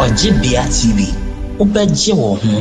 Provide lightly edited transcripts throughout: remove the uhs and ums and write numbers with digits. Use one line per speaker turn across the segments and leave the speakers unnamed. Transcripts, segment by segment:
Ɔgyebea TV. Wobɛgye wo ho.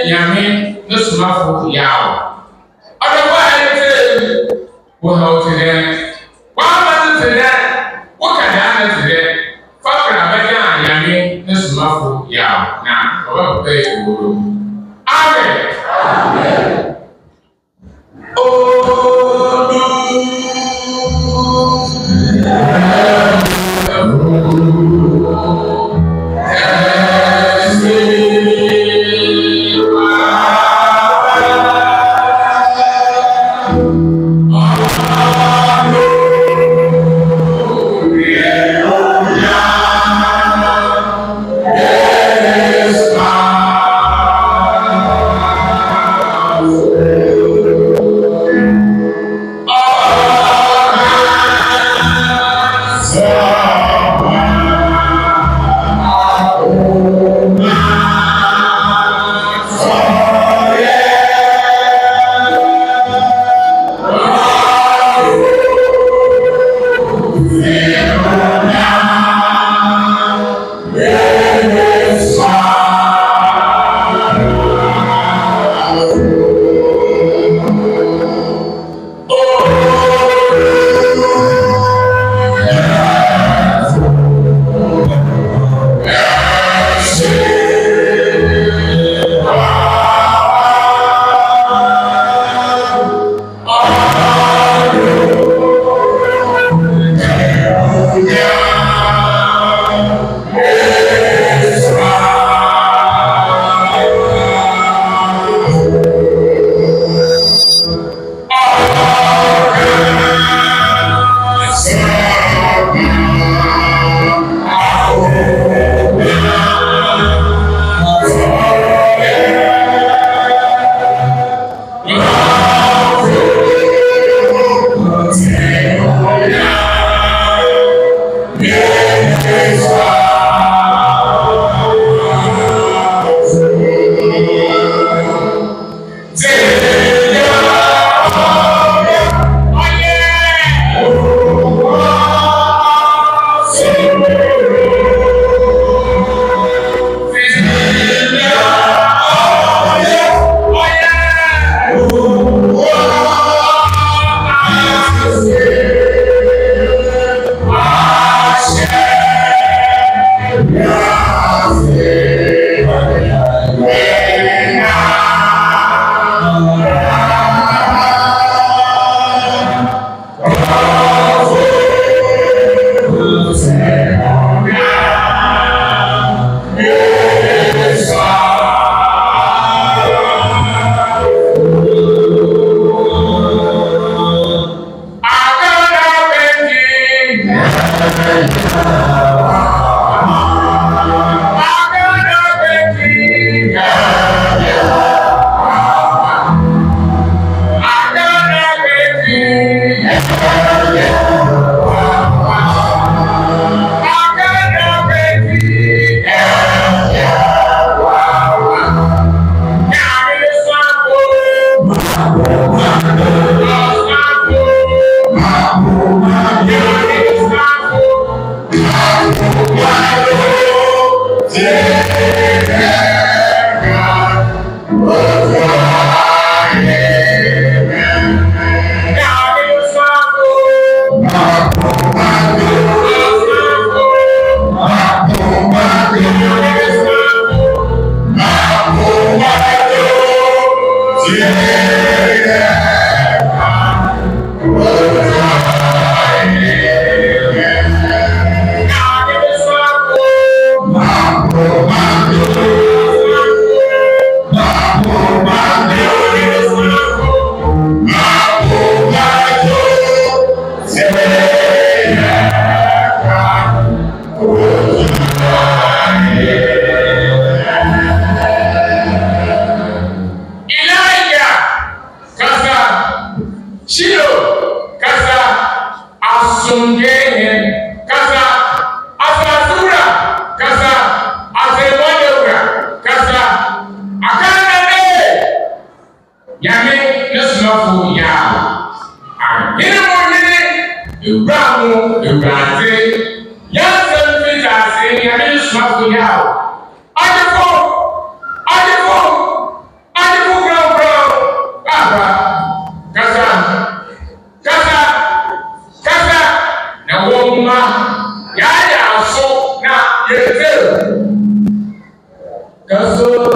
Nyame no Somafo Yawoh. Otherwise, we'll help today. One man today, what can happen today? Father, Nyame no Somafo Yawoh. Now, I'll pay you. Amen. Amen. Oh, Nyame ne Somafo Yawoh. Ahene mo hene, ewura mo ewurade. Yansem fita ase Nyame ne Somafo Yawoh. Adefo kronkron. Baba, kasa. Na woma ya so na yete. Kaso.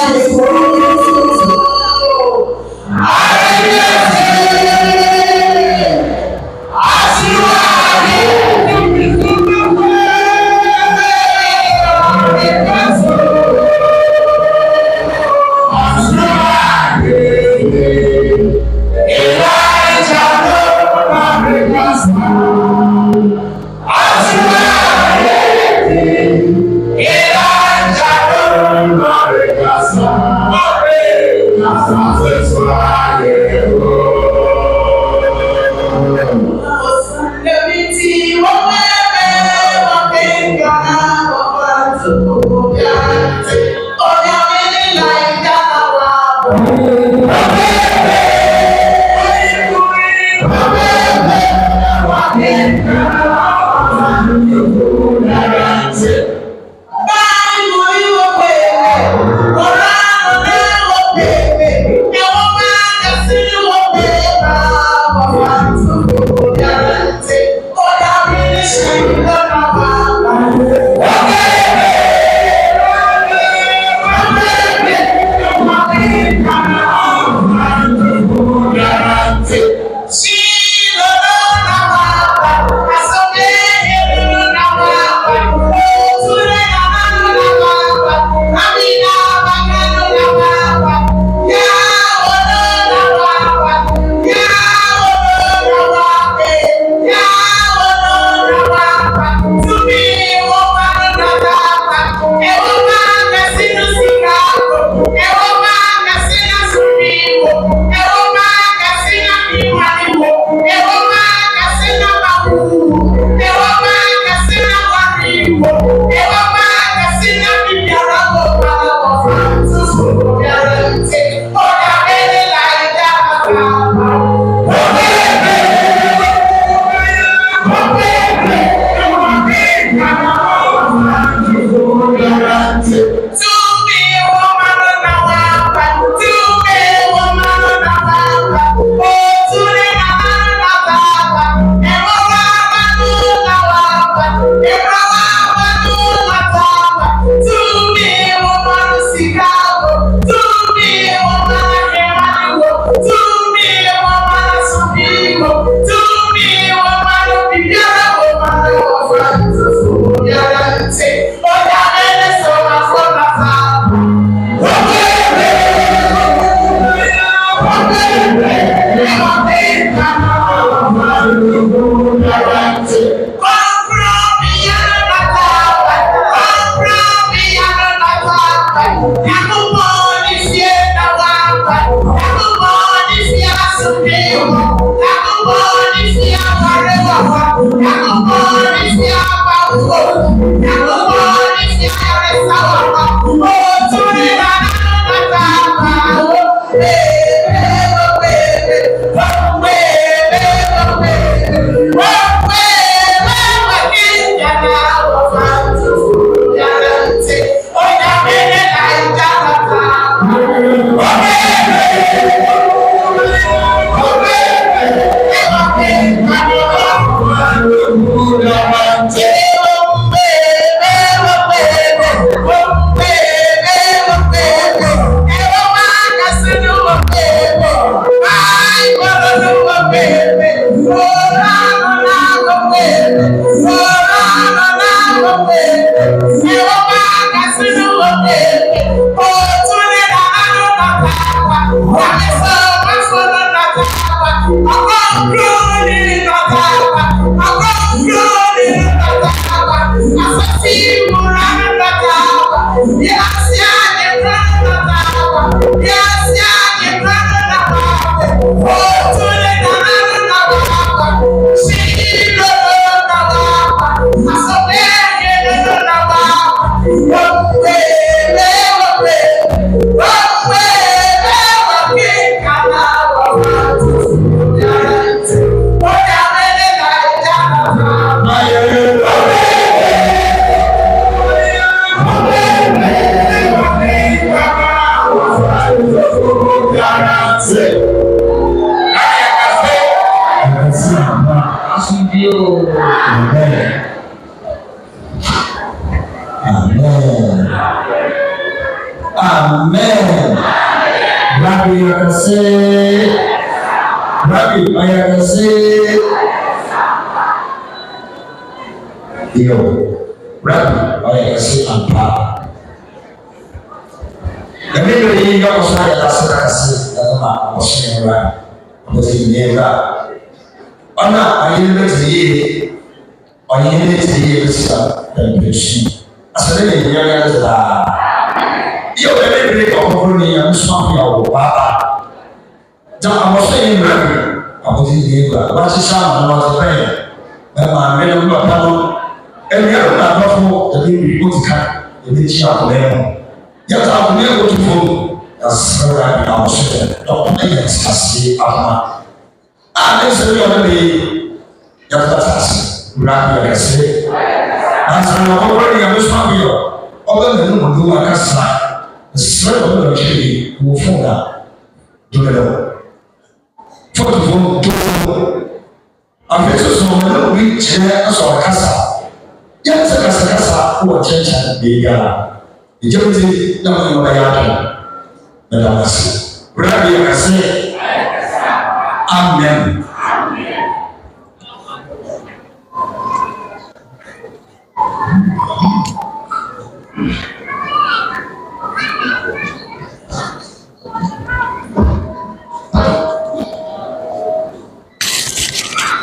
Yes.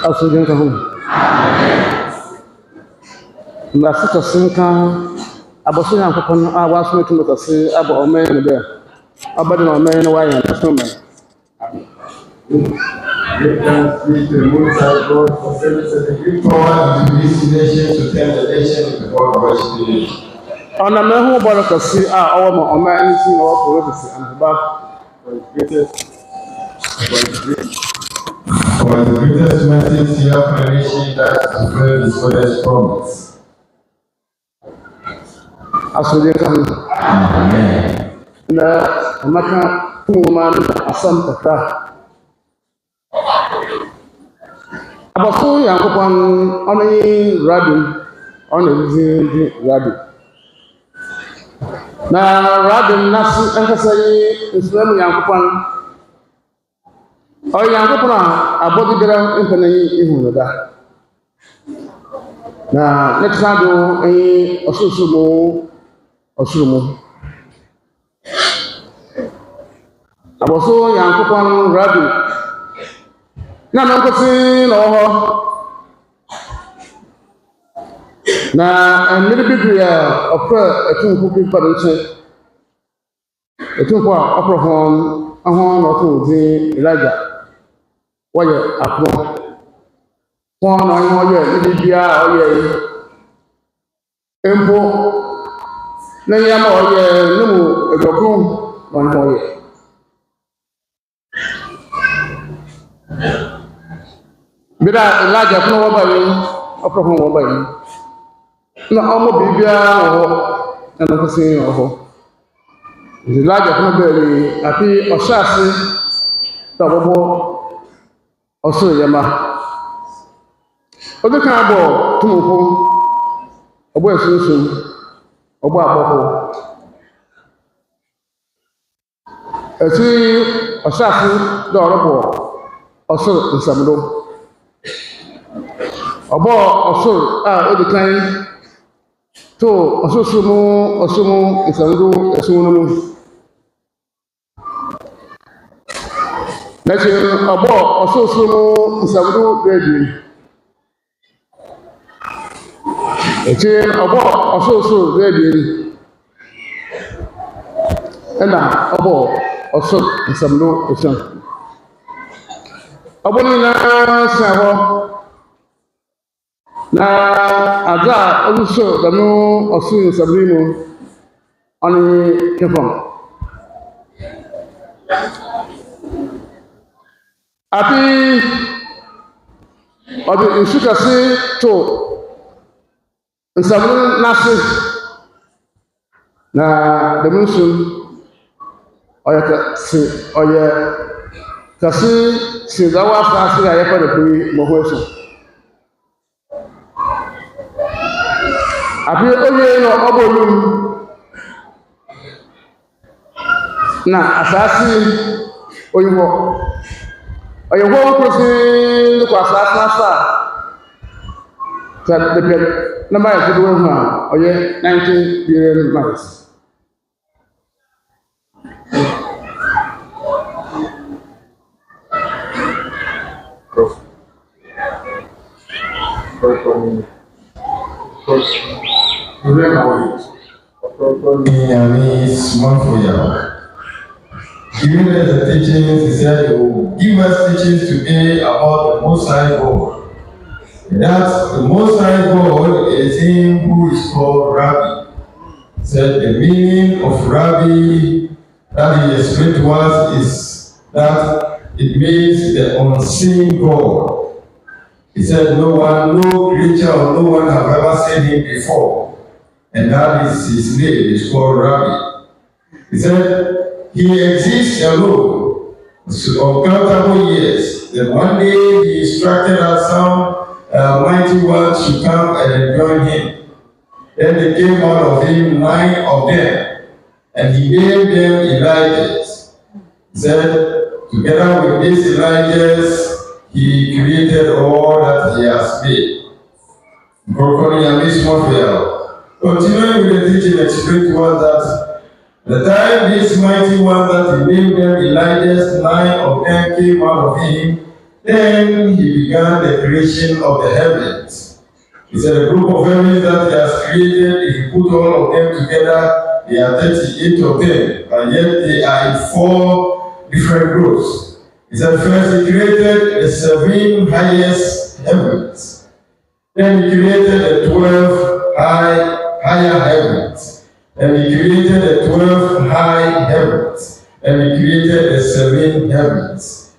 Asujin kahun. Mbasi kasinka abosu yang kokon awasu metu kasi abo ome ne be. Abadi na ome ne wayan so me.
Let us speak to the Most High God for service and give power to this nation to turn the nation to God worship the nation.
Ona me hu bolo kasi owo mo ome anything na wo profesi and back
for the greatest message here for the nation that to fulfill his father's promise.
Asujin kahun.
Amen.
Na maka kuma asam takra. Abosu yang kokon oni radio oni di radio. Na radio nasi enkasai Islam yang kokon o yang kokon abodi dira impani ihu da. Na next radio osusumu. Abosu yang kokon radio na nankosi na oho na mmiri bibiri a ọkọ etu nkuku pare nche etumfo a ɔkorɔfon aho na ɔto din Elijah wɔyɛ akoro wɔn na ɔyɛ ne bibia a ɔyɛ mpo na nneɛma a ɔyɛ ne mu adwɔko na ɔyɛ bida Elijah kono wɔba yi ɔkorɔfon wɔba yi na ɔmo bibia wɔ hɔ na n'akosi wɔ hɔ Elijah kono bɛɛli afi ɔhyɛ ase sɛ ɔbɛbɔ ɔsoro yɛma ɔde kan bɔ tumufo ɔbɔ esunsun ɔbɔ abɔfo esi ɔhyɛ ase dɛ ɔrebɔ ɔsoro nsamdo ɔbɔ ɔsoro a ɔde kan to ɔsoro mu nsamdo esun no mu n'akyi ɔbɔ ɔsoro mu nsamdo beebi ekyi ɔbɔ ɔsoro beebi ɛna ɔbɔ ɔsoro nsamdo esun ɔbɔ ne nyinaa hyɛ hɔ na adze a ɔluso dɛm ɔsoro nsamdo mu ɔne kefam afi ɔde nsu kɛse to nsamdo n'ase na dɛm nsu ɔyɛ kɛse si dawa afaase a yɛfɛ no pii mɔho eso afi oye no ɔbɔ olum na asaase oyi hɔ ɔyɛ hɔ nkosi ne kɔ asaase n'asa sɛ depɛ na mayɛ dodoɔ ho a ɔyɛ 19 billion miles
Nyame Somafo Yawoh. Giving us the teachings, he said, he will give us teachings today about the Most High God. That the Most High God is him who is called Rabbi. He said the meaning of Rabbi that he explained to us is that it means the unseen God. He said no creature or no one have ever seen him before. And that is his name, is called Rabbi. He said he exists alone for uncountable years. Then one day he instructed us some mighty ones to come and join him. Then there came out of him 9 of them, and he gave them Elijahs. He said, together with these Elijahs, he created all that he has made. Continuing with the teaching, explain to us that the time these mighty ones that he named them Elijahs, 9 of them came out of him, then he began the creation of the heavens. He said a group of heavens that he has created, if you put all of them together, there are 38 of them, and yet they are in 4 different groups. He said first he created the 7 highest heavens. Then he created the 12 higher heavens. And he created the 12 high heavens. And he created the 7 heavens.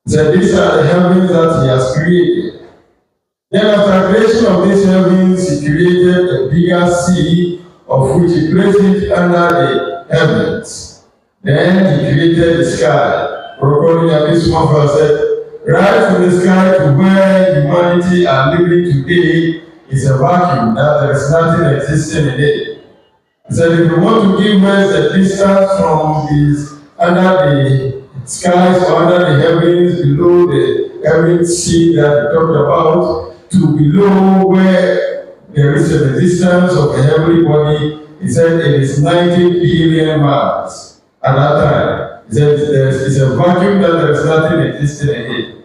So these are the heavens that he has created. Then after creation of these heavens, he created a bigger sea, of which he placed it under the heavens. Then he created the sky. According to this Somafo said, right from the sky to where humanity are living today is a vacuum, that there is nothing existing in it. He said, if we want to give us a distance from this under the skies or under the heavens, below the heaven sea that we talked about, to below where there is a resistance of the heavenly body, he said it is 90 billion miles at that time. He said it's a vacuum that there is nothing existing in it.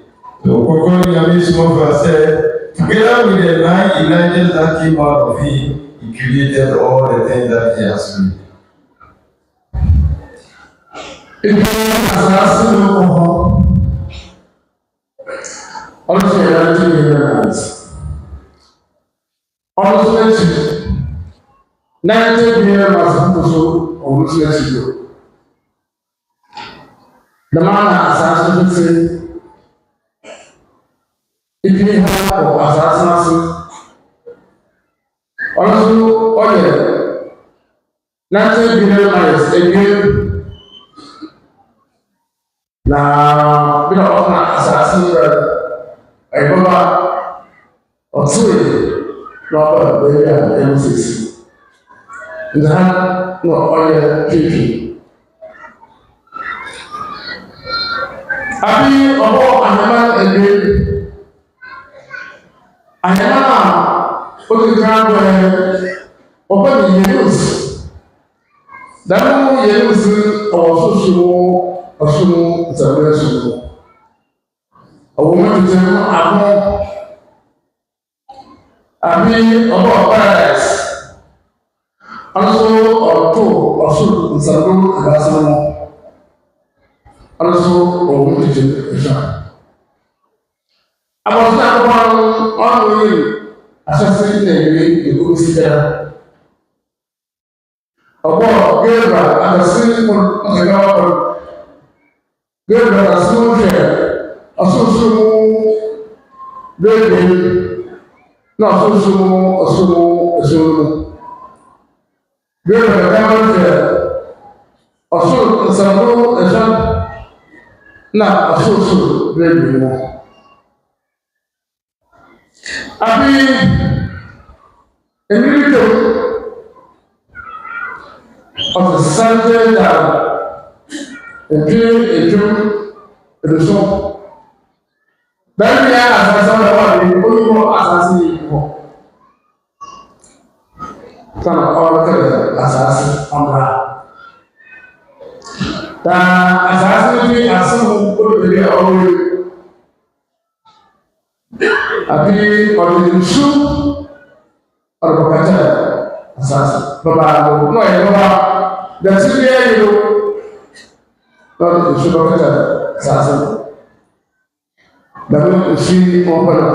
So Nyame Somafo said, together with the 9 Elijahs that came out of him, he created all the things that he has made.
If you assassin also reality realize. Also, 90 years as also you. The man assassin say, if you have assassin, also, oh yeah, 90 billion miles again. Now, we don't want assassin, I go back or two, proper, baby, and MCC. And that, no, all your people. Happy about Anaman again. Anaman, what the ground open the use. That no use or social celebration. A woman to tell Happy about paradise. Also, or two or so in Salon. Also, or woman to tell I was not one way assassin the good sister. About Gabriel and the sinful of the government. Gabriel as no share, a social baby, not social, a solo. Gabriel government share, a social, a son, not a social baby. Happy a miracle of the Sunday that a dream, a song. Then we are assassin the only more assassin. Son of all assassin on that. The assassin as someone put the always. Happy or the shoe or the catcher assassin. Baba, no, the civilian, you know, not the sugar catcher assassin. The one to see open up.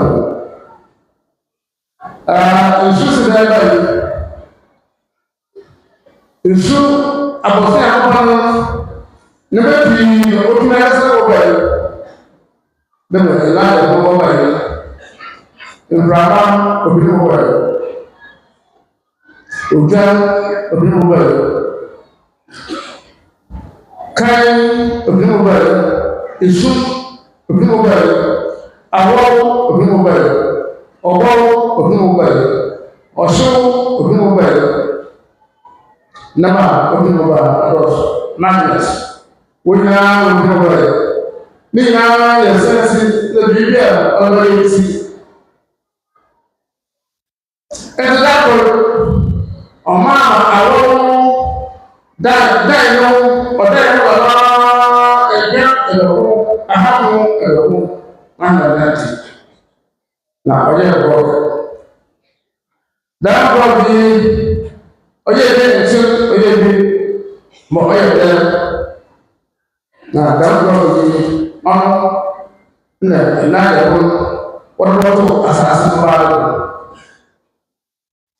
The shoes is there by the shoe, I was saying, never be organized over the light of mobile. In Brahma, of the mobile. Ujan, of the mobile. Kind of the mobile. Issue of the mobile. Award of the mobile. Obo of the mobile. Osho of the mobile. Nama of the mobile. Magnus. We are of the mobile. Me now, yes, the Biblia already see. And that or mamma, I won't die no, or die no, I have no, now, I have broken. That brought me, oh, yeah, more there. Now, that brought me, what about assassin?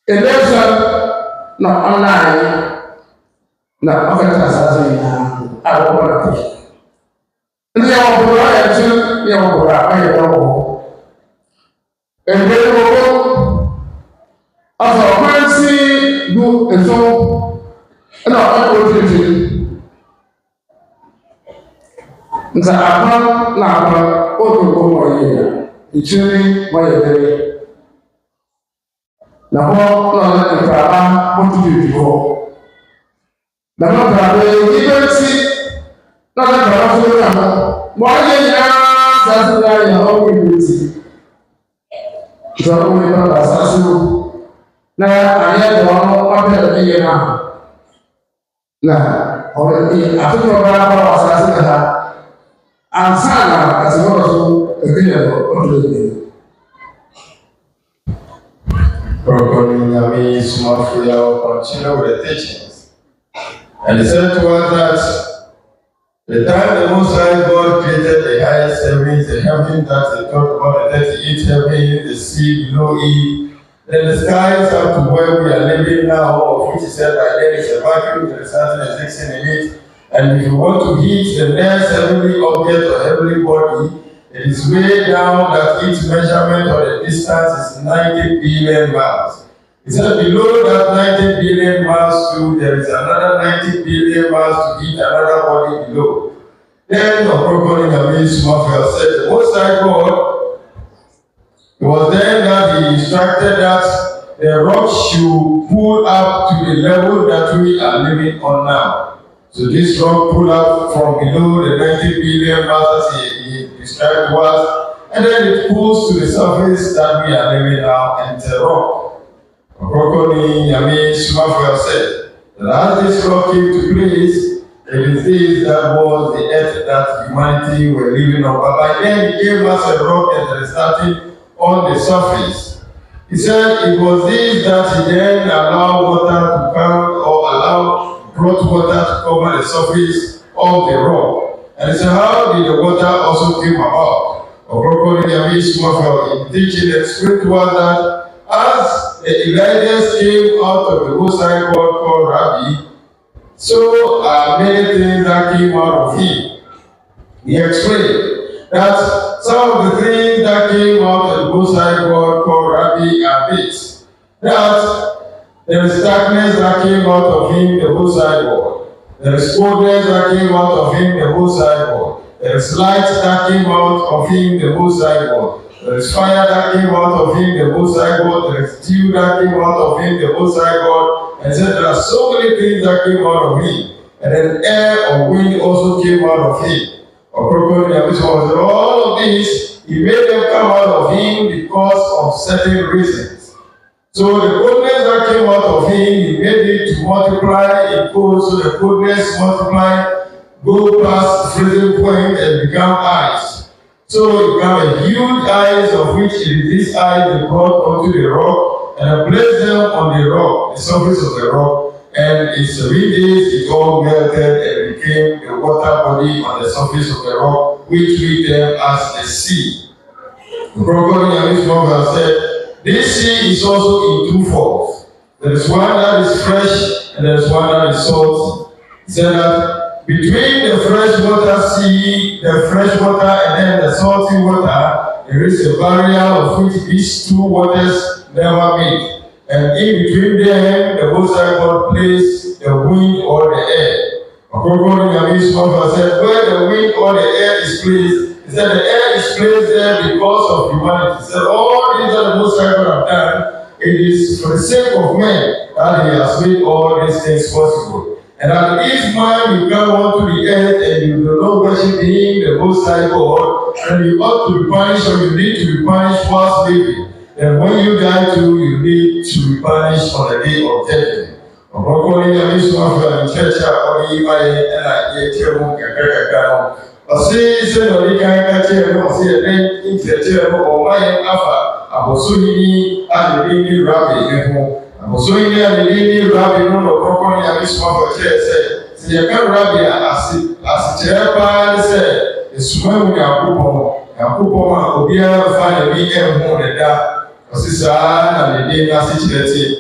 Election, no online, no offense assassin. I will want to push. And they are for action, they are for and they will as a fancy do a song and not opportunity. And so I found now, what will go more here? It's really my day. Na hɔ na ɔyɛ nkrama motu hɔ na hɔ nkrama yi bɛsi na ɔyɛ nkrama so na hɔ ma ɔyɛ nyinaa saa so na yɛ ɔwɔ yi ti nti ɔwɔ yi ba saa so na ayɛ dɛ ɔno ɔbɛ ɛyɛ na ɔyɛ afɛnɛ ɔbɛ akɔ wɔ saa so na ha ansa na asɛmɔ so ɛkɛyɛ ɔtɔ yɛ.
Nyame Somafo Yawoh continue with the teachings. And he said to us that The time the Most High God created the highest heavens, the heaven that he talked about, the 38 heavens, the sea below it, then the skies up to where we are living now, of which he said by then is a vacuum, there is nothing existing in it. And if you want to hit the next heavenly object or heavenly body, it is way down that its measurement or the distance is 90 billion miles. He said below that 90 billion miles too, there is another 90 billion miles to hit another body below. Then Ɔkrɔnkrɔnyi Nyame Somafo said, the Most High God, it was then that he instructed that the rock should pull up to the level that we are living on now. So this rock pull up from below the 90 billion miles as he described to us, and then it pulls to the surface that we are living now, and it's a rock. Ɔkrɔnkrɔnyi Nyame Somafo said that as this rock came to place, it is this that was the earth that humanity were living on. But by then he gave us a rock and there is nothing on the surface. He said it was this that he then allowed water to come or brought water to cover the surface of the rock. And he said, how did the water also came about? Ɔkrɔnkrɔnyi Nyame Somafo in teaching explained to us that as the Elijah came out of the Most High God called Rabbi, so many things that came out of him. He explained that some of the things that came out of the Most High God called Rabbi are this. That there is darkness that came out of him, the Most High God. There is coldness that came out of him, the Most High God. There is light that came out of him, the Most High God. There is fire that came out of him, the Most High God. There is dew that came out of him, the Most High God. And said there are so many things that came out of him. And then air or wind also came out of him. Ɔkrɔnkrɔnyi Nyame Somafo said all of these, he made them come out of him because of certain reasons. So the goodness that came out of him, he made it to multiply in cold, so the goodness multiply, go past freezing point and become ice. So it became a huge ice of which it is this ice they brought onto the rock, and I placed them on the rock, the surface of the rock, and in 7 days it all melted and became a water body on the surface of the rock, which we term as the sea. Ɔkrɔnkrɔnyi Nyame Somafo said, this sea is also in two forms. There is one that is fresh and there is one that is salty. He said that between the freshwater sea, the fresh water, and then the salty water, there is a barrier of which these two waters never meet. And in between them, the Most High God placed the wind or the air. Ɔkrɔnkrɔnyi Nyame Somafo said, where the wind or the air is placed, he said the air is placed there because of humanity. He said all these that the Most High God have done, it is for the sake of men that he has made all these things possible. And that if man you come onto the earth and you do not worship him, the Most High God, and you ought to be punished or you need to be punished whilst living, then when you die too, you need to be punished on the day of judgment. Ɔkrɔnkrɔnyi Nyame Somafo in church ɔde ayɛ ɛna yɛkyerɛ mu kakrakakra no. Ɔse sɛ na ɔde kan ka kyerɛ no ɔse yɛde nkyerɛkyerɛ no ɔma yɛn afa abosonyi a ne din ne Rabbi ho. Abosonyi a ne din ne Rabbi no na Ɔkrɔnkrɔnyi Nyame Somafo kyerɛ sɛ yɛka Rabbi a asekyerɛ paa ne sɛ esuma mu Nyankopɔn a obiara mfa n'ani ɛnho ne da. Ɔse saa na ne din n'ase kyerɛ tie.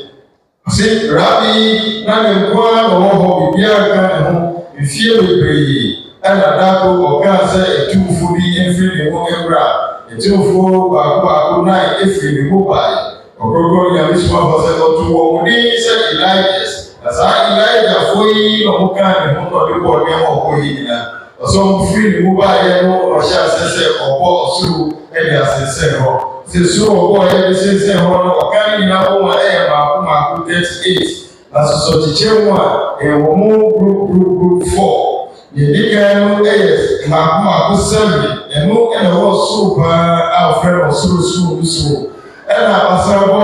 Ɔse Rabbi na ne nkoa na ɔwɔ hɔ biribiara ka ne ho mfie bebree ɛna dako ɔkaa sɛ etumfo bi mfiri ne ho mmra. Etumfo baako nan efiri ne ho bae. Ɔkrɔnkrɔnyi Nyame Somafo sɛ ɔto wɔn din sɛ Elijah. Na saa Elijahfoɔ yi na ɔmo kaa ne ho na ɔde bɔɔ nneɛma ɔkɔ yi nyinaa. Ɔsɛ ɔmo firi ne ho baeɛ no ɔhyɛ ase sɛ ɔbɔ ɔsoro ɛde asensɛn hɔ. Sɛ soro ɔbɔ ɛde sensɛn hɔ no ɔka ne nyinaa bɔ mu a ɛyɛ maako 38. Na sosɔkyekyɛ mu a ɛwɔ mu group 4. Yɛdi kan no ɛyɛ maako 7. Ɛno ɛna ɛwɔ soro paa a ɔfrɛ no ɔsoro. Ɛna asan bɔ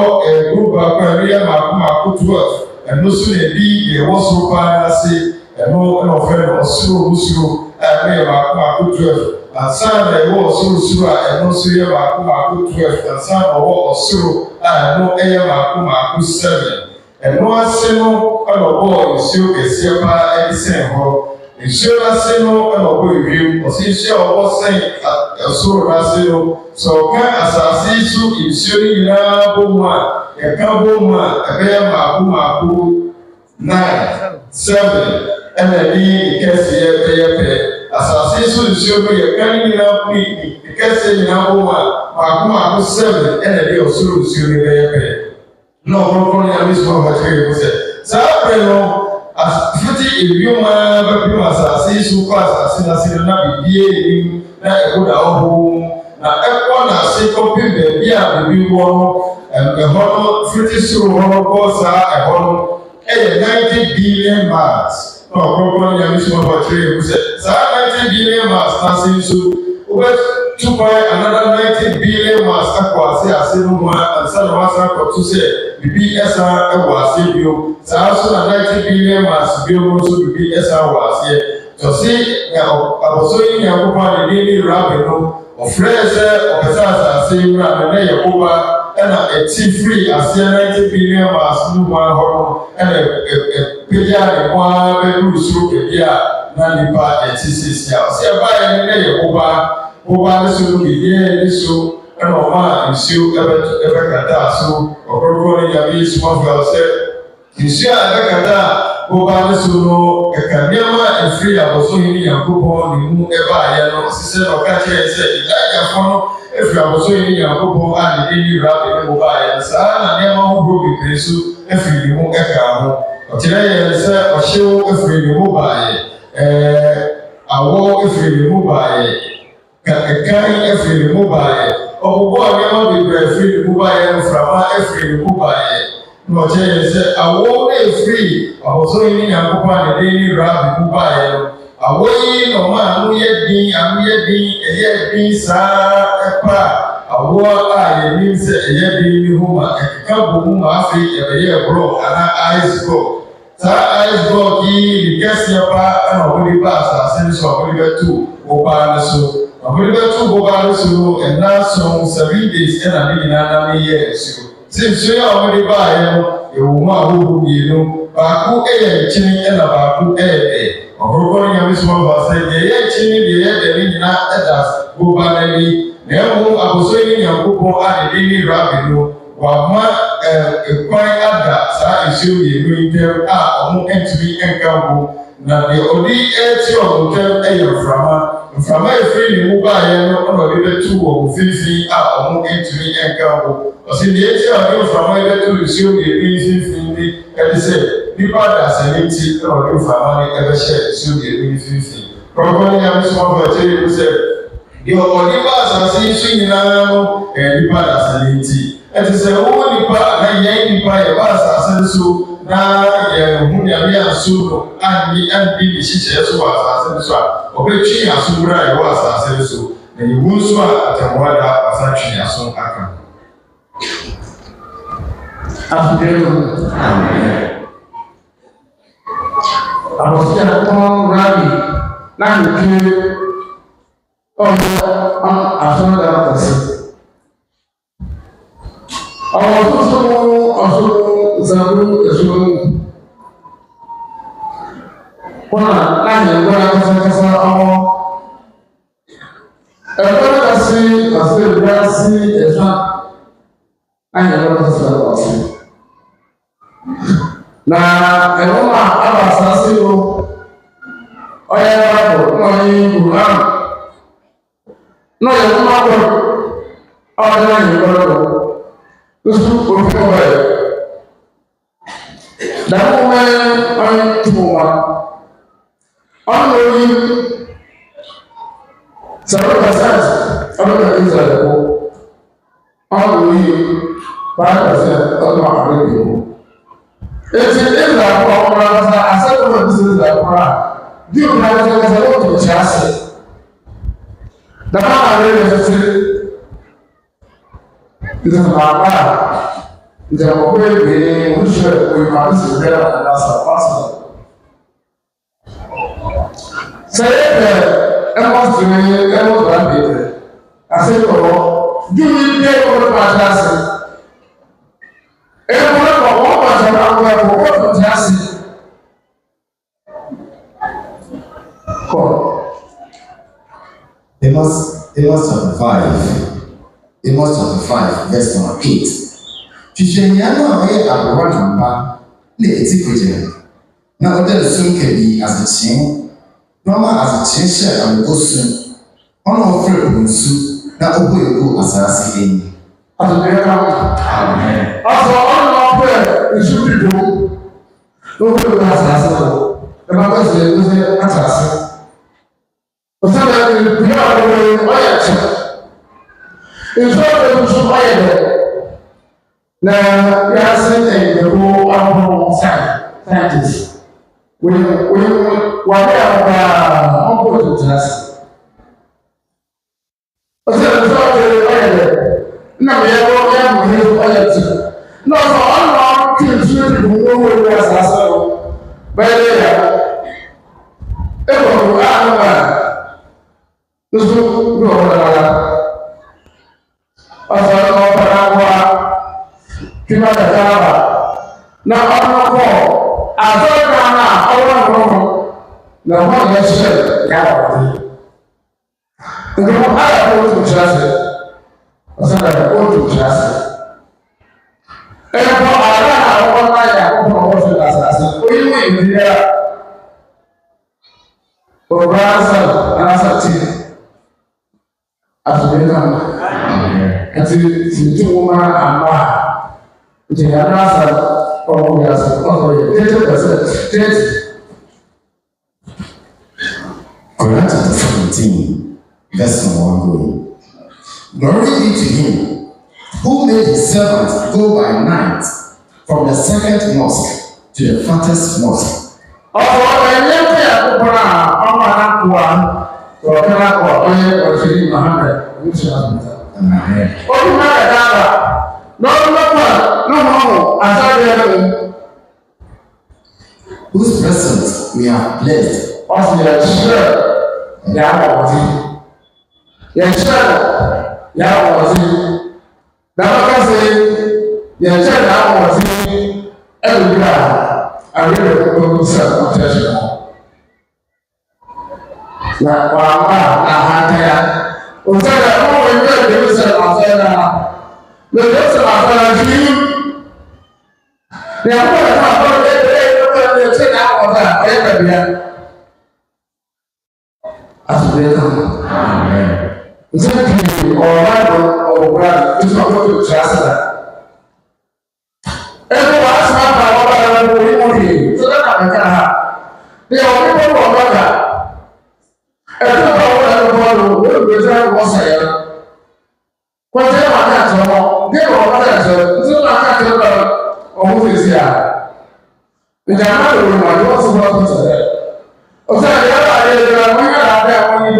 group baako a ɛno yɛ maako 12. Ɛno so na ɛdi deɛ ɛwɔ soro paa ase. Ɛno ɛna ɔfrɛ no ɔsoro a ɛno yɛ maako 12. Ansan na ɛwɔ ɔsoro a ɛno nso yɛ maako 12. Ansan na ɔwɔ ɔsoro a ɛno ɛyɛ maako 7. Ɛno ase no ɛna ɔbɔ nsuo kɛseɛ paa ɛde sɛn hɔ. nsuo n'ase no ɛna ɔbɔ ewiem ɔsi nsuo a ɔbɔ sɛn ɛsoro n'ase no sɛ ɔka asase yi so nsuo no nyinaa bɔ mu a yɛka bɔ mu a ɛbɛyɛ maako 9 7 ɛna ɛni kɛseɛ bɛyɛ pɛ asase yi so nsuo no yɛka ne nyinaa pui kɛseɛ nyinaa bɔ mu a maako 7 ɛna ɛni ɔsoro nsuo no bɛyɛ pɛ na ɔkɔkɔ Nyame Somafo akyerɛ yɛn sɛ saa pɛ no afiti ebioma bɛbi asase yi so kɔ asase n'ase no na bibie enim na ɛho da ɔho na ɛkɔ n'ase kɔpem baabi a beebi wɔ no ɛhɔ no fiti soro hɔ no kɔ saa ɛhɔ no ɛyɛ 90 billion miles na ɔkɔkɔ Nyame Somafo akyerɛ yɛn sɛ saa 90 billion miles n'ase nso wobɛtu kwan another 90 billion miles akɔ ase no mu a ansa na wasa akɔto sɛ bibi ɛsan ɛwɔ ase bio saa so na 90 billion miles bio mu nso bibi ɛsan wɔ aseɛ tɔsi abɔsɔ yi Nyankopɔn ne ne rabi no ɔfrɛ sɛ ɔkasa asase yi wura no ne yɛ koba ɛna ɛti firi aseɛ 90 billion miles no mu ahɔ no ɛna ɛpagya ne ho ara bɛduru soro baabi a na nipa ɛti sisi a ɔsɛ ɛbaayɛ ne yɛ koba ne so no biribiara ne so ɛna ɔma nsuo ɛbɛkata so ɔkɔkɔ ne Nyame Somafo sɛ nsuo a ɛbɛkata a boba ne so no ɛka nneɛma a ɛfiri abɔso yi ne Nyankopɔn ne mu ɛbaayɛ no sisɛ na ɔka kyerɛ sɛ Elijahfo no ɛfiri abɔso yi ne Nyankopɔn a ne de ne wura ne mu baayɛ saa na nneɛma ahodoɔ bebree so ɛfiri ne mu ɛka ho ɔkyerɛ yɛn sɛ ɔhyew ɛfiri ne mu baayɛ awɔ ɛfiri ne mu baayɛ ɛkan ɛfiri ne mu baayɛ ɔbɔbɔ nneɛma bebree ɛfiri ne mu baayɛ mframa ɛfiri ne mu baayɛ na ɔkyerɛ yɛn sɛ awɔ no ɛfiri abɔso yi ne Nyankopɔn a ne de ne wura ne mu baayɛ no awɔ yi na ɔma ano yɛ din ɛyɛ din saa ɛpa awɔ a yɛnim sɛ ɛyɛ din ne ho ma ɛkeka bɔ mu ma afei ɛbɛyɛ block anaa ice block saa ice block yi ne kɛseɛ pa ɛna ɔmode ba asase no so ɔmode bɛto boba no so ɔmode bɛto boba no so no ɛna so 7 days ɛna ne nyinaa na ne yɛ nsuo sɛ nsuo a ɔmode baeɛ no ɛwɔ mu ahodoɔ mmienu baako ɛyɛ nkyene ɛna baako ɛyɛ dɛ ɔkɔkɔ Nyame Somafo sɛ deɛ ɛyɛ nkyene deɛ ɛyɛ dɛ ne nyinaa ɛda boba no ani na ɛmo abɔso yi ne Nyankopɔn a ne de ne wura no wama kwan ada saa nsuo mmienu yi ntam a ɔmo ntumi nka ho na deɛ ɔde ɛti ɔmo ntam ɛyɛ mframa efiri ne mu baeɛ no ɔna ɔde bɛtu wɔn mfimfini a ɔmo ntumi nka ho ɔsi deɛ eti a ɔde mframa yi bɛtu nsuo mmienu mfimfini bi ɛde sɛ nipa da asɛnɛ nti ɛna ɔde mframa no ɛbɛhyɛ nsuo mmienu mfimfini kɔkɔ Nyame Somafo akyerɛ yi sɛ deɛ ɔde ba asase yi so nyinaa no nipa da asɛnɛ nti ɛte sɛ wɔn nipa na yɛn nipa yɛ ba asase no so na yɛn ho Nyame aso no andi ne hyehyɛ so wɔ asase no so a ɔbɛtwi aso wura a yɛwɔ asase no so na yɛwu nso a atɛmmoa da asa twi aso aka.
Abɔfra kɔn rabi na nkiri ɔmo asɔrɔ da kɔsi. Ọ̀sùn Zabu Ẹ̀sùn Kọ́nà láàyè ìgbọ́ra kásá ọmọ ẹ̀kọ́ kásí àti ìgbọ́ra sí ẹ̀sùn láàyè ìgbọ́ra kásá ọ̀sùn. Na ẹ̀rọ máa àbàsá sí o ọ̀yẹ́ wàpọ̀ náà ní Bùrán náà yẹ máa pọ̀ ọ̀dọ́ láàyè ìgbọ́ra lọ. Oṣù òfin ọ̀rẹ́ dàbọ̀ mẹ́rin ọ̀yìn tó wà ọ̀nà orí sọ̀rọ̀ pẹ̀sẹ̀ntì ọ̀nà Israẹ̀l kọ́ ọ̀nà orí 5% ọ̀nà àrẹ́bì kọ́. Ètì Israẹ̀l kọ́ ọ̀pọ̀lọpọ̀ ọ̀sán àṣẹ́kọ̀ọ́ ní Israẹ̀l kọ́ à bí o bá wọ́n kẹsẹ̀ wọ́n tó ṣe àṣẹ. Dàbọ̀ àrẹ́bì fẹ́fẹ́ ìdàgbàgbà ìjàmbá ìgbé oníṣẹ́ ìgbìmọ̀ àti ìgbéra àdáṣà pàṣẹ. Sẹ́yìn bẹ̀ ẹmọ́sùn àbẹ̀rẹ̀ àṣẹ́yọ̀rọ̀ dúró ilé ọdún pàṣẹ àṣẹ. Ẹgbọ́n wọ́n pàṣẹ àwọn ẹ̀kọ́ tó ti àṣẹ.
Amos chapter 5, verse number 8. Twitwanyano a ɔyɛ abewa namba na eti kɔgyina na ɔda nsum kabi azekyen na ɔma azekyen hyɛ amegosu ɔna ɔfrɛ po nsu na ɔbɔ egu asase ani.
Amen. Also, all of prayer is should be done. No one has answered. The Bible says, "Answer." But sometimes we are going to answer. In short, we should answer. Now, we are saying the whole our scientists. We are going to us. But sometimes na me ya mo he oya ti no so all tin ti ni mo wo wo asasa o bele ya e ko ana no so no wala asa no para wa kima da kaba na ono ko aso na awon no na ho ya se ya wa ti ngo ala ko to chase Asana otu chasi. Eko ara awon na ya ko mo so asasi. Oyin mo Nigeria. Obrasa anasati. Atubena. Ati sintu ma ama. Je anasa o ya so o ye 30%.
Corinthians chapter 17, verse 1. Glory be to him who made his servants go by night from the second mosque to the farthest mosque. Whose presence we have blessed.
Yawoh, Dabaka say, Yachana was in every guy. I read the book of self-protection. Like Wama, Nahaya, who said that all we read the research of the rest of our dream. They are going to have to take out of that every as they come. Amen. Exactly, or Bible or brand is not going to trust that. Everyone has not power so that I can have. They are people who are that. Everyone will reserve one side. What they are not, they are not, so I can't tell or who is here. The German woman was about to say. O sea, ya la we are there when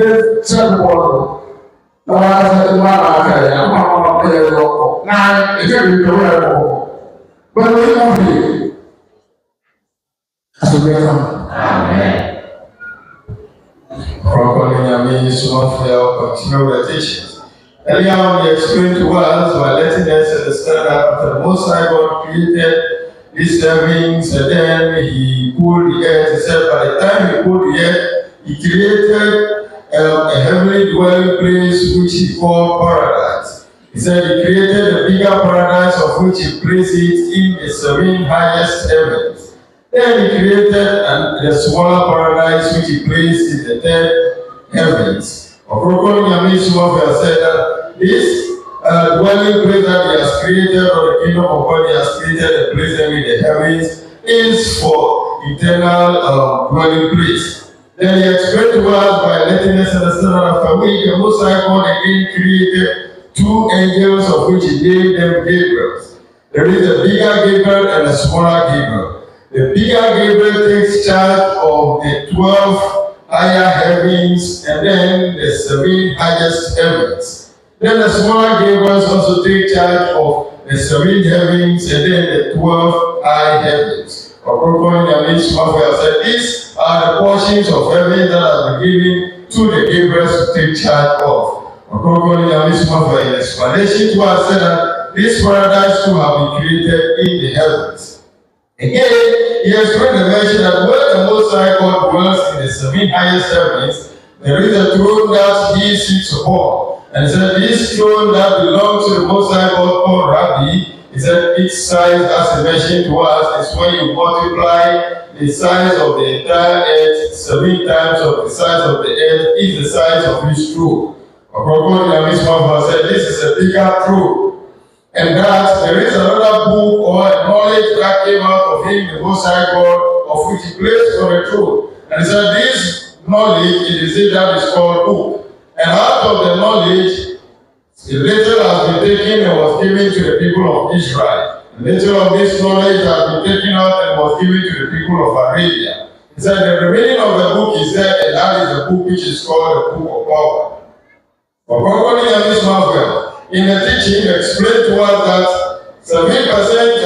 no one has to I'm not a local. Now, it's very beautiful. But we won't be. As a welcome. Amen.
Properly, Nyame Somafo continue with the teachings. Earlier on, we explained to us by letting us understand that the Most High God created these heavens and then He pulled the earth. He said, by the time He pulled the earth, He created a heavenly dwelling place which He called paradise. He said He created a bigger paradise of which He placed it in the seven highest heavens. Then He created the smaller paradise which He placed in the third heavens. Ɔkrɔnkrɔnyi Nyame Somafo said that this dwelling place that He has created, or the kingdom of God He has created, the place in the heavens, is for eternal dwelling place. Then He explained to us by letting us understand that after which the Most High God again created two angels of which He named them Gabriel. There is a bigger Gabriel and a smaller Gabriel. The bigger Gabriel takes charge of the 12 higher heavens and then the 7 highest heavens. Then the smaller Gabriel also take charge of the 7 heavens and then the 12 high heavens. Ɔkrɔnkrɔnyi Nyame Somafo said these are the portions of heaven that have been given to the Gabriel to take charge of. Ɔkrɔnkrɔnyi Nyame Somafo in explanation to us said that this paradise too have been created in the heavens. Again, he explained the mention that when the Most High God dwells in the seven highest heavens, there is a throne that he sits upon. And he said, this throne that belongs to the Most High God called Rabbi, he said, its size, as he mentioned to us, is when you multiply the size of the entire earth, 7 times of the size of the earth is the size of his throne. Ɔkrɔnkrɔnyi Somafo said, this is a bigger throne. And that there is another book or a knowledge that came out of him, the Most High God, of which he placed on the throne. And he said, this knowledge, it is that is called book. And out of the knowledge, a little has been taken and was given to the people of Israel. A little of this knowledge has been taken out and was given to the people of Arabia. He said, the remaining of the book is there, and that is the book which is called the book of power. Ɔkrɔnkrɔnyi Somafo, in the teaching, explained to us that 7%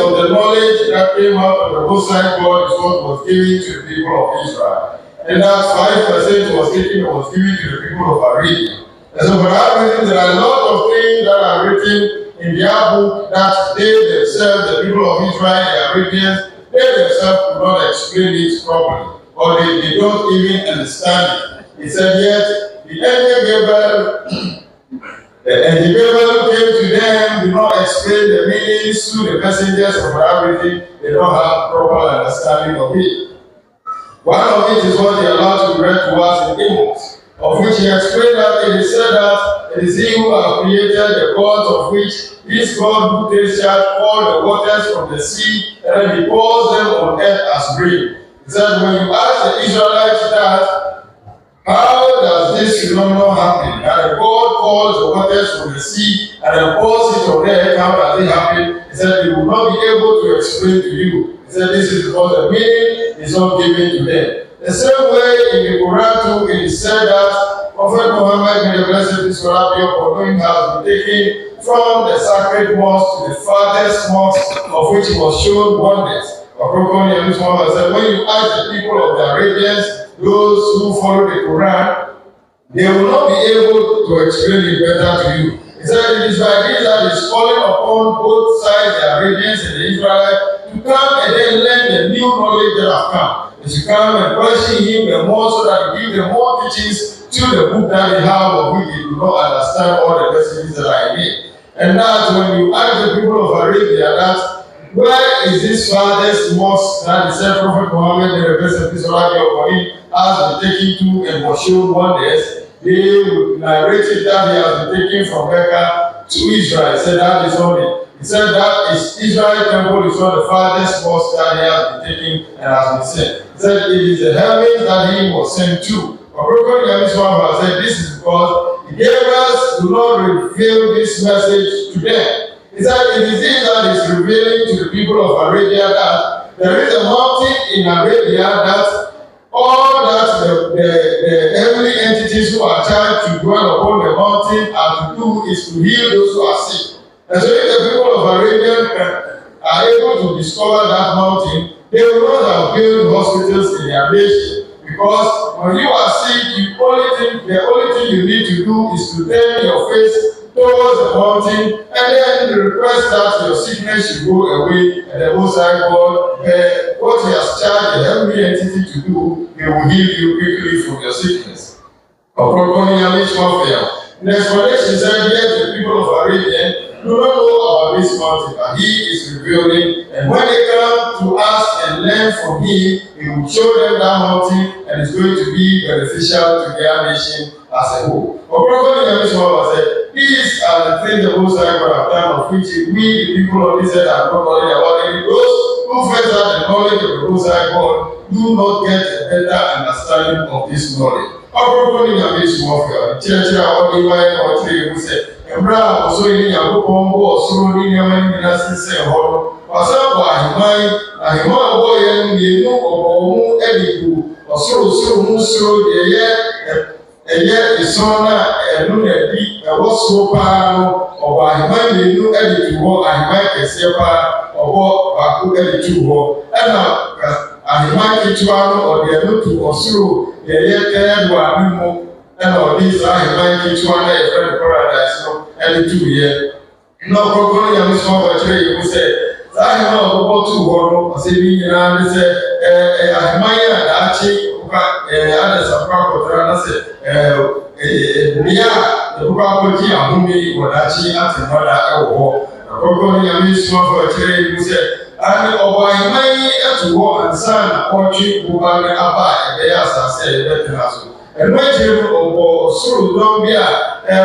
of the knowledge that came out of the Most High God is what was given to the people of Israel. And that 5% was taken and was given to the people of Arabia. And so for that reason, there are a lot of things that are written in their book that they themselves, the people of Israel, the Arabians, they themselves could not explain it properly. Or they don't even understand it. He said, yet, the angel Gabriel came to them, did not explain the meanings to the messengers of everything. They don't have proper understanding of it. One of it is what he allowed to be read to us in Amos, of which he explained that it is said that it is he who has created the gods, of which this God who takes charge all the waters from the sea, and then he pours them on earth as rain. He said, when you ask the Israelites that, how does this phenomenon happen? That God calls the waters from the sea and then pours it on the earth, how does it happen? He said, they will not be able to explain to you. He said, this is because the meaning is not given to them. The same way in the Quran too, it is said that Prophet Muhammad, may the blessed peace of Allah be upon him, has been taken from the sacred mosque to the farthest mosque, of which he was shown wonders. Ɔkrɔnkrɔnyi Somafo said, when you ask the people of the Arabians, those who follow the Quran, they will not be able to explain it better to you. He said, it is by this that is calling upon both sides, the Arabians and the Israelites, to come and then learn the new knowledge that have come. They should come and question him the more so that he give them more teachings to the book that they have, of which they do not understand all the messages that are in it. And that when you ask the people of Arabia that, where is this farthest mosque that the said Prophet Muhammad, the blessed peace of Allah be upon him, has been taken to and was shown wonders? They would narrate it that he has been taken from Mecca to Israel. He said that is not it. He said that is Israel temple is not the farthest mosque that he has been taken and has been sent. He said it is the heavens that he was sent to. Ɔkrɔnkrɔnyi Somafo said this is because the Gabriels do not reveal this message to them. He said it is this that is revealing to the people of Arabia that there is a mountain in Arabia that all that the heavenly entities who are charged to dwell upon the mountain are to do is to heal those who are sick. And so if the people of Arabia are able to discover that mountain, they will not have built hospitals in their nation. Because when you are sick, the only thing you need to do is to turn your face towards the mountain and then request that your sickness should go away, and the Most High God, what he has charged the heavenly entity to do, he will heal you quickly from your sickness. Ɔkrɔnkrɔnyi Somafo. The explanation said, yes, the people of Arabia do not know about this mountain, but he is revealing, and when they come to us and learn from him, he will show them that mountain, and it's going to be beneficial to their nation as a whole. Ɔkrɔnkrɔnyi Somafo said, these are the things the Most High God have done, of which we, the people of this earth, have not knowledge about it. Those who first have the knowledge of the Most High God do not get a better understanding of this knowledge. Ɔkrɔnkrɔnyi Somafo, kyerɛkyerɛ a ɔde wáyé na ɔkyerɛ yɛn sɛ, mmerɛ a ɔsoro yi Nyankopɔn bɔ ɔsoro ne nneɛma nyinaa sensɛn hɔ no, wasan bɔ ahemman a bɔ yɛn mmienu ɔbɔ wɔn de gu ɔsorosoro mu soro deɛ ɛyɛ esɔn na ɛno na ɛdi ɛwɔ soro paa no, ɔbɔ ahemman mmienu de tu hɔ, ahemman kɛseɛ paa ɔbɔ baako de tu hɔ, ɛna ahemman ketewa no ɔde ɛno tu ɔsoro deɛ ɛyɛ tɛɛ do ano mu, ɛna ɔde saa ahemman ketewa na yɛfrɛ no paradise no de tu yɛ. Na Ɔkrɔnkrɔnyi Somafo kyerɛ yɛn sɛ, saa ahema a ɔbɛbɔ to hɔ no ɔsɛ bi nyinaa ne sɛ aheman yi a daakye adesafo akɔtara na sɛ bea a yɛbɛkɔ akɔgye ahome wɔ daakye atemmɔda ɛwɔ hɔ akɔkɔ no Nyame Somafo kyerɛ yi mu sɛ ane ɔbɔ aheman yi ato hɔ ansa na ɔtwe boba no aba a ɛbɛyɛ asase a yɛbɛtena so ɛno akyire no ɔbɔ soro dɔm bi a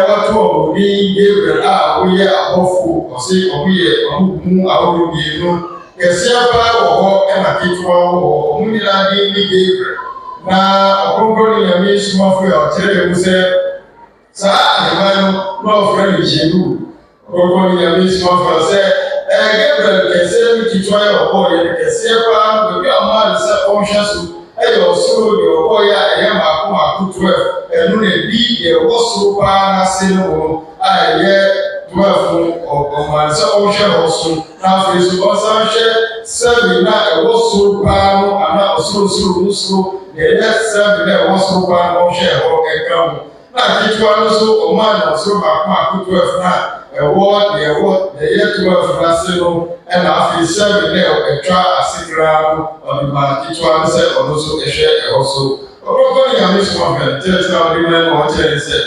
wato ɔmɔden Gabriel a woyɛ abɔfo ɔse ɔmoyɛ ɔmomu ahorow mmienu kɛseɛ paa wɔ hɔ ɛna ketewa wɔ hɔ ɔmo nyinaa din ne Gabriel na ɔkronkron ne Nyame Somafo a ɔkyerɛ mu sɛ saa aheman no na ɔfrɛ no Judgement ɔkronkron ne Nyame Somafo sɛ Gabriel kɛseɛ no ketewa yɛ ɔbɔ yɛ kɛseɛ paa baabi a ɔmaa ne sɛ ɔnhwɛ so ɛyɛ ɔsoro deɛ ɔbɔ yɛ a ɛyɛ maako 12 ɛno na bi deɛ ɛwɔ soro paa n'ase no wɔ a ɛyɛ 12 ɔmaa ne sɛ ɔnhwɛ hɔ so na afei so ɔsan hwɛ 7 na ɛwɔ soro paa no ana ɔsoro no soro deɛ ɛyɛ 7 na ɛwɔ soro paa no ɔnhwɛ hɔ ɛka ho na ketewa no so ɔmaa ne ɔsoro maako 12 na ɛwɔ deɛ ɛyɛ 12 n'ase no ɛna afei 7 na ɛtwa ase koraa no ɔde ma ketewa no sɛ ɔno nso ɛhwɛ ɛhɔ so ɔkɔkɔ ne Nyame Somafo kyerɛkyerɛ a ɔde ma no ɔkyerɛ ne sɛ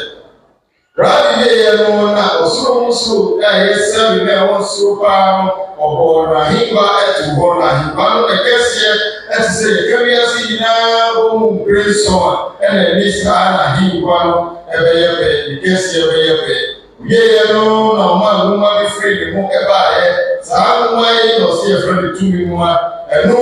raadi yɛyɛ no na ɔsoro ho soro a ɛyɛ 7 na ɛwɔ soro paa no ɔbɔ n'ahengua ɛto hɔ na ahengua no ɛkɛseɛ ɛte sɛ yɛka wiase nyinaa wɔ mu mprenson a ɛna ɛne saa n'ahengua no ɛbɛyɛ pɛ ɛkɛseɛ bɛyɛ pɛ yɛyɛ no na ɔma nwoma bi firi ne ho ɛbaayɛ saa nwoma yi na ɔsɛ yɛfrɛ no tumi nwoma ɛno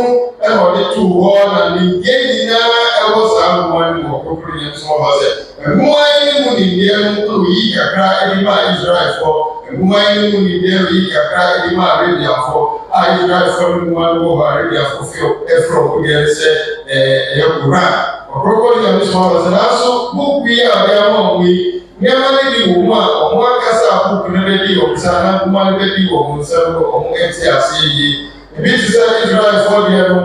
ɛna ɔde too hɔ na nimdeɛ nyinaa ɛwɔ saa nwoma no mu ɔkronkron Nyame Somafo sɛ nwoma yi mu nimdeɛ no oyi kakra ɛde ma Israelfoɔ nwoma yi mu nimdeɛ oyi kakra ɛde ma Arabiafoɔ a Israelfoɔ no nwoma no wɔ hɔ Arabiafoɔ ɛfrɛ ɔmo deɛ sɛ ɛyɛ Koran ɔkronkron Nyame Somafo sɛ nanso buku yi a ɔde ama ɔmo yi nneɛma no bi wɔ mu a ɔmo akasa buku no bɛdi wɔn nsa na nwoma no bɛdi wɔn nsa no ɔmo ɛte ase yie ebi te sɛ Israelfoɔ deɛ no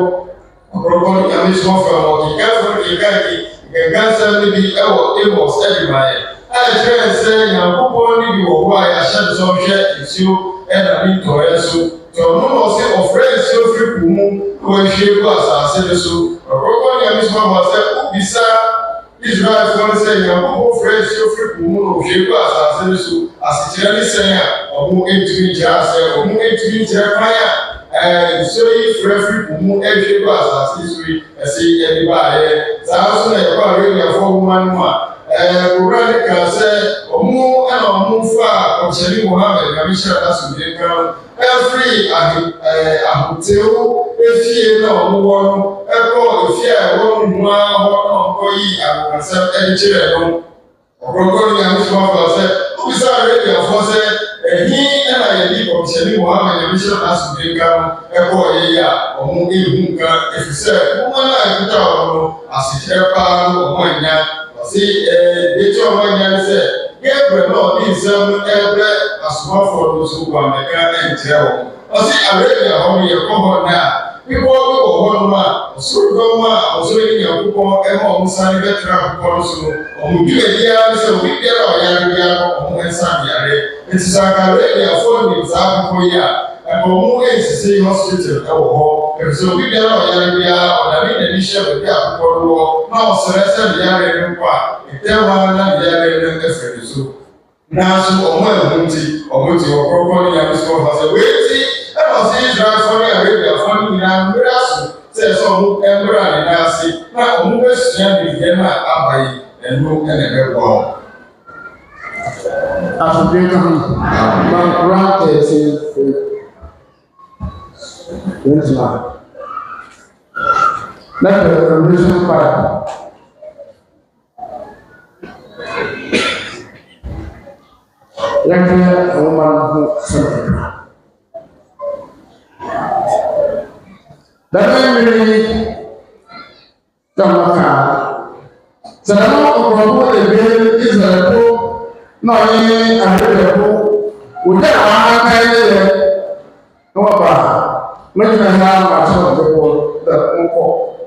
ɔkronkron Nyame Somafo a ɔkeka nsɛm no bi ɛwɔ Amos ɛde ma yɛ a ɛkyerɛ sɛ Nyankopɔn no bi wɔ hɔ a yɛahyɛ no sɛ ɔhwɛ nsuo ɛna ne ntɔeɛ so nti ɔno na ɔsɛ ɔfrɛ nsuo firi po mu na wɔahwie gu asase no so ɔkronkron Nyame Somafo sɛ wobisa Israelfoɔ no sɛ Nyankopɔn frɛ nsuo firi po mu na ɔhwie gu asase no so asekyerɛ ne sɛn a ɔmo ntumi nkyerɛ asɛ ɔmo ntumi nkyerɛ kwan a nsuo yi frɛ firi po mu ahwie gu asase so yi ɛsɛ yɛde baayɛ saa nso na yɛkɔ Arabiafoɔ nwoma no mu a Koran ne ka sɛ ɔmo ɛna ɔmo fa ɔkyɛne Muhammad Nyame hyɛ n'asomdwe nka no ɛfiri ahotew efie na ɔmo wɔ no ɛkɔ efie a ɛwɔ no mu ara hɔ na ɔkɔ yi akokasɛm ɛde kyerɛ no ɔkronkron Nyame Somafo sɛ obisa Arabiafoɔ sɛ ɛhi ɛna yɛde ɔkyɛne Muhammad Nyame hyɛ n'asomdwe nka no ɛkɔ yɛyi a ɔmo ehu nka efiri sɛ nwoma no a ɛkuta ɔmo no asekyerɛ paa no ɔmo anya ɔsi dekyɛ ɔmo anya ne sɛ Gabriel na ɔde nsɛm ɛbrɛ asomafoɔ no so wɔ amɛka ɛnkyerɛ wɔn ɔsi Arabia hɔ no yɛkɔ hɔ na bepɔ bi wɔ hɔ nom a ɔsoro dɔm a ɔsoro ne Nyankopɔn ɛma ɔmo sane bɛtena bepɔ no so no ɔmo dwumadie ne sɛ obi biara a ɔyare biara no ɔmo nsa yare nti sɛ anka Arabiafoɔ nim saa bepɔ yi a ɛnka ɔmo nsisi hospital ɛwɔ hɔ ɛfisɛ obi biara a ɔyare biara ɔdane n'ani hyɛ baabi a bepɔ no wɔ na ɔsrɛ sɛ ne yare no mpo a ɛtɛwa na ne yare no ɛfɛ ne so nanso ɔmo ɛho nti ɔmo ti ɔkronkron Nyame Somafo sɛ weeti ɛna ɔsɛ Israelfoɔ ne Arabiafoɔ no nyinaa mmere aso sɛ ɔmo mmra ne nan ase na ɔmo bɛsua biribiara no a aba yi ɛno ɛna ɛbɛboa wɔn.
After Quran 13, 29. Let the revelation fire. Like a woman who suffered. That really come back. So now, the Israel. No, I don't would there are kind of no about making a hand of the world that won't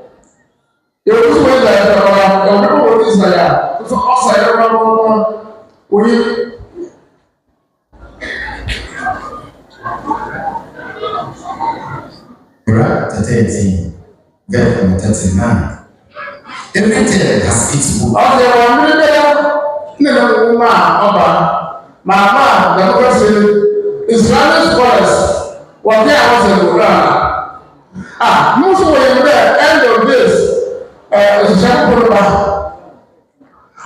you was way that what is there? So outside everyone we
13, verse 39. Every tale has its book.
Okay, one minute, no, Mama, the person is running scholars. What they are also most of them there, end of this, is a shampoo.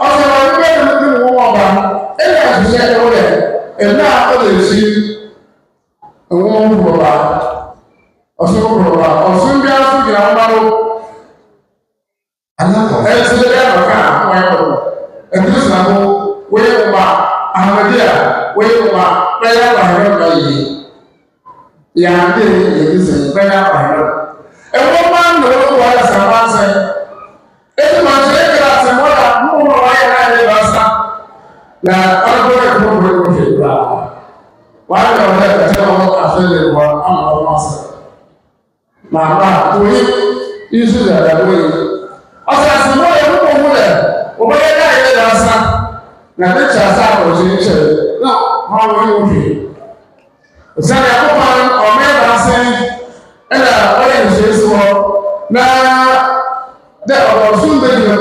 Also, I remember the woman, and I said, and now others see a woman who or soon be out to get and so the car, and this is now where I'm there, where I am. Yeah, this is very hard. And one man knows what someone said. It's my secret as a mother, who I have now, I'm going to go with you. Why don't I let the tell I feel it one? I'm a master. Mamma, to him, you should have that way. As a mother, who there, over there, now this is a no, how will you? Sani akɔpan ɔmɛ baasa ɛna ɔyɛ nsuo si hɔ na dɛ ɔsum bɛ yɛ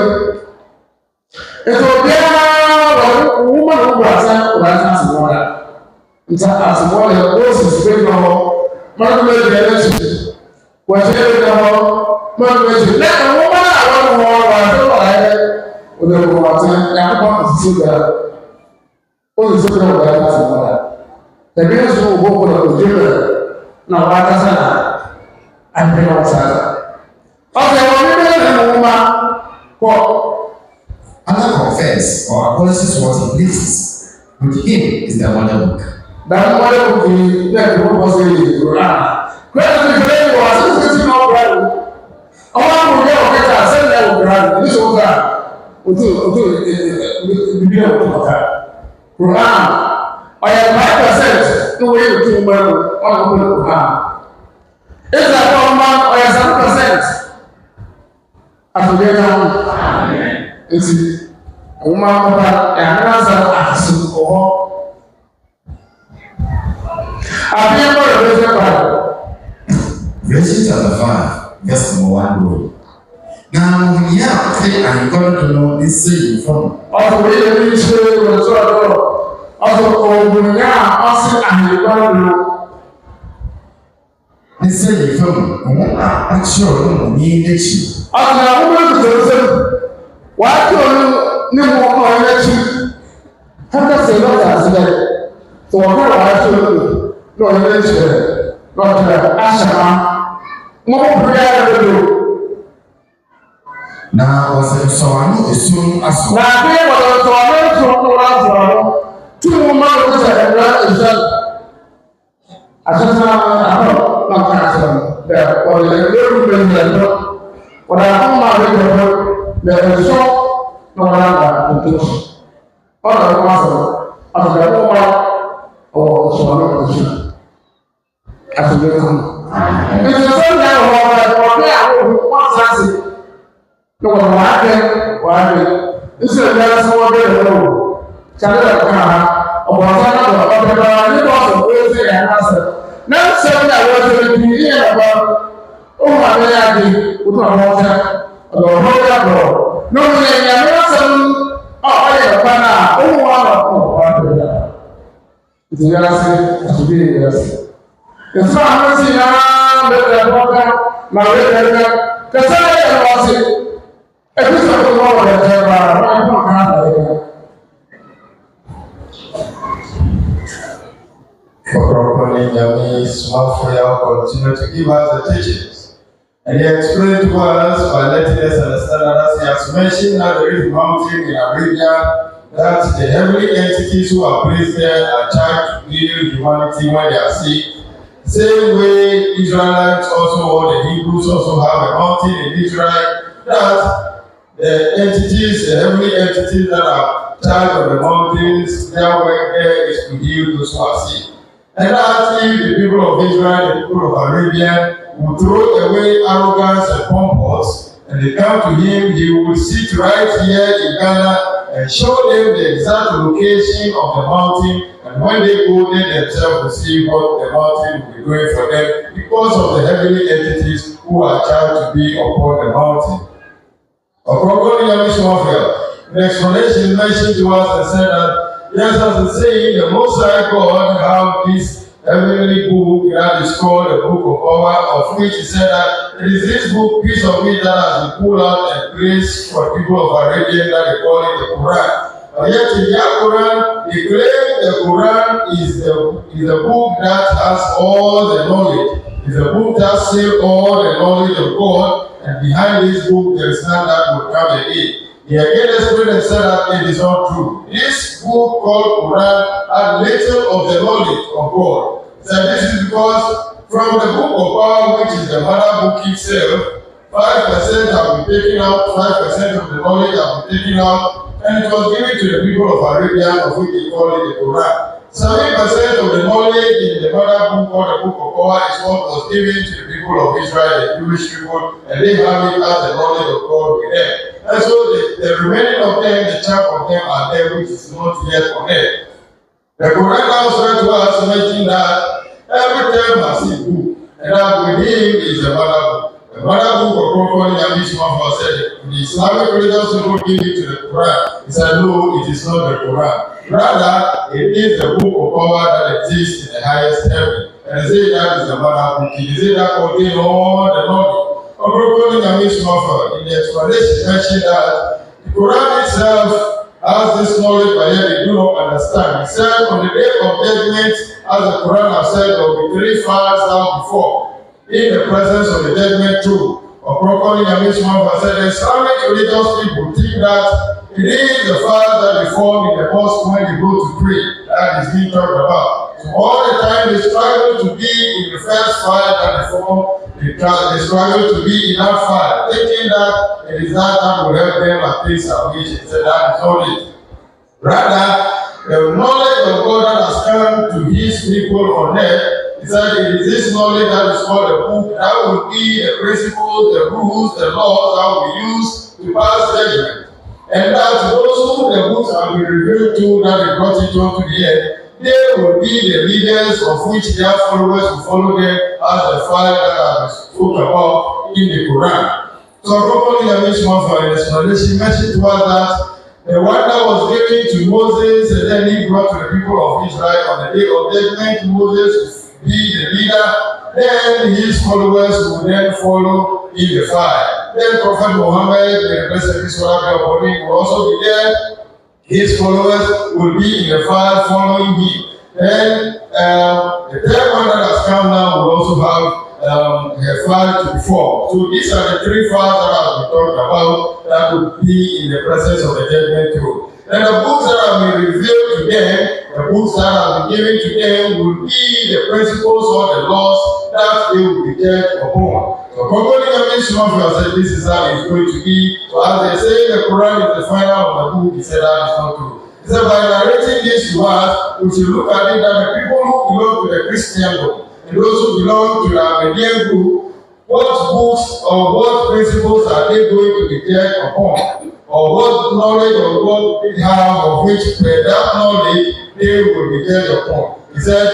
etu obiara wɔn na ɔbɔ asa ɔbɛsa asemɔ da nta asemɔ da ɔsisi bɛ yɛ hɔ mmadụ bɛ yɛ n'akyi wɔhyɛ bɛ yɛ hɔ mmadụ bɛ yɛ na wɔn a wɔn hɔ wɔahwɛ wɔayɛ ɔdɛ wɔn ɔtɛ yakɔpan ɔsisi bɛ ɔsisi bɛ ɔbɛsa asemɔ da. The reason who go for the children now what is that? I bring out that. Okay, what
Allah confess or acknowledges what he pleases. With him is the mother book.
That mother book is that what was in the Quran. Question today was this is not right. I want to get a send that Quran. This was that. Quran. I have 5% no way to do on the Quran. It's like 1 month or 7%. I forget now. It's a woman and another action or I
Verse chapter 5, verse number 1. Now, when you are going to know this saying from
also we also Obunya also ahibanu.
This saying from actual needs.
Also, I want to say, why do you know more election? How does it look as that? So, what I do, no election, not Ashama, more prayer to do.
Now, was so I know as soon as
now, they were to two women who said, I just know, not castle. There was a little bit what I found my there is so no longer to do. All the muscle of the woman or so as we come. It's the same time or there who no one why this is a small bit. Chapter of the Bible, and answer. Now, seven hours to be here about my lady with my water or the whole no, I have it's a to be yes. It's not now, my red because I was it. If it's not the Lord,
Ɔkrɔnkrɔnyi Nyame Somafo Yawoh continue to give us the teachings. And he explained to us by letting us understand that as he has mentioned that there is a mountain in Arabia, that the heavenly entities who are placed there are charged to heal humanity when they are sick. Same way Israelites also, or the Hebrews also have a mountain in Israel, that the entities, the heavenly entities that are charged of the mountains, their work there is to heal those who are sick. And actually, the people of Israel, the people of Arabia, will throw away arrogance and pompous, and they come to him. He will sit right here in Ghana and show them the exact location of the mountain. And when they go, they themselves will see what the mountain will be doing for them because of the heavenly entities who are charged to be upon the mountain. Ɔkrɔnkrɔnyi Somafo, the explanation mentioned to us and said that, yes, as it's saying, the Most High God have this heavenly book that is called the Book of Power, of which he said that it is this book, piece of it, that has been pulled out and placed for people of Arabia that they call it the Quran. But yet in their Quran, they claim the Quran is the book that has all the knowledge. It's a book that says all the knowledge of God, and behind this book there is none that will come again. He again explained and said that it is not true. This book called Quran had little of the knowledge of God. So this is because from the book of power, which is the mother book itself, 5% have been taken out, 5% of the knowledge have been taken out, and it was given to the people of Arabia, of which they call it the Quran. 7% of the knowledge in the mother book or the book of power is what was given to the people of Israel, the Jewish people, and they have it as the knowledge of God with them. And so the remaining of them, the chunk of them are there, which is not yet on earth. The Quran now said to us, mentioning that every time has a book, and that with him is the mother book. The mother book of Ɔkrɔnkrɔnyi Somafo said, the Islamic religious people give it to the Quran. He said, no, it is not the Quran. Rather, it is the book of power that exists in the highest heaven. And they say that is the mother book. They say that contains all the knowledge. Ɔkrɔnkrɔnyi Somafo, in the explanation, mentioned that the Quran itself has this knowledge, but yet they do not understand. He said, on the day of judgment, as the Quran has said, there will be 3 fires down before, in the presence of the judgment throne. Ɔkrɔnkrɔnyi Somafo said, the Islamic religious people think that it is the fire that they form in the mosque when they go to pray that is being talked about. So all the time they struggle to be in the first fire that they form, they struggle to be in that fire, thinking that it is that will help them attain salvation. So that is not it. Rather, the knowledge of God that has come to his people on earth is that it is this knowledge that is called the book that will be the principles, the rules, the laws that will be used to pass judgment. And that those who the books have been revealed to, that they brought it onto the earth, they will be the leaders of which their followers will follow them as the fire that I spoke about in the Quran. So Ɔkrɔnkrɔnyi Somafo, in explanation, mentioned to us that the one that was given to Moses and then he brought to the people of Israel on the day of judgment, Moses will be the leader, then his followers will then follow in the fire. Then Prophet Muhammad, the blessed peace of God upon him, will also be there. His followers will be in the fire following him. Then the third one that has come now will also have a fire to perform. So these are the 3 fires that have been talked about that will be in the presence of the judgment throne. And the books that have been revealed to them, the books that have been given to them will be the principles or the laws that they will be judged upon. So Ɔkrɔnkrɔnyi Somafo said this is how it's going to be. So as they say the Quran is the final of the book, he said that is not true. He said by narrating this to us, we should look at it that the people who belong to the Christendom and those who belong to the Armenian group, what books or what principles are they going to be judged upon? Or what knowledge or what they have of which that knowledge they will be judged upon. He said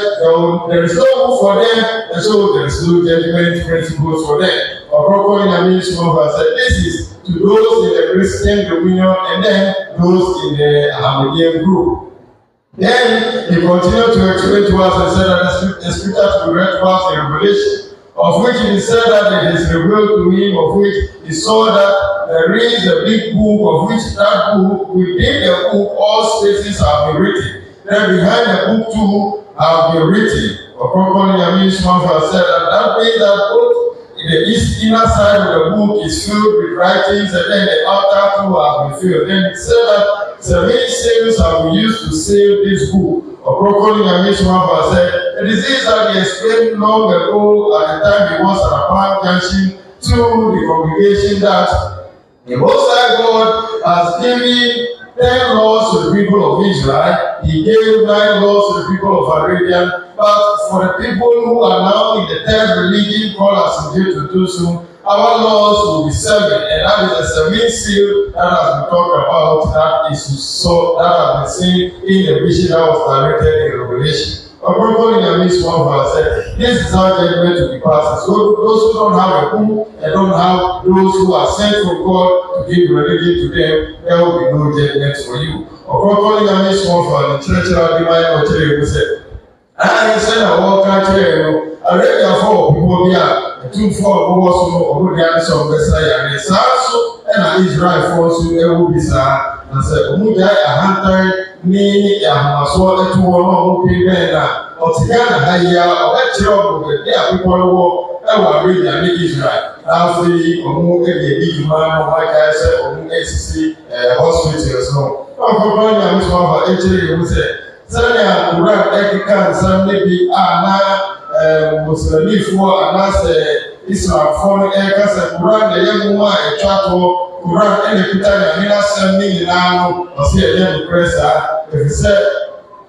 there is no hope for them, and so there is no judgment principles for them. Ɔkrɔnkrɔnyi Somafo said this is to those in the Christian dominion and then those in the Armenian group. Then he continued to explain to us and said that the scripture to be read to us in Revelation, of which he said that it is revealed to him, of which he saw that there is a big book, of which that book, within the book, all spaces have been written. Then behind the book too have been written. Ɔkrɔnkrɔnyi Somafo said that means that both the inner side of the book is filled with writings, and then the outer too have been filled. Then it said that 7 seals have been used to seal this book. Ɔkrɔnkrɔnyi Somafo said, it is this that he explained long ago at the time he was at a Palm Junction to the congregation that the Most High God has given 10 laws to the people of Israel. He gave 9 laws to the people of Arabia. But for the people who are now in the 3rd religion, called as we to do so, our laws will be 7, and that is the 7th seal that has been talked about. That is so that has been seen in the vision that was narrated in Revelation. Ɔkrɔnkrɔnyi Nyame Somafo said, this is how judgment to be passed. So those who don't have a who and don't have those who are sent from God to give religion to them, there will be no judgment for you. Ɔkrɔnkrɔnyi Nyame Somafo the church adimai ɔkyerɛ mu sɛ, I said I walk out here. I read your four people here. The 2 4 who was so the answer of Messiah. And so and Israel for so it will be sad. And said, Muja a hunter, me a maso to one who came or together, I let you there people who are reading and Israel. Now, see, or move a big man, or like I said, or move ACC hospitals. No, I'm Somafo actually who said. Sani Quran ɛkeka nsɛm ne bi na Muslimifo anaasɛ Islamfo no ɛka sɛ Quran na ɛyɛ nwoma a ɛtwa toɔ Quran ɛna kuta Nyame n'asɛm ne nyinaa no ɔsɛ ɛyɛ nokorɛ saa ɛfiri sɛ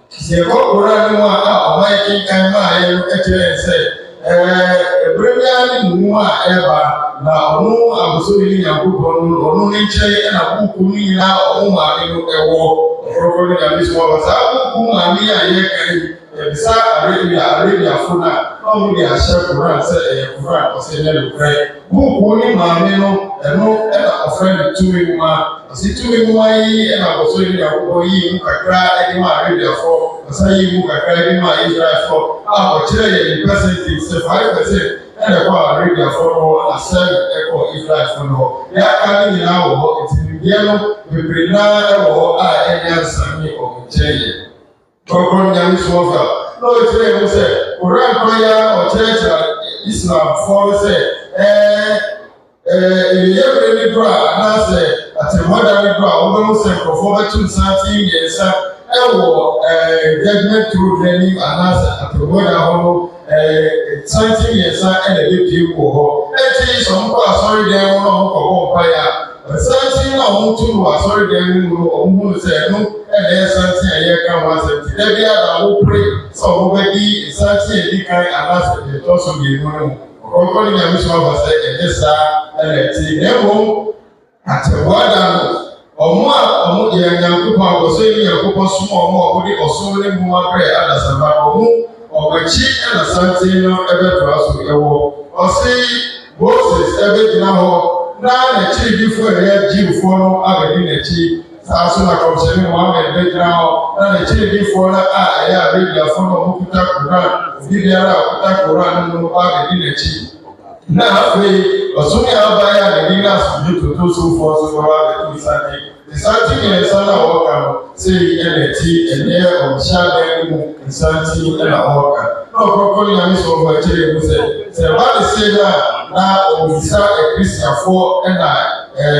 sɛ ɛkɔ Quran no mu a ɔma yɛkenkan ma a yɛn ɛkyerɛ sɛ ɛberɛ biara ne nwoma a ɛba na ɔno abosome ne Nyankopɔn no ɔno ne nkyɛn ɛna buku no nyinaa ɔmo maame no ɛwɔ Ɔkrɔnkrɔnyi Nyame Somafo saa buku maame a yɛkan ɛbisa Arabia fo na ɔmo de ahyɛ Quran sɛ ɛyɛ Quran ɔsɛ ɛyɛ nokorɛ buku ne maame no ɛno ɛna ɔfrɛ no tumi nwoma ɔsɛ tumi nwoma yi ɛna abosome ne Nyankopɔn yi mu kakra ɛde ma Arabia fo ɔsɛ yi mu kakra ɛde ma Israel fo a ɔkyerɛ yɛ the percentage sɛ 5% ɛna ɛkɔ Arabia fo no na 7 ɛkɔ Israel fo no hɔ yɛaka ne nyinaa wɔ hɔ nti bibia no bebree naa ɛwɔ hɔ a ɛnyɛ nsame ɔnkyerɛ yɛ Ɔkrɔnkrɔnyi Nyame Somafo na ɔkyerɛ mu sɛ Ɔkrɔnkrɔnyi a ɔkyerɛkyerɛ Islamfoɔ no sɛ ɛyɛbrɛ ne do a anaasɛ atemmɔda ne do a wobɛhu sɛ nkurɔfoɔ bɛto nsante mmiɛnsa ɛwɔ judgment throne n'anim anaasɛ atemmɔda hɔ no nsante mmiɛnsa ɛna ɛbɛpie wɔ hɔ ɛnti sɛ ɔmokɔ asɔredan mu na ɔmokɔbɔ mpaeɛ a santi na ɔmo tu no asɔredan mu no ɔmo hu sɛ ɛno ɛna ɛyɛ santi a yɛka ho asɛm ti dɛbi ada wopere sɛ ɔmo bɛdi santi a ɛdi kan anaasɛ ɛtɔ so mmienu no mu Ɔkrɔnkrɔnyi Nyame Somafo sɛ ɛnyɛ saa ɛna ɛti na mmom atɛwada no ɔmo a ɔmo yɛ Nyankopɔn abɔsɔ yi Nyankopɔn som ɔmo a ɔmo de ɔsom ne mu abrɛ adasaba ɔmo akyi ɛna santi no ɛbɛtoa so ɛwɔ ɔse Moses ɛbɛgyina hɔ na n'akyirifo a ɛyɛ Jewfoɔ no abɛdi n'akyi saa so na kɔmhyɛne Mohammed bɛgyina hɔ na n'akyiridifoɔ no a ɛyɛ Arabiafoɔ no ɔmo kuta Quran obi biara a ɔkuta Quran no abɛdi n'akyi na afei ɔsome a abaeɛ a n'ani no asomdwe toto sofoɔ so hɔ abɛdi nsante nsante mmiɛnsa no a wɔka no sei ɛna akyi ɛnyɛ ɔmhyɛadan no mu nsante ɛna wɔka na Ɔkrɔnkrɔnyi Nyame Somafo akyerɛ mu sɛ ɛba ne sie no a na ɔmisa Akristiafoɔ ɛna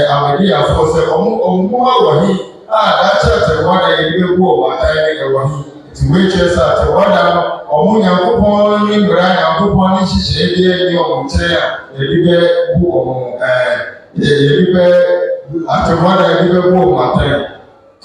Amadiafoɔ sɛ ɔmo wɔ hi a dakyɛ atɛwada yɛde bɛgu ɔmo atan ne ɛwɔ hi nti woekyerɛ sɛ atɛwada no ɔmo Nyankopɔn ne mmara Nyankopɔn ne nhyehyɛe bi ani ɔmo nkyɛn a yɛde bɛgu ɔmo yɛde bɛ atɛwada yɛde bɛgu ɔmo atan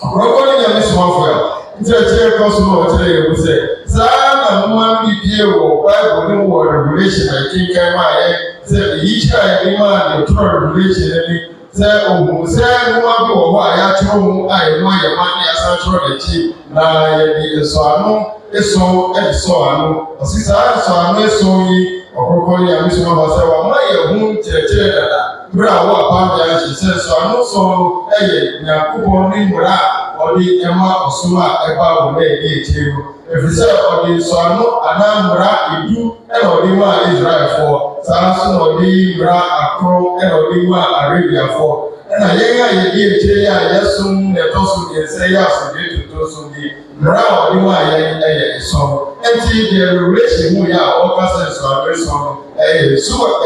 Ɔkrɔnkrɔnyi Nyame Somafo a nkyerɛkyerɛ kɔ so na ɔkyerɛ yɛ mu sɛ saa na nwoma bi pie wɔ Bible ne wɔ Revelation a ɛkenkan ma yɛ sɛ eyi kyerɛ a yɛde ma a yɛtwerɛ Revelation ani sɛ ohun sɛ nwoma bi wɔ hɔ a yɛatwerɛ mu a yɛn ayɛ ma ne asan twerɛ n'akyi na yɛde nsɔano eson ɛde sɔɔ ano ɔsi saa nsɔano eson yi Ɔkrɔnkrɔnyi Nyame Somafo sɛ wɔama yɛn ho nkyerɛkyerɛ dada mmerɛ a wɔ apamdeɛ ahye sɛ nsɔano sɔn no ɛyɛ Nyankopɔn ne mmara a ɔde ɛma ɔsom a ɛba wɔ na yɛde akyire mu ɛfiri sɛ ɔde nsɔano anaa mmara edu ɛna ɔde ma Israelfoɔ saa nso na ɔde mmara akoro ɛna ɔde ma Arabiafoɔ ɛna yɛn a yɛde akyire a yɛsom na ɛtɔ so mmiɛnsa yɛ asomdwe toto so bi mmara a ɔde ma yɛn ɛyɛ esɔn ɛnti deɛ Revelation mu yɛ a ɔka sɛ nsɔano esɔn no ɛyɛ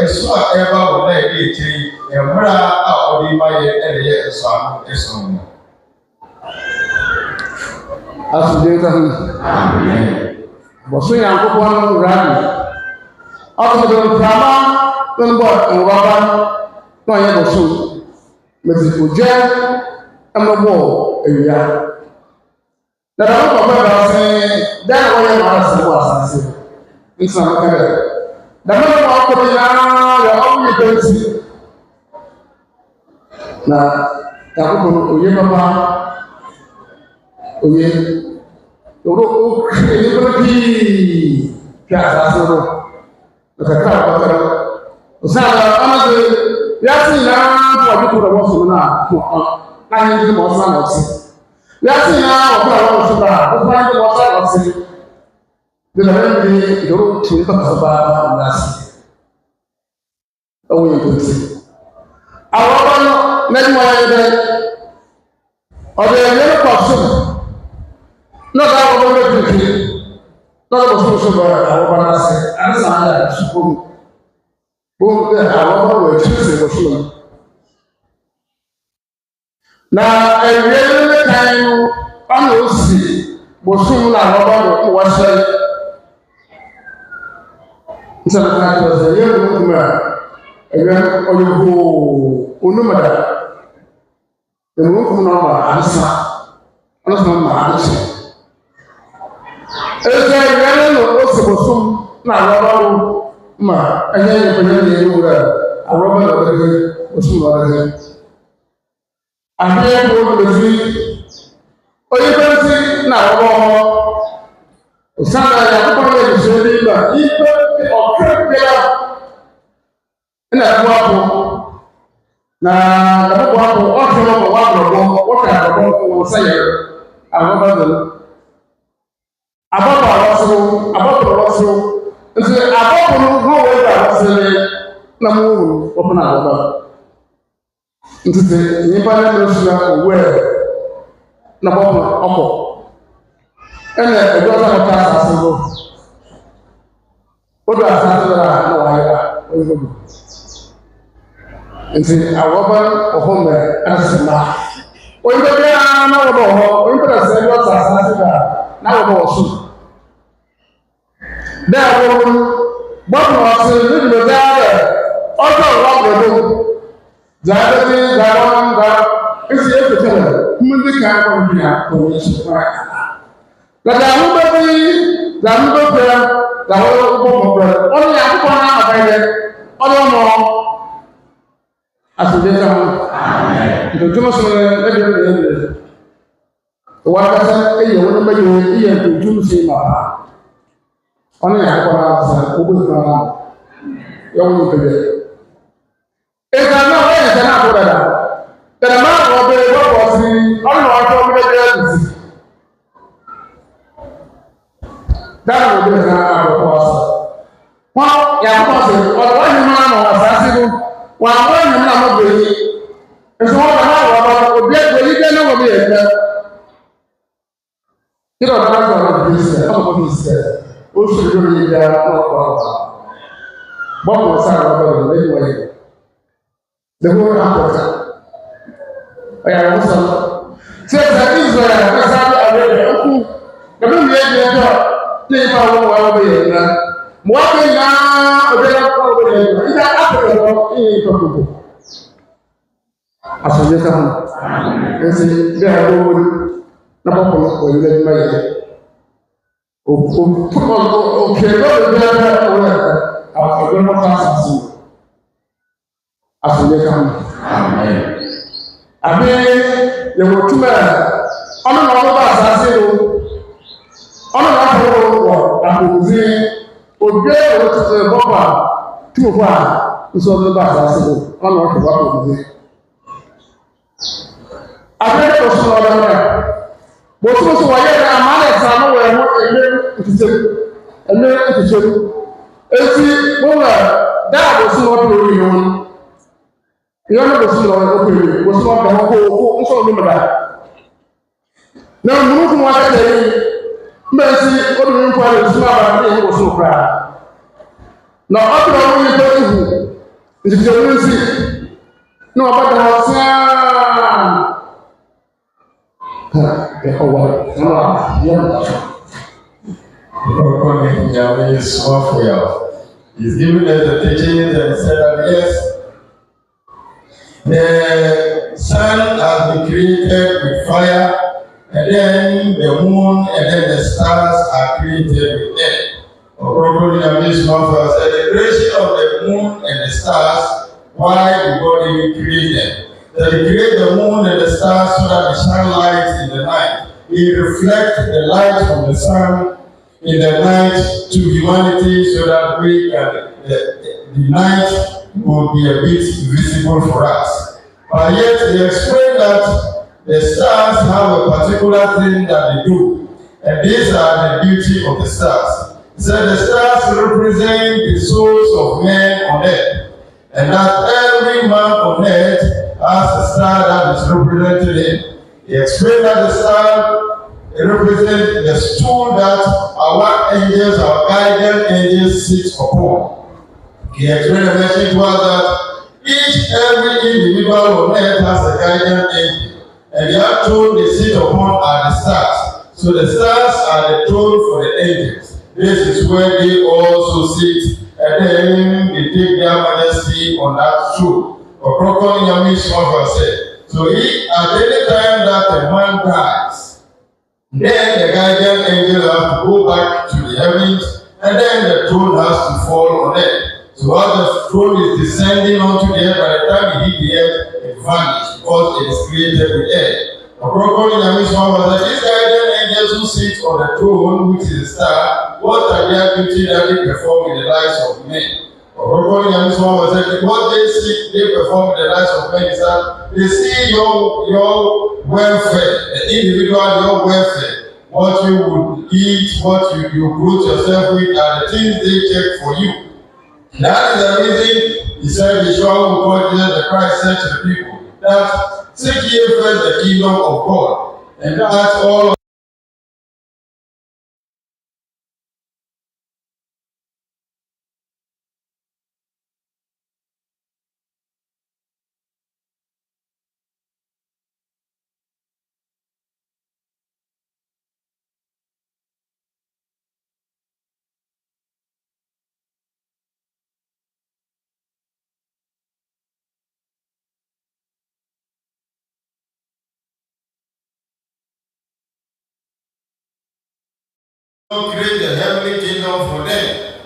esu a ɛba wɔ na yɛde akyire mmara a ɔde ma yɛn ɛna yɛ nsɔano esɔn no.
Asujeta hu. Bosu Nyankopɔn no rani. Ɔtɔdo nkrama no bɔ nwaba na ɔyɛ bosu. Mesi ogya ɛmɛbɔ awia. Na dɛm kɔkɔ bɛ sɛ dɛn na wɔyɛ ma asɛ wɔ asase. Ntina no kɛdɛ. Dɛm na wɔn akɔ nyinaa yɛ ɔmo yɛ kɛnti. Na Nyankopɔn oye baba oye o ni ko pi piazza solo ka ka ka o sa ana de ya si na ko bi ko ro so na ko na ni mo sa na si ya si na o ko ro so ba o fa ni mo sa na si de la ni do tu ka ka ba na si o ni ko si àwọn ọmọ mẹ́jọ ayé dẹ ọ̀dọ̀ ẹ̀yẹ ló pọ̀ sí náà bá ọmọ mẹ́jọ kiri náà ló pọ̀ sí ọ̀dọ̀ àwọn ọmọ náà sí àdìsá ayé àdìsúkò mu bóun bẹ àwọn ọmọ wọ̀ ẹ̀kí sí ìwọ̀ fún mi. na ẹ̀yẹ lé kan ọ̀nà òsì bọ̀sùn mu náà ọmọ wọ̀ wọ́n ṣẹ́ nsẹ́ni ká tó ọ̀sẹ̀ yẹ́ ẹ̀rọ mú ẹ̀yẹ ọ̀yẹ̀wò onumada emunkum na ọma ansa ọlọsọ ọma ansa ẹsẹ ìrẹ̀lẹ̀ nọ osòbòsòm na àrọ́báwò ma ẹ̀yẹ ìpẹ̀yẹ ní ẹ̀yẹ wúrẹ̀ àrọ́bá lọ́dẹ̀gẹ̀ osùn lọ́dẹ̀gẹ̀ àbíyẹ kò lòdì oyè pẹ́ntì na àrọ́bá ọmọ òsàn náà yà kọ́kọ́ yẹ ìṣẹ́ ní ìgbà ìgbẹ́ ọ̀kẹ́ pẹ́yà ẹ̀nà ẹ̀kọ́ àpò na dapo hapo watu wako wako kwa saya ababa wasu nti ababa no ho weda wasele na mu opana ababa nti ni ba na rusua owe na bobo oko ene edo sa ta asego odo asase na wa ya oyo nti awọba ọhụrụ asịma onye bebe ya na awọba ọhụrụ onye bebe sị ebe ọsọ asasị da na awọba ọsụ dị awọba gbọdọ ọsị n'ebi na dị abịa ọjọọ ụwa obodo zaadị zaadọ nga esi efetere mmiri ka akọ ndị ya onye sịkwa lada ahụ bebe da mbebe ya da awọba ụgbọ onye akwụkwọ na-amaba ihe ọdụ ọmụ asojeta ho ntontoma so na de de wa kasa eye wona ma ye eye ntontom se ma ona ya ko na sa obo na ya wona pede e ka na wa ya na ko da da ma ko be ko si ona wa ko be de si da no be na ko sa wa ya ko se o wa ni ma na wa sa si no wa wa ni na mo be ni eso wa na wa ba obi e ni de na wo be e na kiro na ko na be se o ko be se o su do ni da ko ko ba ko sa wa ba ni ni wa ye de ko na ko ta aya mo sa se sa Israel ka sa ba ale ku da be ni e de to ni ba wo wa be e na mo wa be na obi na ko be e na ida apere no e to ko asọ̀jẹ́ sáwọn ẹ̀sìn bí i àwọn owó lápapọ̀lọpọ̀ ilẹ̀ ìgbà yìí òkè lọ́dọ̀ bí i àwọn ọ̀gbẹ́ lọ́pàá àṣàṣì asọ̀jẹ́ sáwọn àbí yẹ̀wò túmọ̀ ọ̀nà ọ̀gbẹ́ bá àṣàṣì o ọ̀nà ọ̀gbẹ́ wọ̀ àkòkòzí òbí ẹ̀wọ̀ tuntun bọ́pà tí mo fà ń sọ ọ̀gbẹ́ bá àṣàṣì o ọ̀nà ọ̀gbẹ́ bá àkòkòzí abẹ́rẹ́ tó sọ̀rọ̀ ọ̀dọ̀ rẹ̀ bó tí mo sọ wọ̀nyẹ́ rẹ̀ àmàlẹ̀ ìsàmú wẹ̀ ẹ̀mọ́ ẹ̀mẹ́ ìtìsẹ́rú etí wọ́n wẹ̀ dáàbò sí wọn pèrè ìyẹn wọn ìyẹn ní bó sí wọn pèrè bó sí wọn bẹ̀rẹ̀ kó ń sọ̀rọ̀ mímọ̀ dà náà múlù fún wọn kẹ́kẹ́ yìí mbẹ́ sí obìnrin fún wọn sí wọn bá ní ìyẹn bó sí wọn kúrà na ọ̀pẹ̀rẹ̀ wọn yìí tó ìhù ìtìsẹ́rú ní sí ní wọn bá dà wọn sí
Nyame Somafo Yawoh. He's given us the teachings and said that yes, the sun has been created with fire, and then the moon and then the stars are created with air. Ɔkrɔnkrɔnyi Nyame Somafo said the creation of the moon and the stars, why did God even create them? That He created the moon and the stars so that they shine light in the night, he reflects the light from the sun in the night to humanity so that the night will be a bit visible for us. But yet he explained that the stars have a particular thing that they do, and these are the beauty of the stars. He said the stars represent the souls of men on earth, and that every man on earth has a star that is represented him. He explained that the star represents the stool that our angels, our guardian angels, sit upon. He explained the message to us that every individual on earth has a guardian angel, and the throne they sit upon are the stars. So the stars are the throne for the angels. This is where they also sit, and then they take their majesty on that throne. Ɔkrɔnkrɔnyi Nyame Somafo said, so at any time that a man dies, then the guardian angel has to go back to the heavens, and then the throne has to fall on earth. So while the throne is descending onto the earth, by the time it hit the earth, it vanished because it is created with earth. Ɔkrɔnkrɔnyi Nyame Somafo said, these guardian angels who sit on the throne, which is a star, what are their duty that they perform in the lives of men? Ɔkrɔnkrɔnyi Nyame Somafo said, what they perform in the lives of men is that they see your welfare, the individual, your welfare, what you would eat, what you clothe yourself with, are the things they check for you. That is the reason he said, Yeshua who called Jesus the Christ said to the people, that seek ye first the kingdom of God, and that all create the heavenly kingdom for them.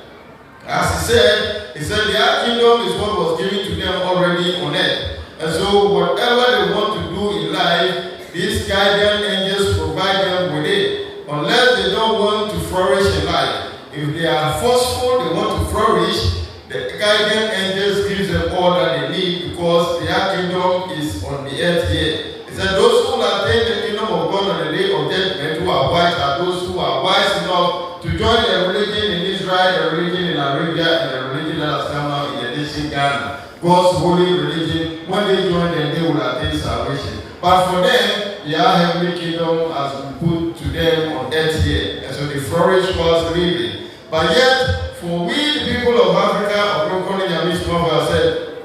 As he said, their kingdom is what was given to them already on earth. And so whatever they want to do in life, these guardian angels provide them with it. Unless they don't want to flourish in life. If they are forceful, they want to flourish, the guardian angels gives them all that they need because their kingdom is on the earth here. He said those who attain the kingdom of God on the day of judgment, who are wise, are those who are wise enough to join the religion in Israel, the religion in Arabia, and the religion that has come out in the nation Ghana. God's holy religion, when they join them, they will attain salvation. But for them, their heavenly kingdom has been put to them on earth here. And so they flourish whilst living. But yet, for we, the people of Africa, Ɔkrɔnkrɔnyi Nyame Somafo said,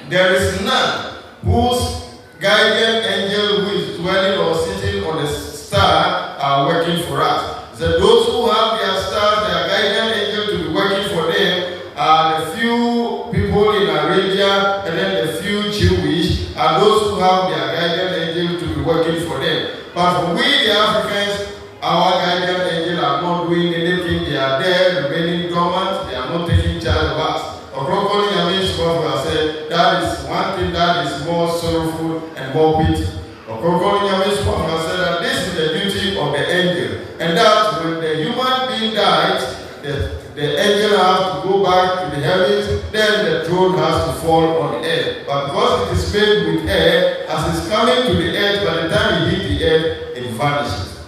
there is none whose guardian angel who is dwelling or sitting on a star are working for us. So those who have their stars, their guardian angel to be working for them are the few people in Arabia and then the few Jewish are those who have their guardian angel to be working for them. But for we, the Africans, our guardian angel are not doing anything. They are there remaining dormant. They are not taking charge of us. Ɔkrɔnkrɔnyi Nyame Somafo said that is one thing that is more sorrowful and more pity. Ɔkrɔnkrɔnyi Nyame Somafo said that this is the duty of the angel, and that when the human being dies, the angel has to go back to the heavens, then the throne has to fall on earth. But because it is made with air, as it's coming to the earth, by the time it hits the earth, it vanishes.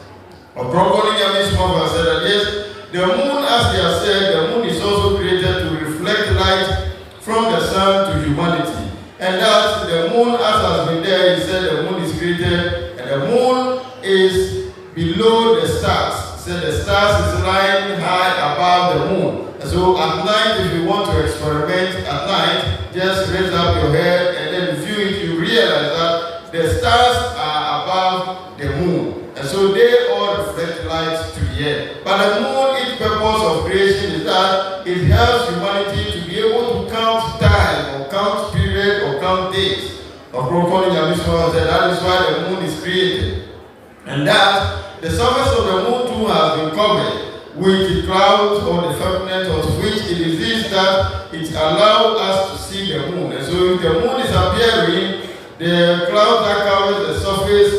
Ɔkrɔnkrɔnyi Nyame Somafo said that yes, the moon, as they have said, the moon is also created to reflect light from the sun to humanity. And that the moon, as has been there, he said the moon is created, and the moon is below the stars. He said the stars is lying high above the moon. And so at night, if you want to experiment at night, just raise up your head and then view it, you realize that the stars are above the moon. And so they all reflect light to the earth. But the moon, its purpose of creation is that it helps humanity to be able to count time, or count period, or count days. Ɔkrɔnkrɔnyi Nyame Somafo said that is why the moon is created. And that the surface of the moon too has been covered with the clouds or the firmament of which it is this that it allows us to see the moon. And so if the moon is appearing, the cloud that covers the surface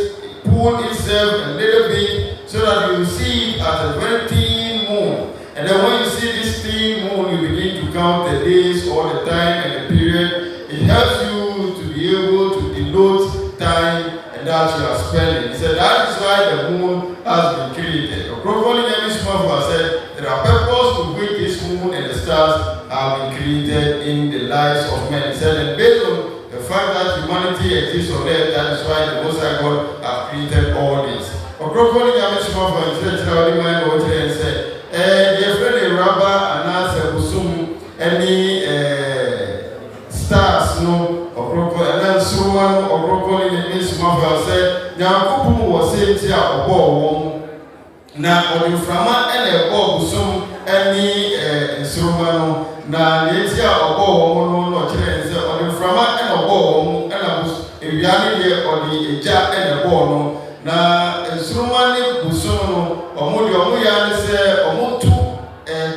pull itself yourself a little bit so that you see it as a very thin moon. And then when you see this thin moon, you begin to count the days or the time and the period. It helps you to be able to denote time and that you are spending. He said that is why the moon has been created. Ɔkrɔnkrɔnyi Nyame Somafo said there are purposes to which this moon and the stars have been created in the lives of men. He said that based on the fact that humanity exists on earth, that is why the Most High God has created all this. Ɔkrɔnkrɔnyi Nyame Somafo kyerɛkyerɛ ɔde man na ɔkyerɛ sɛ deɛ friend the rubber and answer busum any stars no ɔkrɔnkrɔnyi and then so one ɔkrɔnkrɔnyi Nyame Somafo sɛ Nyankopɔn wɔ sɛ nti a ɔbɔ wɔn na ɔde mframa ɛna ɛbɔ busum any nsoroma no na deɛ nti a ɔbɔ wɔn no na ɔkyerɛ sɛ ɔde mframa ɛna ɔbɔ wɔn ɛna ewia ne deɛ ɔde egya ɛna ɛbɔ no na nsoroma ne busum no ɔmo deɛ ɔmo yɛ ne sɛ ɔmo tu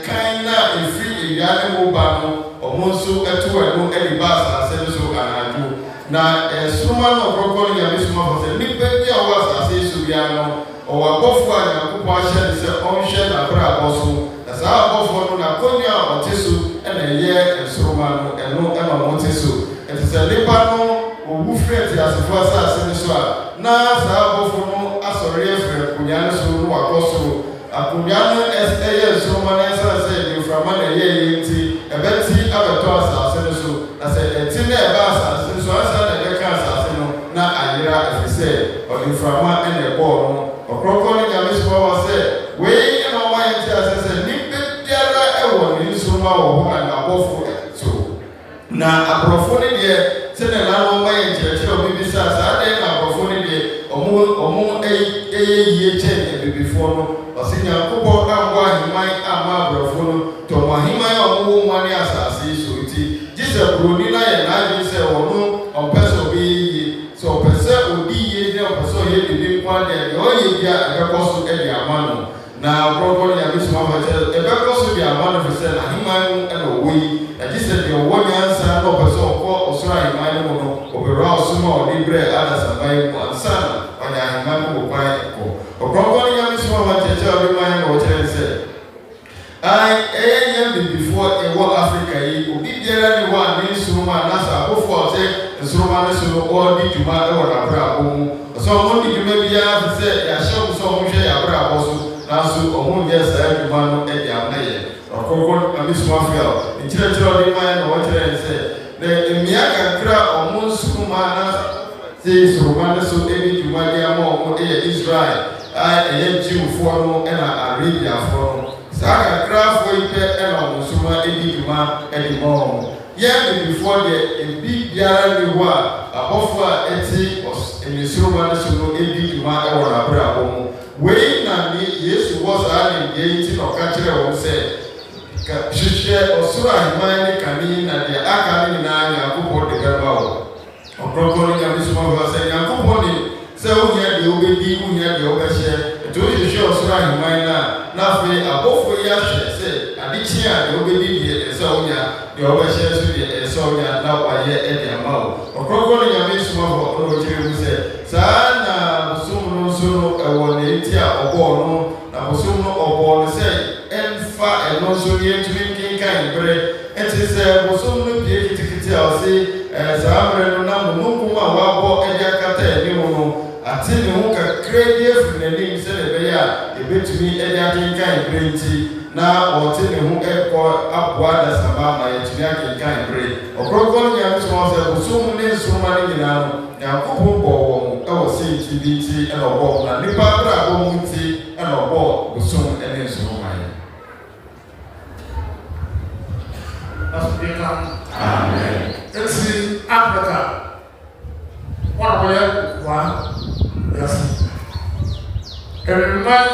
kan na efiri ewia ne mu ba no ɔmo nso ɛto ɛno ɛde ba asase no so anadwo na nsoroma no ɔkrɔkrɔ ne Nyame Somafo sɛ nipa bi a ɔwɔ asase so bia no ɔwɔ abɔfo a Nyankopɔn ahyɛ ne sɛ ɔnhwɛ n'abrabɔ so na saa abɔfo no n'akonnwa a ɔte so ɛna ɛyɛ nsoroma no ɛno ɛna ɔmo te so ɛte sɛ nipa no owu firi te asefo asase no so a na saa abɔfo no asɔre afiri akonnwa no so no wakɔ so akonnwa no ɛyɛ nsoroma no ɛsɛ sɛ mframa na ɛyɛ yɛ nti ɛbɛti abɛtɔ asase no so na sɛ ɛti na ɛba asase no so asa na ɛbɛka asase no na ayera ɛfiri sɛ ɔde mframa ɛna ɛbɔɔ no ɔkrɔkrɔ ne Nyame Somafo sɛ wei ɛna ɔma yɛ nti asɛ sɛ nipa biara ɛwɔ ne nsoroma wɔ hɔ a n'abɔfo so na aborɔfo ne deɛ sɛdeɛ n'ano ɔma yɛ nkyerɛkyerɛ ɔbɛbisa saa deɛ na aborɔfo ne deɛ ɔmo ɛyɛ yie kyɛn abibifoɔ no ɔsɛ Nyankopɔn ambɔ aheman ama aborɔfo no tɔmɔ aheman a ɔmo wɔ mu ne asase yi so nti gye sɛ buroni no ayɛ n'adwene sɛ ɔno ɔmpɛ sɛ ɔbɛyɛ yie sɛ ɔpɛ sɛ ɔdi yie ne ɔpɛ sɛ ɔyɛ bibi nko adeɛ deɛ ɔyɛ bia ɛbɛkɔ so de ama no na ɔkrɔkrɔ ne Nyame Somafo kyerɛ ɛbɛkɔ so de ama no firi sɛ n'aheman no ɛna ɔwɔ yi agye sɛ deɛ ɔwɔ nyansa na ɔpɛ sɛ ɔkɔ ɔsoro aheman no mu no ɔbɛwura ɔsom a ɔde brɛ adasaban mu ansa na ɔnyɛ aheman no wɔ kwan ɛkɔ ɔkrɔkrɔ ne Nyame Somafo kyerɛkyerɛ ɔde man na ɔkyerɛ sɛ ɛyɛ yɛn bibifoɔ ɛwɔ Africa yi obi biara ne hɔ a ne nsoroma anasa abɔfoɔ a ɔsɛ nsoroma no so no ɔredi dwuma ɛwɔ n'abrabɔ mu ɔsɛ ɔmo di dwuma biara fi sɛ yɛahyɛ ɔmo sɛ ɔmo hwɛ y'abrabɔ so nanso ɔmo nyɛ saa dwuma no ɛde ama yɛ ɔkrɔkrɔ Nyame Somafo a nkyerɛkyerɛ ɔde man na ɔkyerɛ sɛ na mmea kakra ɔmo nsoroma na sɛ nsoroma no so ɛde dwuma de ama ɔmo ɛyɛ Israel a ɛyɛ Jewfoɔ no ɛna Arabiafoɔ no saa kakrafoɔ yi pɛ ɛna ɔmo nsoroma ɛdi dwuma ɛde ma ɔmo yɛn bibifoɔ deɛ ebi biara ne hɔ a abɔfo a ɛte nsoroma no so no ɛdi dwuma ɛwɔ n'abrabɔ mu wei na ne Yesu wɔ saa ne deɛ yi ti na ɔka kyerɛ wɔn sɛ hwehwɛ ɔsoro aheman ne kane na deɛ aka ne nyinaa Nyankopɔn de bɛma wɔ ɔkrɔkrɔ ne Nyame Somafo sɛ Nyankopɔn de sɛ wonya deɛ wobɛdi wonya deɛ wobɛhyɛ ɛto wohwehwɛ ɔsoro aheman no a na afei abɔfo yi ahwɛ sɛ adekye a deɛ wobɛdi deɛ ɛsɛ wonya deɛ wobɛhyɛ so deɛ ɛsɛ wonya na wayɛ ɛde ama wo ɔkrɔkrɔ ne Nyame Somafo ɔno ɔkyerɛ mu sɛ saa na bosom no nso no ɛwɔ ne nti a ɔbɔɔ no na bosom no ɔbɔɔ no sɛ ɛmfa ɛno nso ne yɛntumi nkenkan berɛ ɛte sɛ bosom no pie kitikiti a ɔse saa mmerɛ no na mononkom a wabɔ ɛde akata anim no ate ne ho kakra bi afiri n'anim sɛdeɛ ɛbɛyɛ a ɛbɛtumi ɛde akenkan berɛ nti na ɔte ne ho ɛkɔ aboa dasaba ma yɛtumi akenkan berɛ ɔkrɔkrɔ ne Nyame Somafo sɛ bosom ne nsoroma no nyinaa no Nyankopɔn bɔɔ wɔn ɛwɔ sɛ nti bi nti ɛna ɔbɔɔ na nipa abrabɔ mu nti ɛna ɔbɔɔ bosom ne nsoroma yi.
Amen. Eti Africa, one way one, yes. Every man,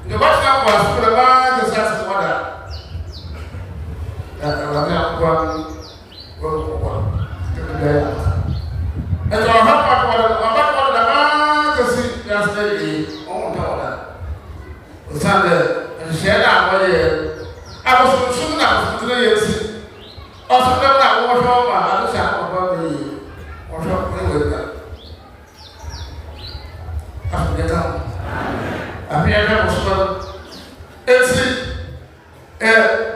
the bachelor was for the largest as water. And our husband was the largest yesterday on that. Sunday, and she had that way. I was soon enough to the years. Also, I was home, I was about the Africa. I mean, I was one.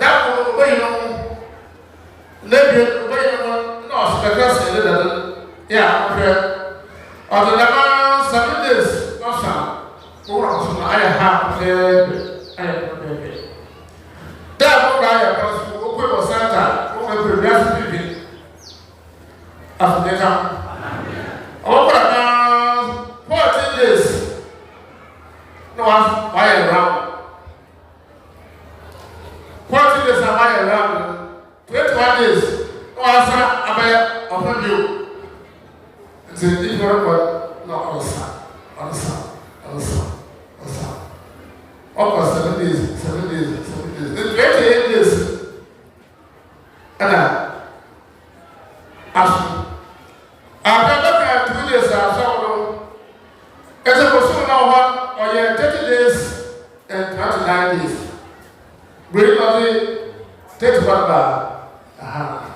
That will be no. Maybe no, because yeah, okay. On the last 7 days, no sound. I have that guy was Santa, who will be asking Africa. Over 14 days, no one buy around. 14 days I buy around. 21 days, no answer about upon you. It's a different word, not answer. Over 7 days. The 28 days, and after 2 days, I saw as a person now, or 30 days and 29 days. Bring on the 31 bar,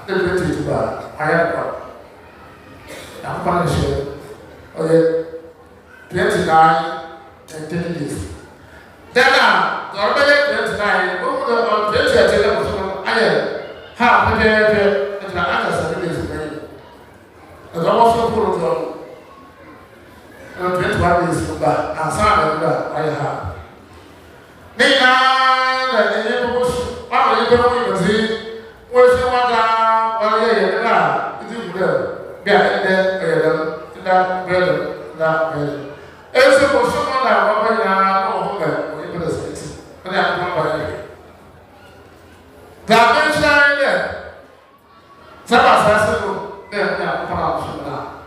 the 22 bar, I have got. I'm punished, or 29 and 30 days. Then, the 29, over the 20, I have prepared and I have 7 days. And I was so full of 21 days back, and some I have. Nina, the neighborhood, I will see where's the one while you're it is good. Get that bread. As it was someone that was right now, and I come by that mention there. Some assassin. Then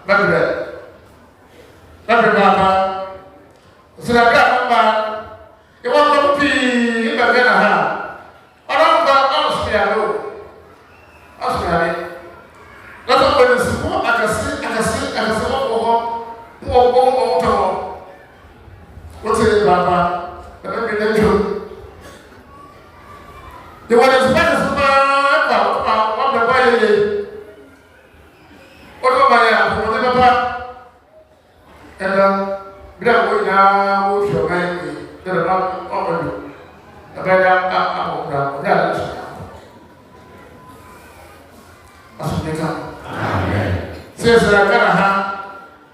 but bread. Papa. So I got back. You want to be in the Venaha. I don't got Ask me. That's what it is. I can see, more. What's it, Papa? Let me let you. The one is better what the boy. What Papa? And we don't now move your mind. They're not over. The better I'm that. As we come. Says that I got a hand.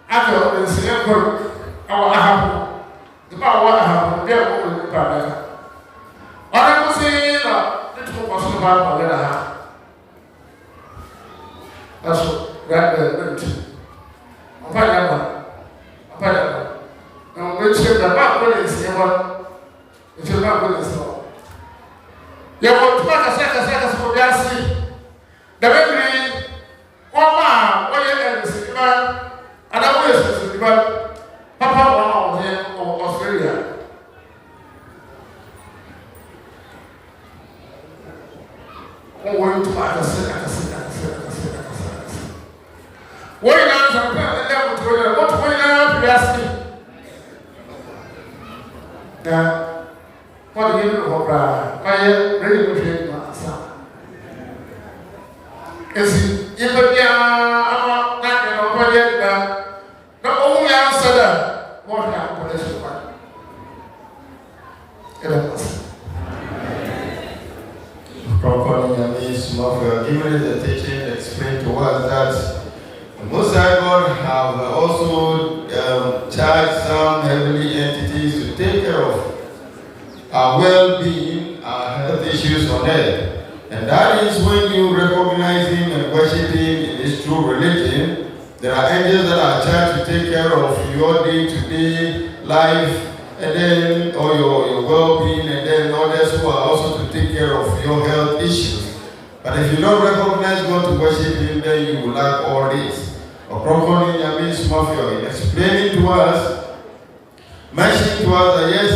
After the same work, our apple. The power I have, they're over the Papa. I will say that little was about my letter hand. That's what. Right there, I'm fine. Now, make sure that my brother is never, if you're not good as well. You want to make a second for Gassi. The baby, one man, and I wish to Papa was in Australia. Going to make a second. What you know, some people what we know to ask me. What do you know about? I really appreciate my son. If you are not not only answer that, what happened to this one?
Ɔkrɔnkrɔnyi, Somafo, given the teaching, explain to us that the Most High God have also charged some heavenly entities to take care of our well-being, our health issues on earth. And that is when you recognize Him and worship Him in His true religion. There are angels that are charged to take care of your day-to-day life, and then or your well-being, and then others who are also to take care of your health issues. But if you don't recognize God to worship Him, then you will lack all this. Ɔkrɔnkrɔnyi, Nyame, Somafo, explaining to us, mentioning to us that yes,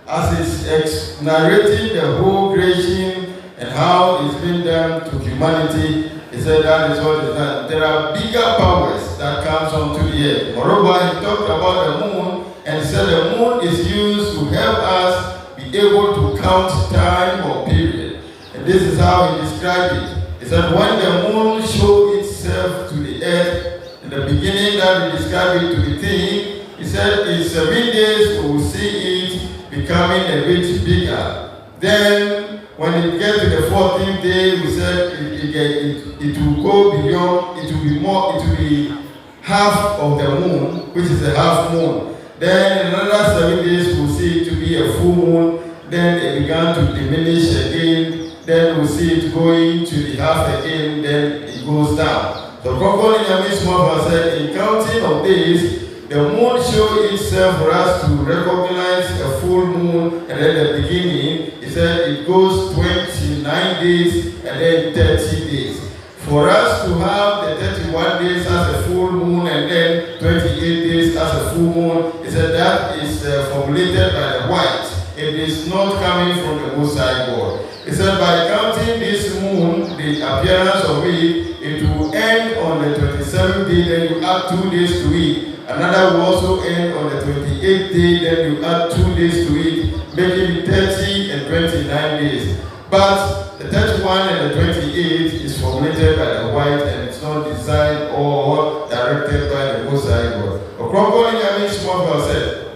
as it's narrating the whole creation and how it's been done to humanity, he said that is what is done. There are bigger powers that comes onto the earth. Moreover, he talked about the moon and said the moon is used to help us be able to count time or period. And this is how he described it. He said when the moon showed itself to the earth, in the beginning that he described it to the thing, he said in 7 days we will see it becoming a bit bigger. Then when it gets to the 14th day, we said it will go beyond, it will be half of the moon, which is a half moon. Then in another 7 days, we'll see it to be a full moon. Then it began to diminish again. Then we'll see it going to the half again. Then it goes down. So Ɔkrɔnkrɔnyi Nyame Somafo said, in counting of days, the moon showed itself for us to recognize a full moon. And then the beginning, he said it goes 29 days and then 30 days. For us to have the 31 days as a full moon and then 28 days as a full moon, he said that is formulated by the white. It is not coming from the Most High God. He said by counting this moon, the appearance of it, it will end on the 27th day, then you add 2 days to it. Another will also end on the 28th day, then you add 2 days to it, making it 30 and 29 days. But the 31 and the 28 is formulated by the white and it's not designed or directed by the Most High God. Ɔkrɔnkrɔnyi Nyame Somafo said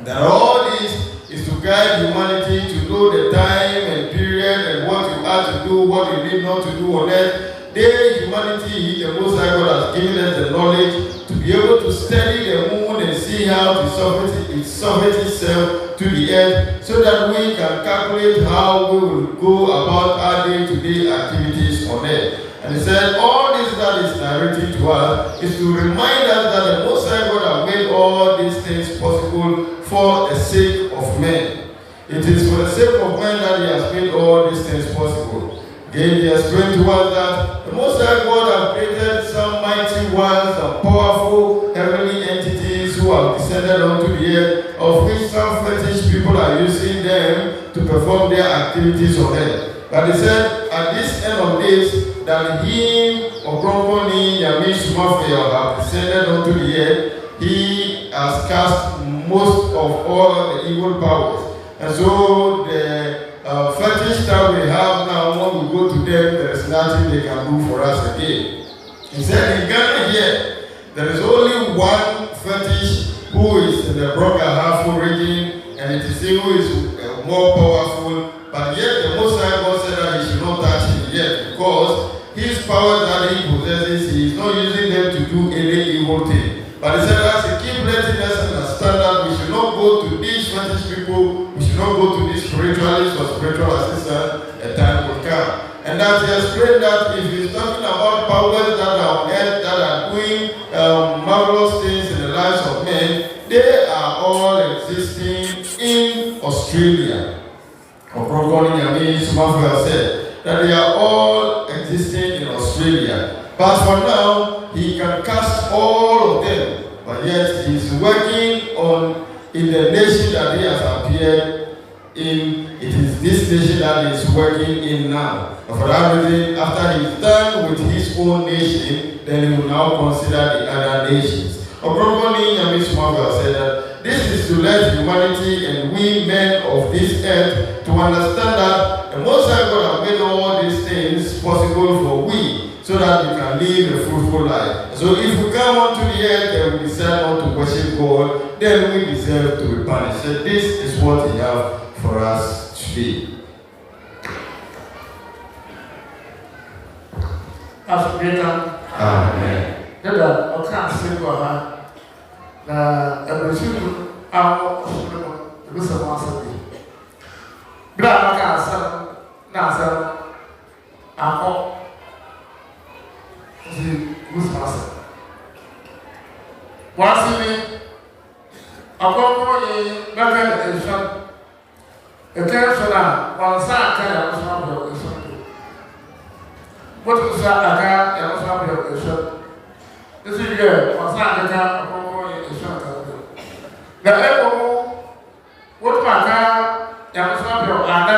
that all this is to guide humanity to know the time and period and what you have to do, what you need not to do on earth. Humanity, the Most High God has given us the knowledge to be able to study the moon and see how it suffers itself to the earth so that we can calculate how we will go about our day-to-day activities on earth. And he said all this that is narrated to us is to remind us that the Most High God has made all these things possible for the sake of men. It is for the sake of men that he has made all these things possible. Again, he explained to us that the Most High God has created some mighty ones and powerful heavenly entities who have descended onto the earth, of which some fetish people are using them to perform their activities on earth. But he said, at this end of days, that he, Ɔkrɔnkrɔnyi Nyame Somafo, have descended onto the earth, he has cast most of all the evil powers. And so the fetish that we have now, when we go to them, there is nothing they can do for us again. He said in Ghana here, there is only one fetish who is in the Broca-Hafo region, and it is he who is more powerful, but yet the Most High God said that he should not touch him yet, because his power that he possesses, he is not using them to do any evil thing. But he said, as he keep letting us understand that we should not go to these fetish people, we should not go to these spiritualists or spiritual assistants, a time will come. And that he explained that if he's talking about powers that are on earth, that are doing marvelous things in the lives of men, they are all existing in Australia. Ɔkrɔnkrɔnyi Nyame Somafo said that they are all existing in Australia. But for now, he can cast all of them, but yet he is working in the nation that he has appeared in. It is this nation that he is working in now. And for that reason, after he is done with his own nation, then he will now consider the other nations. Ɔkrɔnkrɔnyi Nyame Somafo said that this is to let humanity and we men of this earth to understand that the Most High God has made all these things possible for we, so that we can live a fruitful life. So if we come onto the earth and we decide not to worship God, then we deserve to be punished. So this is what he has for us today. Amen.
Dada ọka asịrị gwa ha na ebesiru ahụ ọsụrụ ebisa mụ asịrị. Bịa maka asịrị na asịrị akọ di ebisa asịrị. Wasịrị Ɔkrɔnkrɔnyi bɛka esɔn eke esɔn a wɔnsa aka ya ɔsɔn abịa esɔn do. Wotu nsa aka ya ɔsɔn abịa esɔn. Esi yɛ wɔnsa aka Ɔkrɔnkrɔnyi esɔn aka do. Na ɛwɔ mu wotu aka ya ɔsɔn abịa ada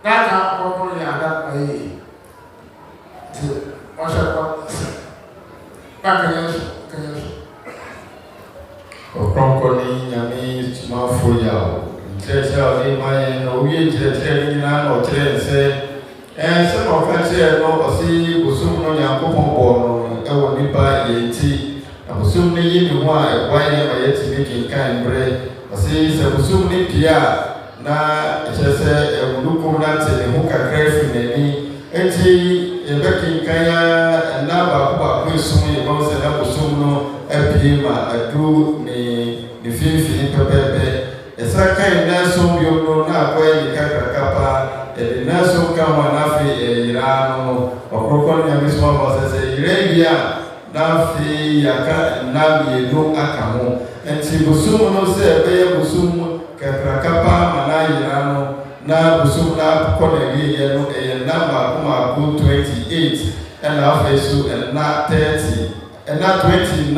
n'aka Ɔkrɔnkrɔnyi ada ayi. Ti ɔhyɛ kɔ ase. Baka yɛ so kanya so.
Ɔkrɔnkrɔnyi Nyame Somafo Yawoh. Nkyerɛkyerɛ a ɔde ma yɛn na owie nkyerɛkyerɛ no nyinaa na ɔkyerɛ sɛ sɛ na ɔka kyerɛ no ɔse bosom no Nyankopɔn bɔɔ no ɛwɔ nipa yɛn ti. Na abosom ne yi ne ho a ɛboayɛ ma yɛtumi kenkan mmerɛ ɔse sɛ abosom ne pia na ɛkyerɛ sɛ ɛwulukum no ate ne ho kakra afiri n'ani enti yɛbɛkenkan a ɛna baako esum yɛbɛn sɛ na abosom no apie ma aduru ne mfimfini pɛpɛɛpɛ ɛsa kan nansom biom no na akɔyɛ ne kakraka paa ɛde nansom ka ho a n'afei ɛyera no ɔkorokɔ Nyame Somafo sɛ yera wie a n'afei yɛaka nna mmienu aka ho nti bosom no sɛ ɛbɛyɛ bosom kakraka paa ma n'ayera no na bosom no akɔ n'awieɛ no ɛyɛ nna maako 28 ɛna afei so ɛna 30 ɛna 29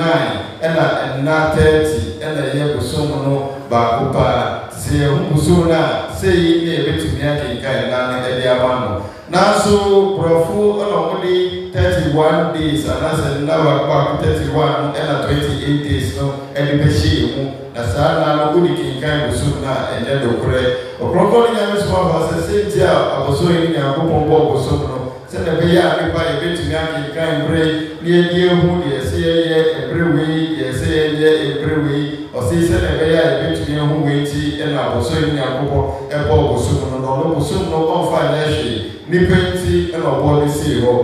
ɛna ɛna 30 ɛna ɛyɛ bosom no baako paa sɛ yɛho bosom no a sei ne yɛbɛtumi akenka ɛna no ɛde ama no nanso borɔfo ɛna ɔmode 31 days anaasɛ nna baako 31 no ɛna 28 days no ɛde bɛhyɛ yɛ mu na saa nna no wode kenkan bosom no a ɛnyɛ nokorɛ ɔkorɔkorɔ no Nyame Somafo sɛ sɛnti a abosom yi Nyankopɔn bɔɔ bosom no sɛnɛ bɛyɛ a nipa yɛbɛtumi akenkan mmerɛ ne yɛde ehu deɛ ɛsɛ yɛyɛ mmerɛ wei deɛ ɛsɛ yɛyɛ mmerɛ wei ɔse sɛnɛ bɛyɛ a yɛbɛtumi ehu wei ti ɛna abosom yi Nyankopɔn ɛbɔɔ bosom no na ɔno bosom no ɔmfa nyɛ hwee nipa nti ɛna ɔbɔɔ no sii hɔ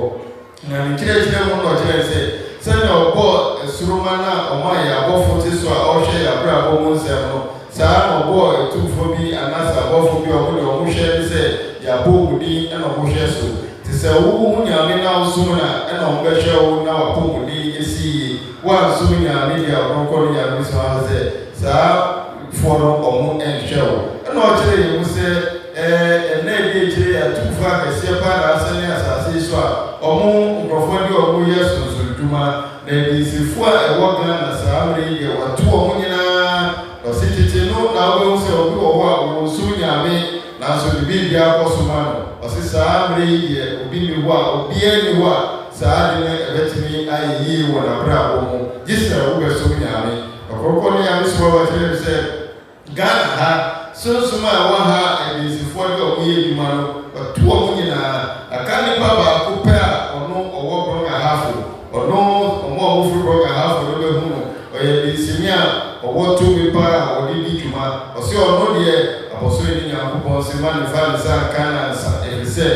na ne kyerɛkyerɛ mu na ɔkyerɛ sɛ sɛnɛ ɔbɔɔ asuroma no a ɔmo ayɛ abɔfo te so a ɔhwɛ yɛabrɛ abɔ mu nsɛm no saa na ɔbɔɔ atumfoɔ bi anaasɛ abɔfo bi a ɔmo de ɔmo hwɛ ne sɛ yɛabɔ wo din ɛna ɔmo hwɛ so sɛ wo Nyame na wosom na ɛna ɔmbɛhwɛ wo na wapɔmuden esi yie woansom Nyame deɛ ɔkorɔkorɔ no Nyame Somafo sɛ saa foɔ no ɔmo ɛnhwɛ wo ɛna ɔkyerɛ yɛ mu sɛ ɛnna ɛdi akyire atumfoɔ akɛseɛ paa na asɛ ne asase so a ɔmo nkurɔfoɔ de ɔmo yɛ sonsondwuma na adinsifoɔ a ɛwɔ Ghana saa mmerɛ yi deɛ wɔto ɔmo nyinaa ɔse tete no na wobɛhu sɛ obi wɔ hɔ a wɔnsom Nyame nanso ne biribi akɔ so ma no ɔse saa mmerɛ yi deɛ obi ni hɔ a obiara ni hɔ a saa de no ɛbɛtumi ayɛ yie wɔ n'abrabɔ mu gye sɛ wobɛsom Nyame ɔkorɔkorɔ no Nyame Somafo kyerɛ m sɛ Ghana ha sonsom a ɛwɔ ha adinsifoɔ de ɔmo yɛ adwuma no wɔto ɔmo nyinaa aka nipa baako pɛ a ɔno ɔwɔ Brɔngahafo ɔno ɔmo a wɔfiri Brɔngahafo no bɛhu no ɔyɛ adinsini a ɔwɔ tumi paa a ɔde di dwuma ɔse ɔno deɛ abɔso yi Nyankopɔn sɛ ma ne fa ne nsa nka na nsa ɛfiri sɛ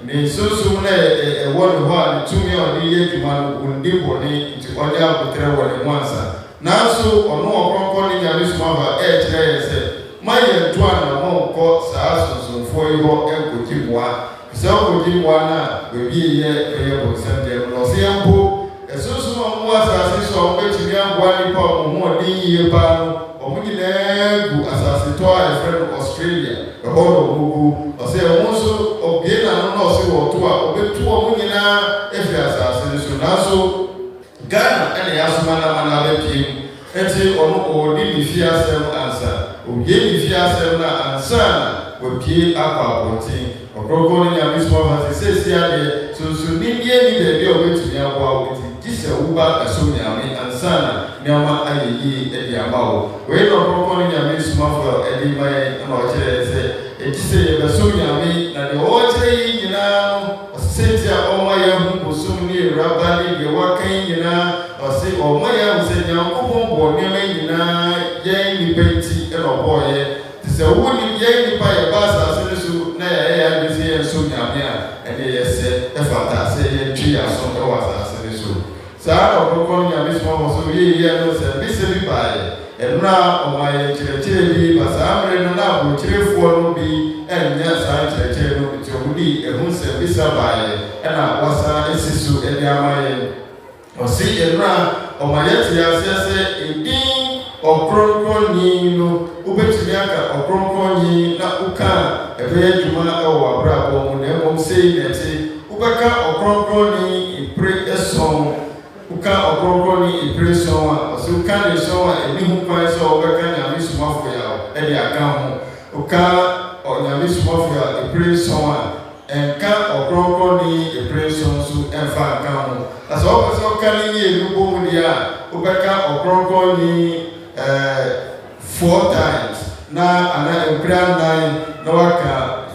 ne nsonsom no ɛwɔ ne hɔ a ne tumi a ɔde yɛ adwuma no ɔndi bɔne nti ɔde abotrɛ wɔ ne ho ansa nanso ɔno ɔkorɔkorɔ ne Nyame Somafo ɛɛkyerɛ yɛ sɛ ma yɛ nto anammɔ nkɔ saa sonsomfoɔ yi hɔ ɛnkɔgye mmoa sɛ ɔkɔgye mmoa no a baabi yɛ ɛyɛ bɔnsɛm deɛ no ɔse yɛ mpo ɛsonsom a ɔmo asase so a ɔmɛtumi aboa nipa a ɔmo ho ɔden yie paa no ɔmo nyinaa gu asase tɔ a yɛfrɛ no Australia ɛhɔ na ɔmo gu ɔsɛ ɔmo nso ɔbie n'ano na ɔse wɔto a ɔbɛtu ɔmo nyinaa afiri asase no so nanso Ghana ɛna yɛasoma no ama no abɛpie mu enti ɔno ɔde ne fie asɛm ansa obie ne fie asɛm no ansa na wapie akɔ abɔnten ɔkorɔkorɔ no Nyame Somafo sɛ sɛsi adeɛ sonsonnideɛ ni baabi a wobɛtumi aboa wo nti gye sɛ woba ɛsom Nyame ansa na nneɛma ayɛ yie de ama wo wei na ɔkorɔkorɔ no Nyame Somafo de ma yɛn ɛna ɔkyerɛ sɛ ɛgye sɛ yɛbɛsom Nyame na deɛ ɔkyerɛ yi nyinaa no ɔsɛnti a ɔma yɛahu bosom ne awuraba ne deɛ waka yi nyinaa ɔse ɔma yɛahu sɛ Nyankopɔn bɔɔ nneɛma nyinaa yɛn nnipa nti ɛna ɔbɔɔyɛ nti sɛ wo ne yɛn nnipa yɛba asase no so na yɛyɛ ade sɛ yɛnsom Nyame a ɛne yɛ sɛ ɛfata sɛ yɛntwe yɛ aso ɛwɔ asase no so saa na ɔkorɔkorɔ no Nyame Somafo so yɛyɛ no sɛ mbisa bi baeɛ ɛno a ɔma yɛ nkyerɛkyerɛ bi ba saa mmerɛ no na aborɔkyerɛfoɔ no bi ɛnyɛ saa nkyerɛkyerɛ no nti ɔmo de ɛho sɛ mbisa baeɛ ɛna wɔsan asi so ɛde ama yɛn ɔse ɛno a ɔma yɛte aseɛ sɛ ɛdin ɔkrɔnkrɔnyi no wobɛtumi aka ɔkrɔnkrɔnyi na woka a ɛbɛyɛ adwuma ɛwɔ abrabɔ mu na mmom sei na ɛte wobɛka ɔkrɔnkrɔnyi mpere ɛsɔn woka ɔkrɔnkrɔnyi mpere sɔn a ɔsɛ woka ne sɔn a ɛni ho kwan sɛ wobɛka Nyame Somafo yaw ɛde aka ho woka Nyame Somafo yaw mpere sɔn a ɛnka ɔkrɔnkrɔnyi mpere sɔn so ɛmfa nka ho na sɛ wɔpɛ sɛ woka ne yɛ ɛnubɔ mu deɛ a wobɛka ɔkrɔnkrɔnyi 4 times na ana mpere anan na waka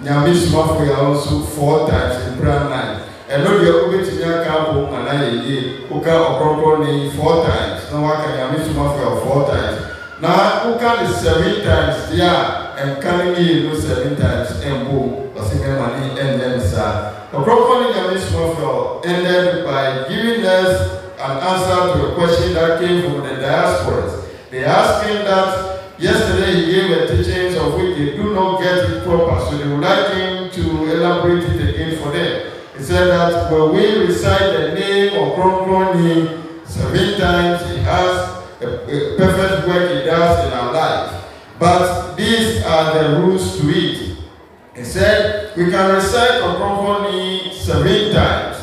Nyame Somafo yaw nso 4 times mpere anan And no, you are going to your camp and I did. Uka Ɔkrɔnkrɔnyi 4 times. No, I can Nyame Somafo 4 times. Now, Uka is 7 times, yeah, and can you 7 times, and boom, or single money, and then, sir. Ɔkrɔnkrɔnyi Nyame Somafo ended by giving us an answer to a question that came from the diasporas. They asked him that yesterday he gave a teachings of which they do not get it proper, so they would like him to elaborate it again for them. He said that when we recite the name of Ɔkrɔnkrɔnyi 7 times, he has a perfect work he does in our life. But these are the rules to it. He said we can recite Ɔkrɔnkrɔnyi 7 times.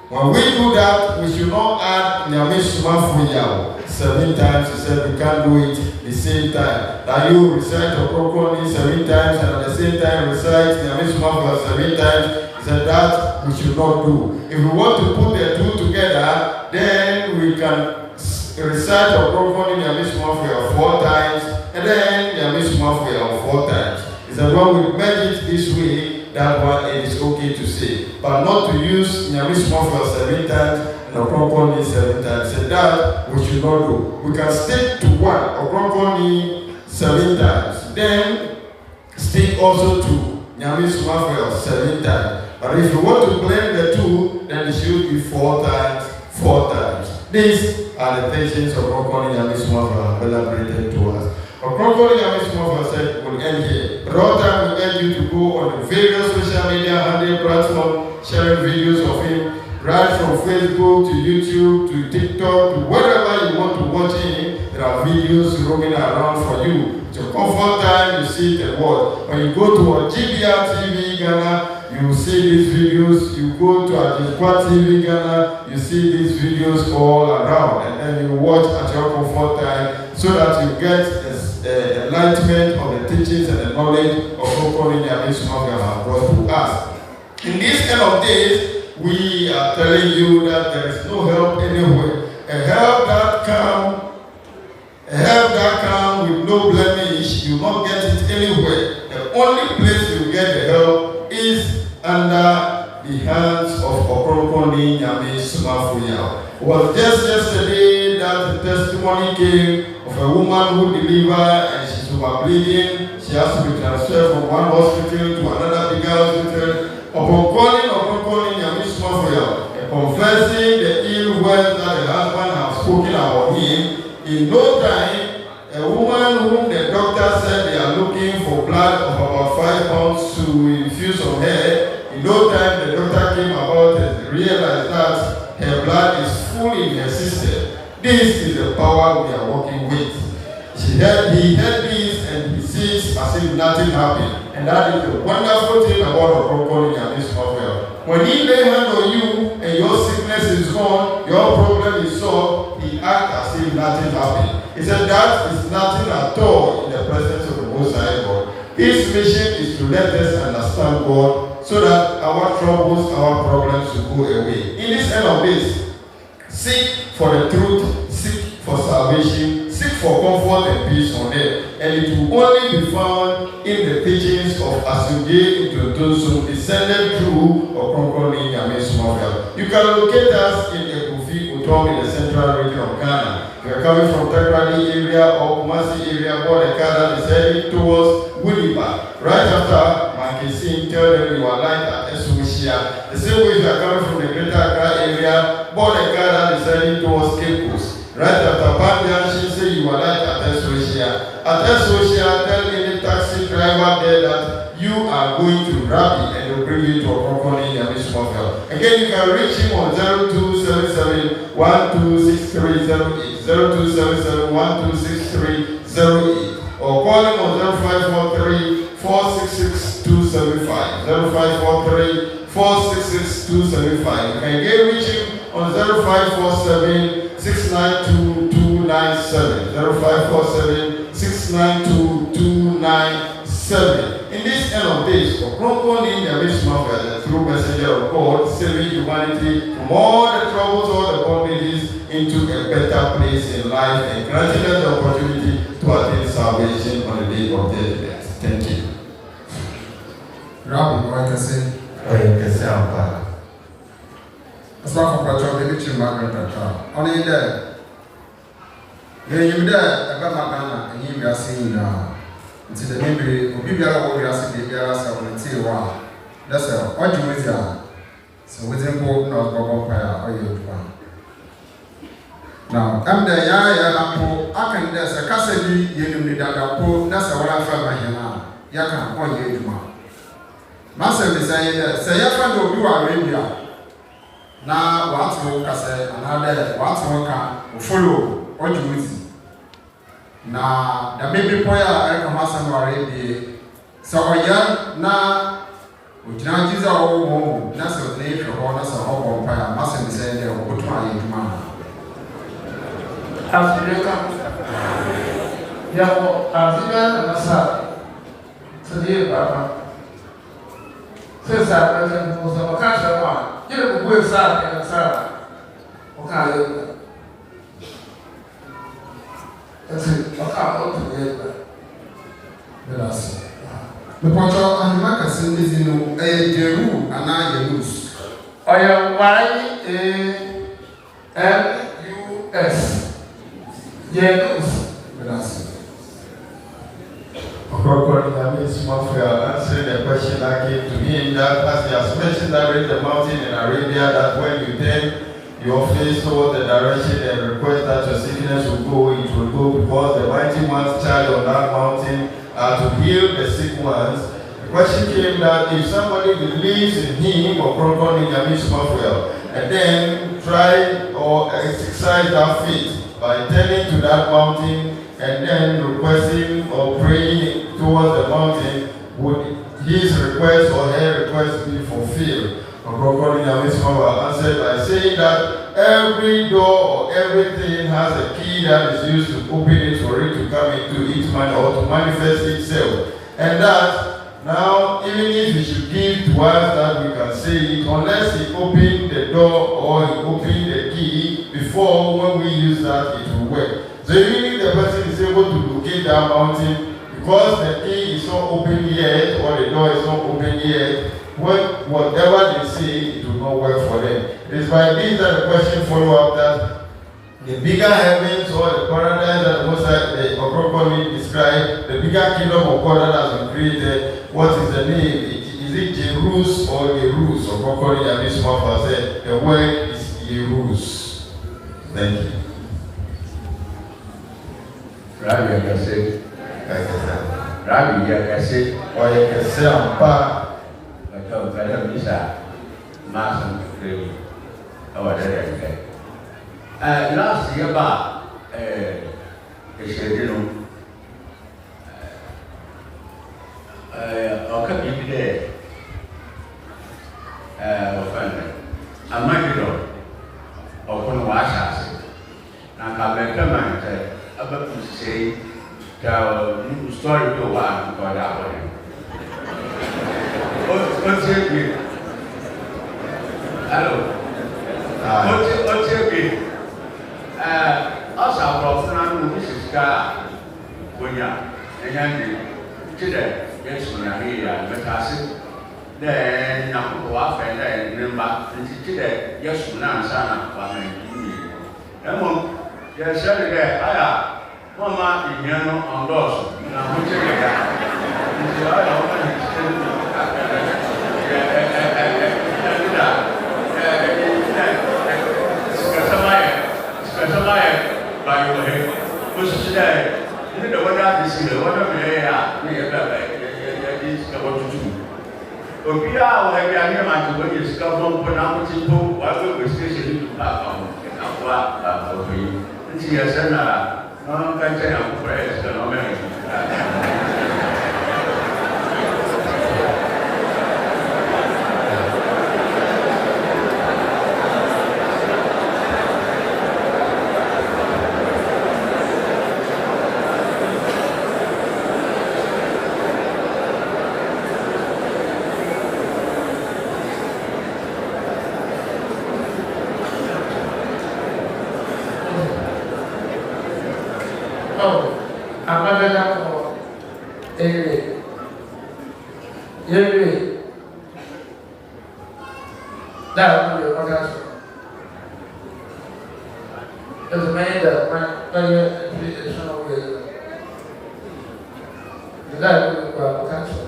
When we do that, we should not add Nyame Somafo Yawoh 7 times. He said we can't do it the same time. That you recite Ɔkrɔnkrɔnyi 7 times and at the same time recite Nyame Somafo 7 times. He said that we should not do. If we want to put the two together, then we can recite Ɔkrɔnkrɔnyi Nyame Somafo 4 times and then Nyame Somafo 4 times. He said when we merge it this way, that one it is okay to say, but not to use Nyame Somafo 7 times and Ɔkrɔnkrɔnyi 7 times. So that we should not do. We can stick to one, Ɔkrɔnkrɔnyi 7 times, then stick also to Nyame Somafo 7 times. But if you want to blend the two, then it should be 4 times, 4 times. These are the teachings of Ɔkrɔnkrɔnyi Nyame Somafo elaborated to us. Ɔkrɔnkrɔnyi Nyame Somafo said we'll end here. But all time we urge you to go on the various social media handle platforms, sharing videos of him, right from Facebook to YouTube to TikTok to wherever you want to watch him. There are videos roaming around for you. It's your comfort time, you see the word. When you go to a GBR TV Ghana, you will see these videos. You go to a Judgement TV Ghana, you see these videos all around. And then you watch at your comfort time so that you get enlightenment of the teachings and the knowledge of Ɔkrɔnkrɔnyi Nyame Somafo have brought to us. In these end of days, we are telling you that there is no help anywhere. A help that come with no blemish, you will not get it anywhere. The only place you get the help is under the hands of Ɔkrɔnkrɔnyi Nyame Somafo Yawoh. It was just yesterday that the testimony came of a woman who delivered and she's over bleeding. She has to be transferred from one hospital to another bigger hospital. Upon calling Ɔkrɔnkrɔnyi Nyame Somafo Yawoh and confessing the ill words that the husband has spoken about him, in no time, a woman whom the doctor said they are looking for blood of about 5 pounds to infuse on her, in no time the doctor came about and realized that her blood is full in her system. This is the power we are working with. He heard this and he sees as if nothing happened. And that is the wonderful thing about Ɔkrɔnkrɔnyi Nyame Somafo Yawoh. When he lay hand on you and your sickness is gone, your problem is solved, he acts as if nothing happened. He said that is nothing at all in the presence of the Most High God. His mission is to let us understand God so that our troubles, our problems will go away. In this end of days, seek for the truth, seek for salvation, seek for comfort and peace on earth. And it will only be found in the teachings of Asuge Introduction descended through Ɔkrɔnkrɔnyi Nyame Somafo Yawoh. You can locate us in Ekufi, Utom in the central region of Ghana. If you are coming from Tekrani area or Kumasi area, Bodekada is heading towards Winnipeg. Right after Mankisim, tell them you are like at Esuishia. The same way if you are coming from the Greater Accra area, Bodekada is heading towards Cape Coast. Right after Bandian, she say you are like at Esuishia. At Esuishia, tell any taxi driver there that you are going to Rabbi and they'll bring you to Ɔkrɔnkrɔnyi Nyame Somafo Yawoh. Again, you can reach him on 0277 126308, 0277 126308, or call him on 0543 466 275, 0543 466 275. You can again reach him on 0547 692 297, 0547 692 297. In this end of days, Ɔkrɔnkrɔnyi Nyame Somafo Yawoh, the true messenger of God, saving humanity from all the troubles, all the bondages, into a better place in life and granting us the opportunity to attain salvation on the day of judgment. Thank you.
Rabbi, what I can say?
I can say,
Pacho, the Mitchell Margaret Pacho. Only there. You there, about Magana, and you are seeing now. It's the name of Bibia, we are seeing the Biara, so we'll see why. That's all. What you is that? So within both not go fire or you one. Now, I'm the Yaya, I can there's a Cassidy, you need that pool, that's what I found my hand. Yakan, 1 year. Master is saying, say, Yakan will do Arabia. Now, what's more, Cassette, another, what's more, can follow what you will see. Now, the baby boy, I come as an Arabia. So, now, which now is our own, that's a name for honors of our empire. Master is saying, they'll put my man.
As you come, Yawoh, as you and a son, today, Papa. Says that President was a catcher one. You know, we're sad and Sarah. Okay, that's it. I can't go to the the Pacho and Macassin is in a Jeru and I use. I am YAMUS. Yes,
Ɔkrɔnkrɔnyi Somafo answering the question that came to him that as he has mentioned that read the mountain in Arabia, that when you turn your face toward the direction and request that your sickness will go, it will go because the mighty ones charged on that mountain are to heal the sick ones. The question came that if somebody believes in him, Ɔkrɔnkrɔnyi Somafo, and then try or exercise that faith by turning to that mountain and then requesting or praying towards the mountain, would his request or her request be fulfilled? Ɔkrɔnkrɔnyi Somafo answered by saying that every door or everything has a key that is used to open it for it to come into its man or to manifest itself. And that now, even if he should give to us that we can say it, unless he opened the door or he opened the key before when we use that, it will work. So even if the person is able to locate that mountain, because the key is not open yet or the door is not open yet, whatever they say, it will not work for them. It is by this that the question follow up that the bigger heavens or the paradise that the Ɔkrɔnkrɔnyi described, the bigger kingdom of God that has been created, what is the name? Is it Jerus or Jerus? Ɔkrɔnkrɔnyi Somafo said the word is Jerus. Thank you.
Rabbi Yakase, Rabbi Yakase,
or Yakase Ampa,
but Madam Lisa, Master Crew, our director. Last year, a schedule. Or can be there. A micro or one wash. Now, I recommend about to say the story to one for that one. What's it? Hello. What's it? Also, I'm Mrs. Gar. When you're today, yes, when I hear the then I'm going to remember today, yes, when I'm son, yes, there. I Mama, you know, on doors. Now, which is by your head. Which today, you know what I see, what I'm here, what to do. Opia, I have when you discover Panama, while we were stationed to back on for you. Yes, and no, I can't tell you, praise the Lord.
as a man that my is not always. The guy will go cancel.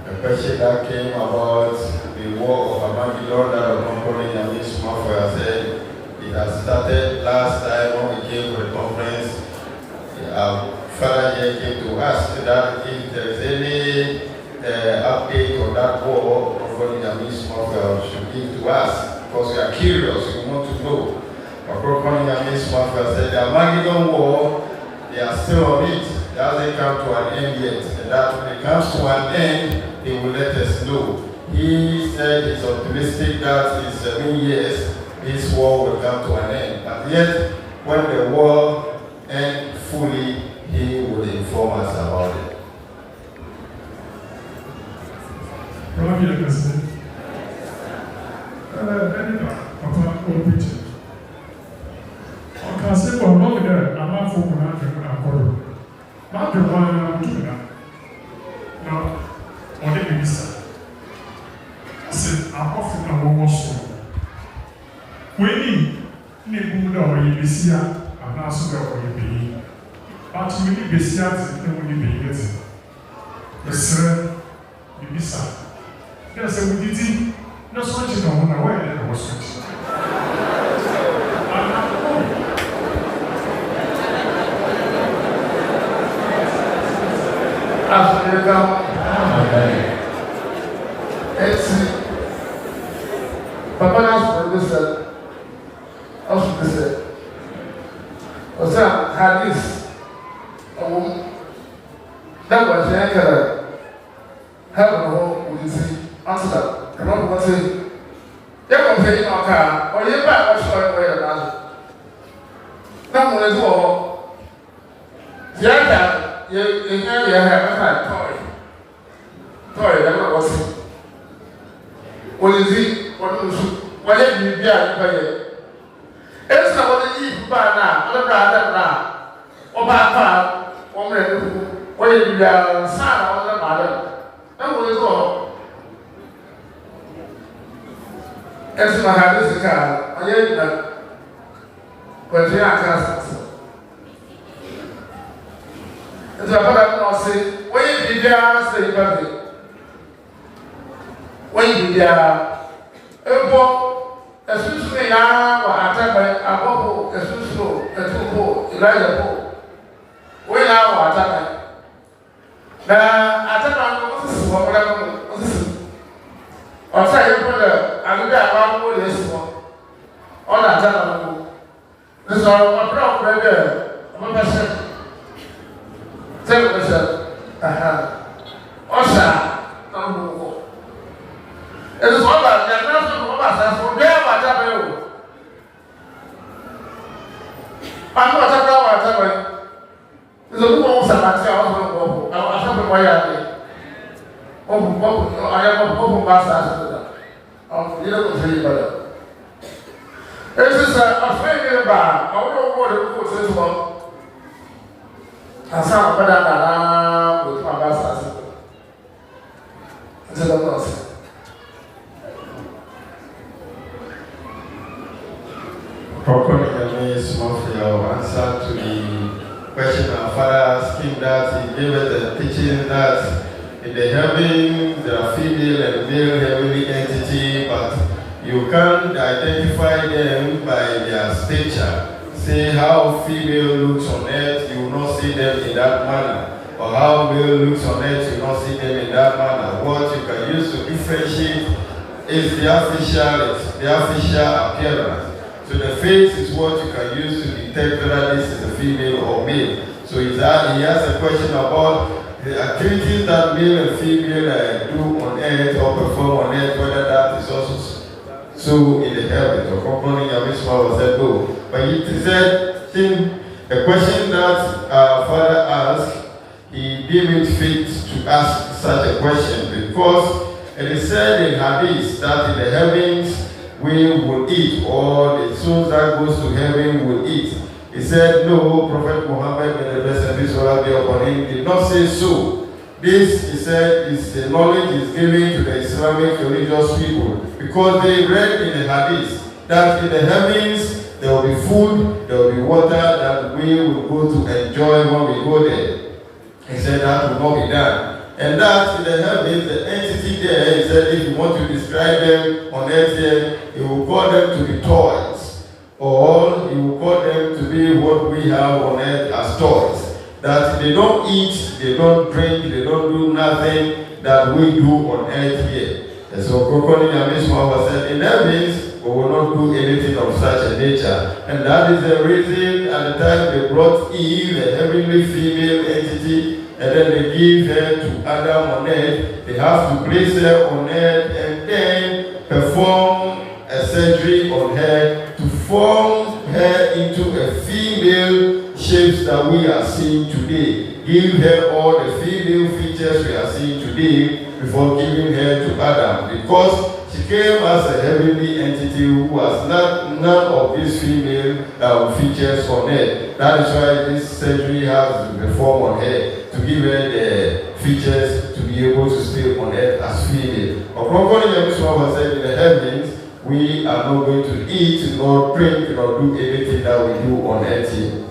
A question that came about the war of Armageddon that accompanied Nyame Somafo said it has started last time when we came for the conference. Our father here came to ask that if there is any update on that war accompanying Nyame Somafo should give to us because we are curious, we want to know. Accompanying Nyame Somafo said the Armageddon war, they are still on it. It hasn't come to an end yet. And that when it comes to an end, they will let us know. He said he's optimistic that in 7 years, this war will come to an end. But yet, when the war ends fully, he will inform us about it.
Rabbi President, Papa, old picture. I can say for long there, I'm not for one. Not the one I'm doing that. Now, on the minister, I said, I'm often a woman soul. When you need or you be here, I'm not so that you be. But you need be here, and when you be it. The sir, you be sad. There's a witty, no switching on the way, and I was switching.
Papa asked for this, also this, was that Hadith, a woman that was the anchor, having a home with his answer that, and not say, you don't pay no car, or you buy what's going away about it. Now, when it's all, the anchor, you have a toy. Toy, that was it. What is it? What is it? It's not what you eat by now, other brother now, or by far, or where you are, son, or the mother. And what is all? As my habit is a car, I ain't that. But they are cousins. And so I put up and say, when you be there, say, buddy. When you be there, as soon as we are attacked by a bubble, as soon as you Elijah, we are attacked. Now, attack on whatever or say, you put a little this one. All that time, this is our problem. I'm a person. Tell myself, Osha, it is all that the announcement of us for them what happened. I'm not talking about it's a little more Samantha. I have a wire. I am a open master. You don't say better. This is a failure bar. I don't know what it was this one. I saw better with my master. It's a loss.
Nyame Somafo answer to the question our father asked him that he gave us the teaching that in the heaven there are female and male heavenly entity, but you can't identify them by their stature. Say how female looks on earth, you will not see them in that manner. Or how male looks on earth, you will not see them in that manner. What you can use to differentiate is the official appearance. So the face is what you can use to detect whether this is a female or male. So he has a question about the activities that male and female do on earth or perform on earth, whether that is also so in the heavens. Or company Nyame Somafo said no. But he said a question that our father asked, he deemed it fit to ask such a question because it is said in Hadith that in the heavens we will eat, or the souls that goes to heaven will eat. He said, no, Prophet Muhammad, may the blessed peace of Allah be upon him, did not say so. This, he said, is knowledge is given to the Islamic religious people because they read in the Hadith that in the heavens there will be food, there will be water that we will go to enjoy when we go there. He said that will not be done. And that in the heavens, the entity there, he said, if you want to describe them on earth here, he will call them to be toys. Or he will call them to be what we have on earth as toys. That they don't eat, they don't drink, they don't do nothing that we do on earth here. And so Nyame said, in heavens, we will not do anything of such a nature. And that is the reason at the time they brought Eve, a heavenly female entity, and then they give her to Adam on earth. They have to place her on earth and then perform a surgery on her to form her into a female shapes that we are seeing today. Give her all the female features we are seeing today before giving her to Adam. Because she came as a heavenly entity who has none of these female features on her. That is why this surgery has to perform on her to give her the features to be able to stay on earth as female. Ɔkrɔnkrɔnyi said in the heavens, we are not going to eat, nor drink, nor do anything that we do on earth here.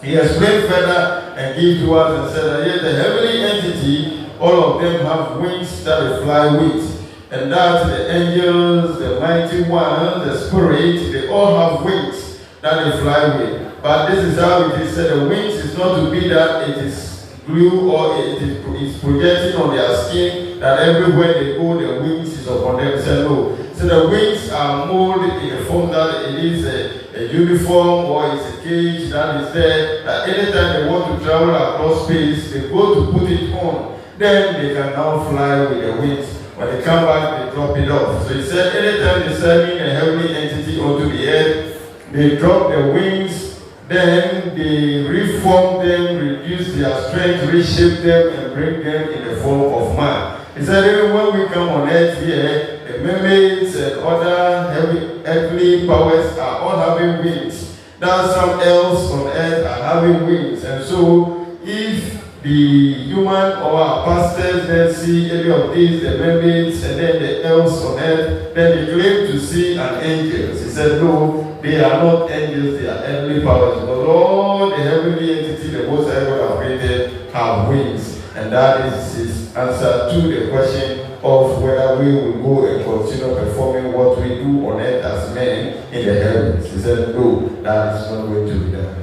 He explained further and gave to us and said that yes, the heavenly entity, all of them have wings that they fly with. And that the angels, the mighty ones, the spirit, they all have wings that they fly with. But this is how it is said, the wings is not to be that it is glue or it is projecting on their skin, that everywhere they go, the wings is upon them. Say no. So the wings are molded in a form that it is a uniform or it's a cage that is there. That anytime they want to travel across space, they go to put it on. Then they can now fly with the wings. When they come back, they drop it off. So he said, anytime they send in a heavenly entity onto the earth, they drop their wings. Then they reform them, reduce their strength, reshape them, and bring them in the form of man. He said, even when we come on earth here, the mermaids and other heavy earthly powers are all having wings. Now some else on earth are having wings. And so, if the human or our pastors then see any of these, the mermaids and then the elves on earth, then they claim to see an angel. He said, no. They are not angels, they are earthly powers. Because all the heavenly entity the Most High God have created have wings. And that is his answer to the question of whether we will go and continue performing what we do on earth as men in the heavens. He said, no, that is not going to be done.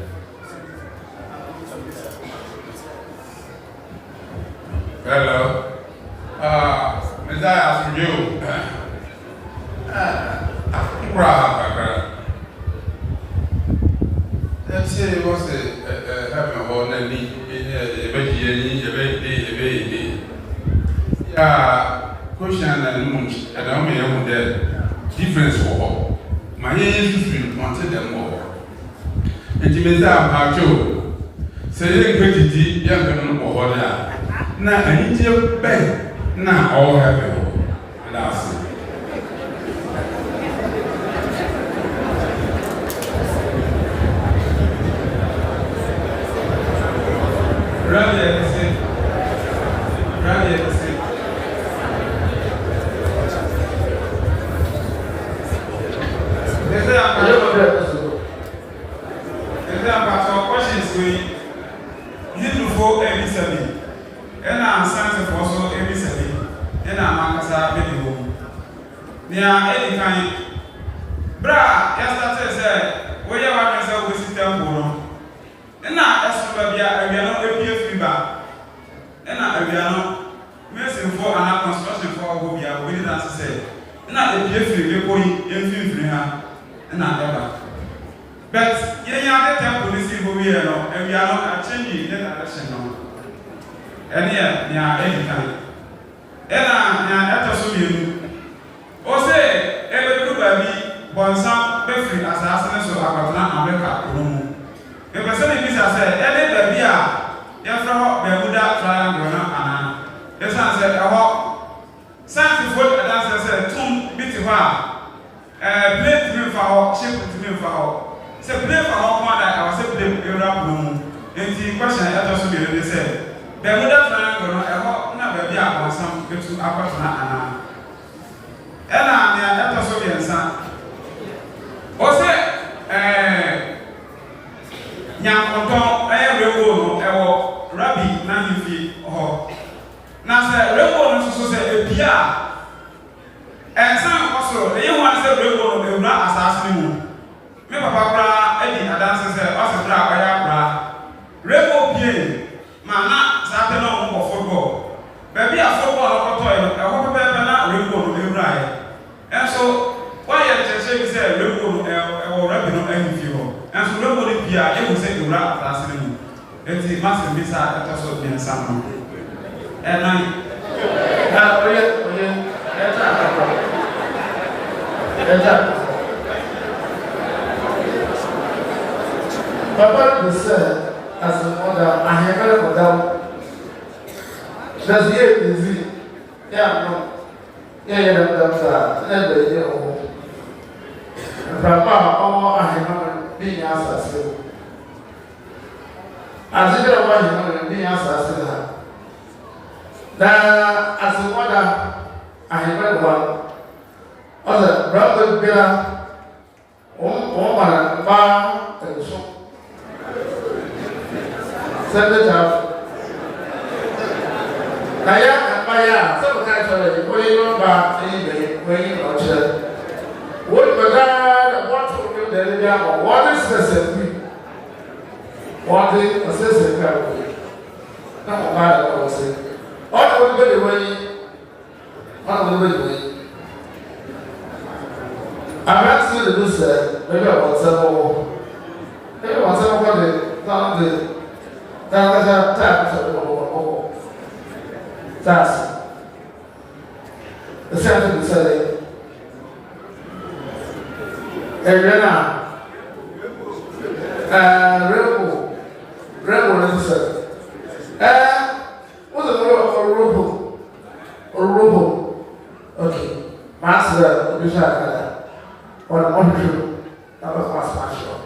Hello. Messiah asked you. Let's say it was a heaven or a need, question and munch, and I may have the difference for all. My age is wanted them more. And you may have Joe. Say, pretty young women or what. Now, I need your bed. Now, all heaven. And I'll see.
baby a some betu akwatona ana ena me ata so bi ensa o se nyankoton rewo no ewo rabi na hifi ho na se rewo no so se ebia ensa koso e yin wan se rewo no ewura asase ni mu me papa bra edi adanse se o se bra oya bra rewo pie mana sa te no mo football baby a football ko to e ho pepe na rewo no ewura e enso why you say we say rewo no e rabi no hifi ho enso rewo no pia e wo se ewura asase ni mu enti master bisa eta so bien sama nine oye eta
Papa will say, as a mother, I have never got down. That's it, is it? Yeah, no. Yeah, never, you know. Papa, I have never been asked. As if I was being asked, that as a mother, I have never one. Other brother, Bella, woman, bar, and so. Send it out. Naya, Maya, sometimes when you go back, when you know, what was that? What to do the what is necessary? What is necessary? Not bad, I will say. All the way, all the way. I'm not still the loser, maybe about 7 more. Maybe about 7 more, down the that's the same to say. Elena, Rebel is what's the word of a robo? Okay, Master, or a monetary, that was my special.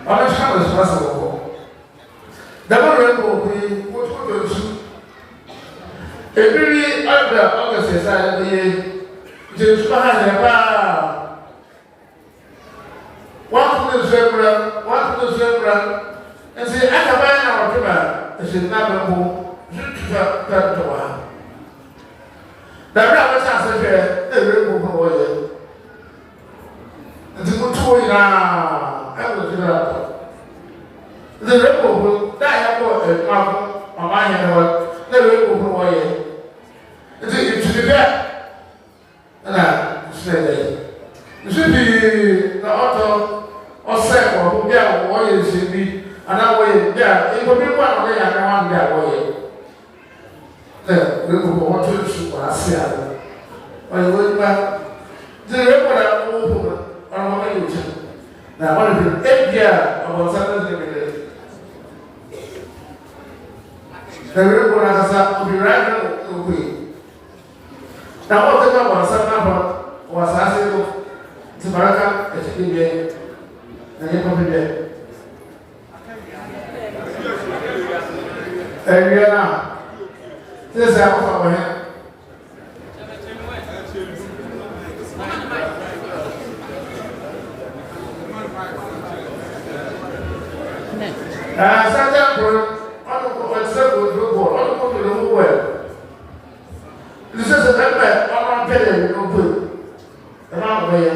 I'm not responsible. Double rainbow, what would you do? Every other August is just behind the bar. One to the zebra, and say, I can buy our river, and say, never move, to one. The rabbit answered a rainbow boy. And to go to now, I will do that. The rainbow will die up a mouth on my hand, the rainbow boy. It should be there. And I said, it should be the auto or second who get what you should be, and that way, yeah, it will be one way I can't get away. The rainbow want to shoot what I said. When you went back, the rainbow that open on my YouTube. Now, one of the 8 years about Saturday. The rainbow has to be right away. Now, what the government was asking to Baraka at the day, and you come there. And we are now. This is our hand. This is a member of our parent, no good. And I'm away.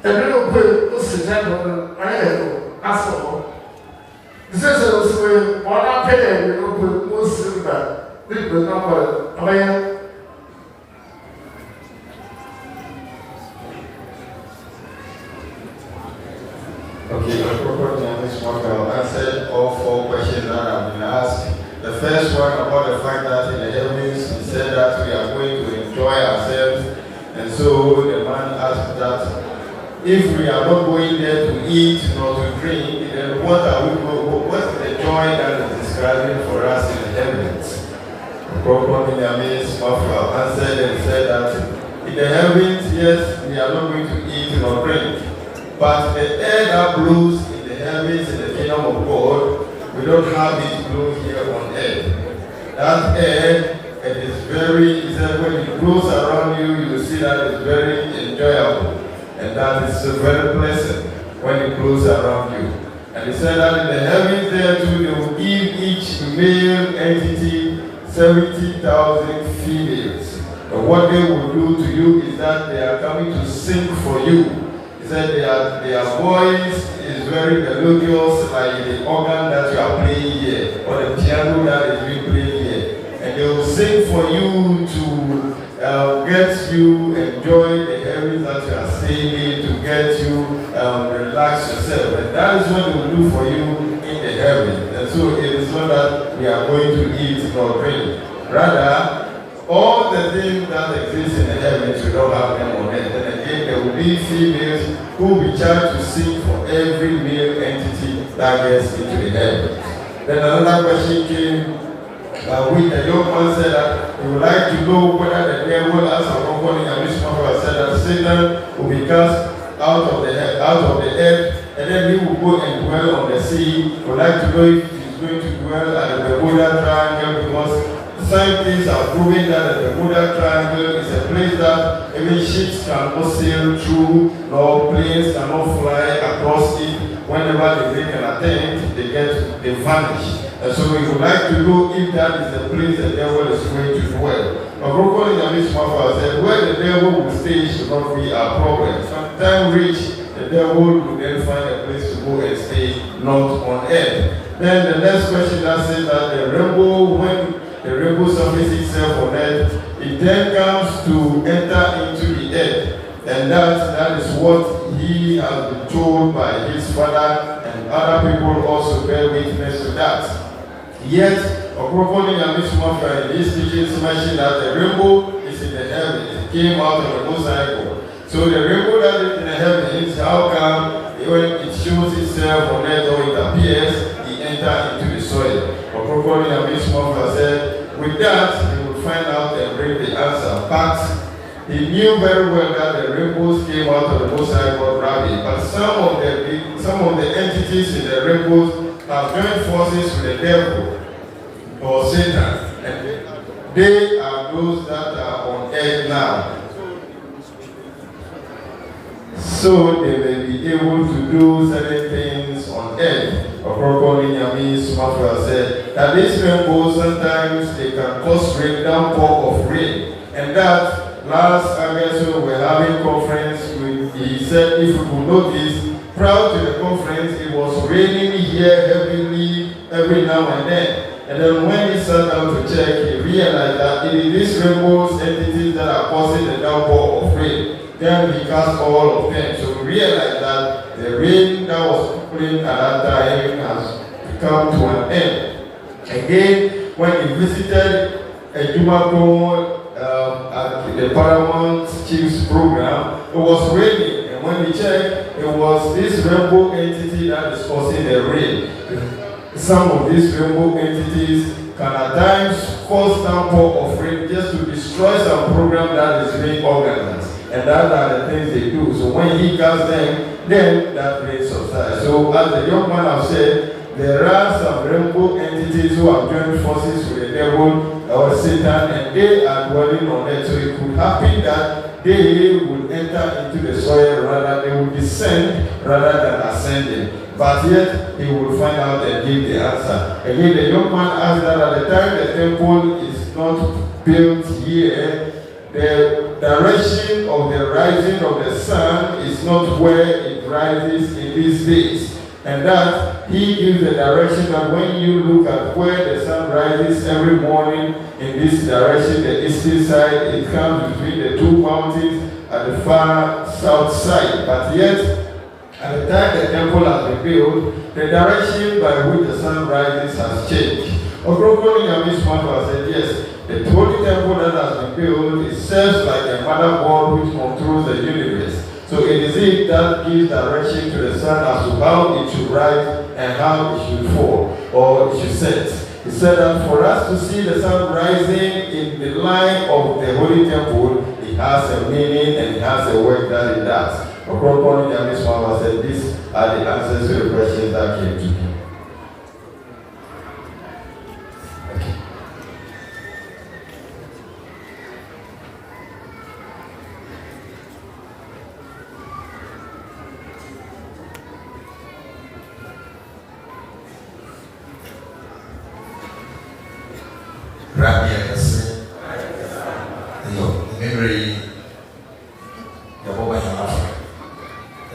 A little good, this is a I ask for. This is a way, on our parent, no good, most silver. This was not away.
Okay, I'll answer all 4 questions that have been asked. The first one about the fact that in the heavens, he said that we are going to enjoy ourselves. And so the man asked that if we are not going there to eat nor to drink, then what are we going? What's the joy that is describing for us in the heavens? Nyame Somafo answered and said that in the heavens, yes, we are not going to eat nor drink. But the air that blows in the heavens in the kingdom of God, we don't have it blown here on earth. that air, it is very, he said, when it blows around you, you will see that it's very enjoyable. And that is very pleasant when it blows around you. And he said that in the heavens there too, they will give each male entity 70,000 females. And what they will do to you is that they are coming to sing for you. He said their voice is very melodious, like the organ that you are playing here, or the piano that is being played here. And they will sing for you to get you enjoy the heavens that you are staying in, to get you relax yourself. And that is what they will do for you in the heavens. And so it is not that we are going to eat or drink. Rather, all the things that exist in the heavens, we don't have them on earth. And again, there will be females who will be charged to sing for every male entity that gets into the heavens. Then another question came, which the young man said that he would like to know whether the devil, as Ɔkrɔnkrɔnyi and Somafo said that Satan will be cast out of the earth, and then he will go and dwell on the sea. He would like to know if he's going to dwell at the Bermuda Triangle, because scientists are proving that the Bermuda Triangle is a place that even ships cannot sail through, nor planes cannot fly across it. Whenever they make an attempt, they vanish. And so we would like to know if that is the place the devil is going to dwell. Ɔkrɔnkrɔnyi and Somafo said, where the devil will stay should not be our problem. Sometime reach, the devil will then find a place to go and stay, not on earth. Then the next question that says that the rainbow, when the rainbow surfaces itself on earth, it then comes to enter into the earth. And that is what he has been told by his father, and other people also bear witness to that. Yet, Ɔkrɔnkrɔnyi and Somafo in his teachings mentioned that the rainbow is in the heavens. It came out of the motorcycle. So the rainbow that is in the heavens, how come when it shows itself on earth or it appears, it enters into the soil? Ɔkrɔnkrɔnyi and Somafo said, with that, he would find out and bring the answer. But he knew very well that the rainbows came out of the motorcycle rabbit. But some of the entities in the rainbows have joined forces with the devil or Satan, and they are those that are on earth now. So they may be able to do certain things on earth. Ɔkrɔnkrɔnyi and Somafo said that these rainbows sometimes they can cause rain, downpour of rain, and that last August when we were having conference, he said if we could notice, prior to the conference, it was raining here heavily every now and then. And then when he sat down to check, he realized that it is these rainbows entities that are causing the downpour of rain. Then he cast all of them. So we realized that the rain that was falling at that time has come to an end. Again, when he visited Judgement at the Paramount Chiefs program, it was raining. And when he checked, it was this rainbow entity that is causing the rain. Some of these rainbow entities can at times cause downpour of rain just to destroy some program that is being organized. And that are the things they do. So when he casts them, then that rain subsides. So as the young man has said, there are some rainbow entities who have joined forces with the devil or Satan, and they are dwelling on it. So it could happen that they would enter into the soil, rather they would descend rather than ascending. But yet he would find out and give the answer. Again, the young man asked that at the time the temple is not built here, the direction of the rising of the sun is not where it rises in these days. And that he gives the direction that when you look at where the sun rises every morning in this direction, the eastern side, it comes between the two mountains at the far south side. But yet, at the time the temple has been built, the direction by which the sun rises has changed. Ɔkrɔnkrɔnyi and Somafo said, yes, the holy temple that has been built, it serves like a motherboard which controls the universe. So it is it that gives direction to the sun as to how it should rise and how it should fall, or it should set. He said that for us to see the sun rising in the line of the holy temple, it has a meaning and it has a work that it does. Ɔkrɔnkrɔnyi and Somafo said these are the answers to the questions that came to him.
Rabbi akase. Yo, memory. Yawoh Yawoh.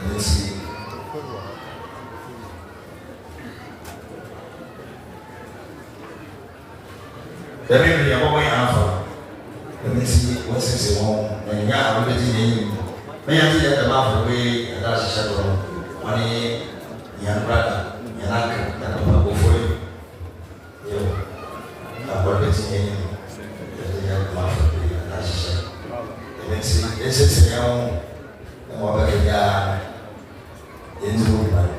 Let's see. The memory Yawoh Yawoh. Let me see what's his home. And yeah, I'm ready to may I see the mouth away and that's a shadow. Money, young brother, young uncle, and I'm going to go for you. Yo, I'm ready to the young mouth away and that's a shadow. Let me see, this is a young, and what about the guy in the room?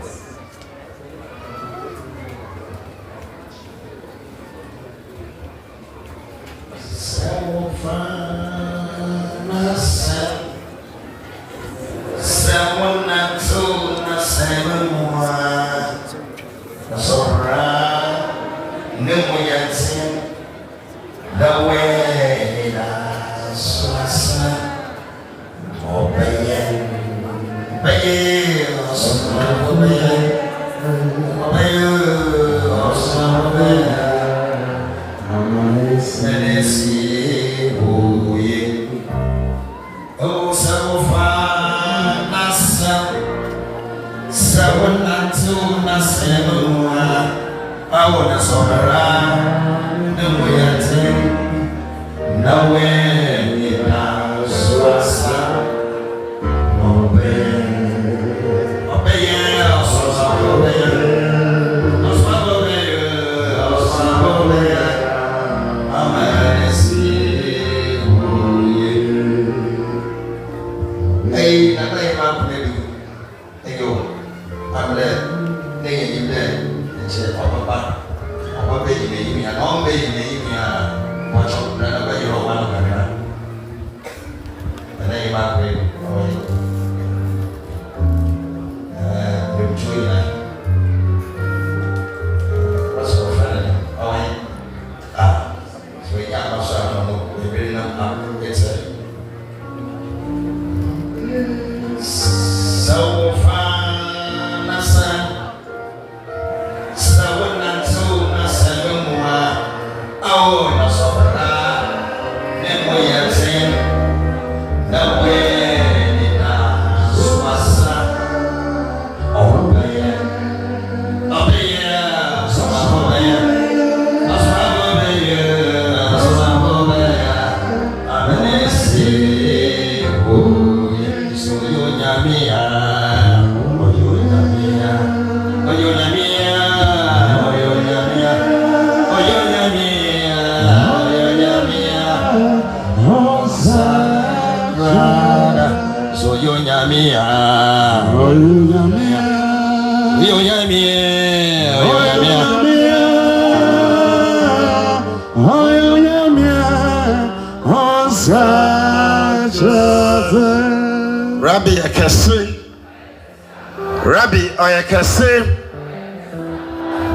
Rabbi oyakase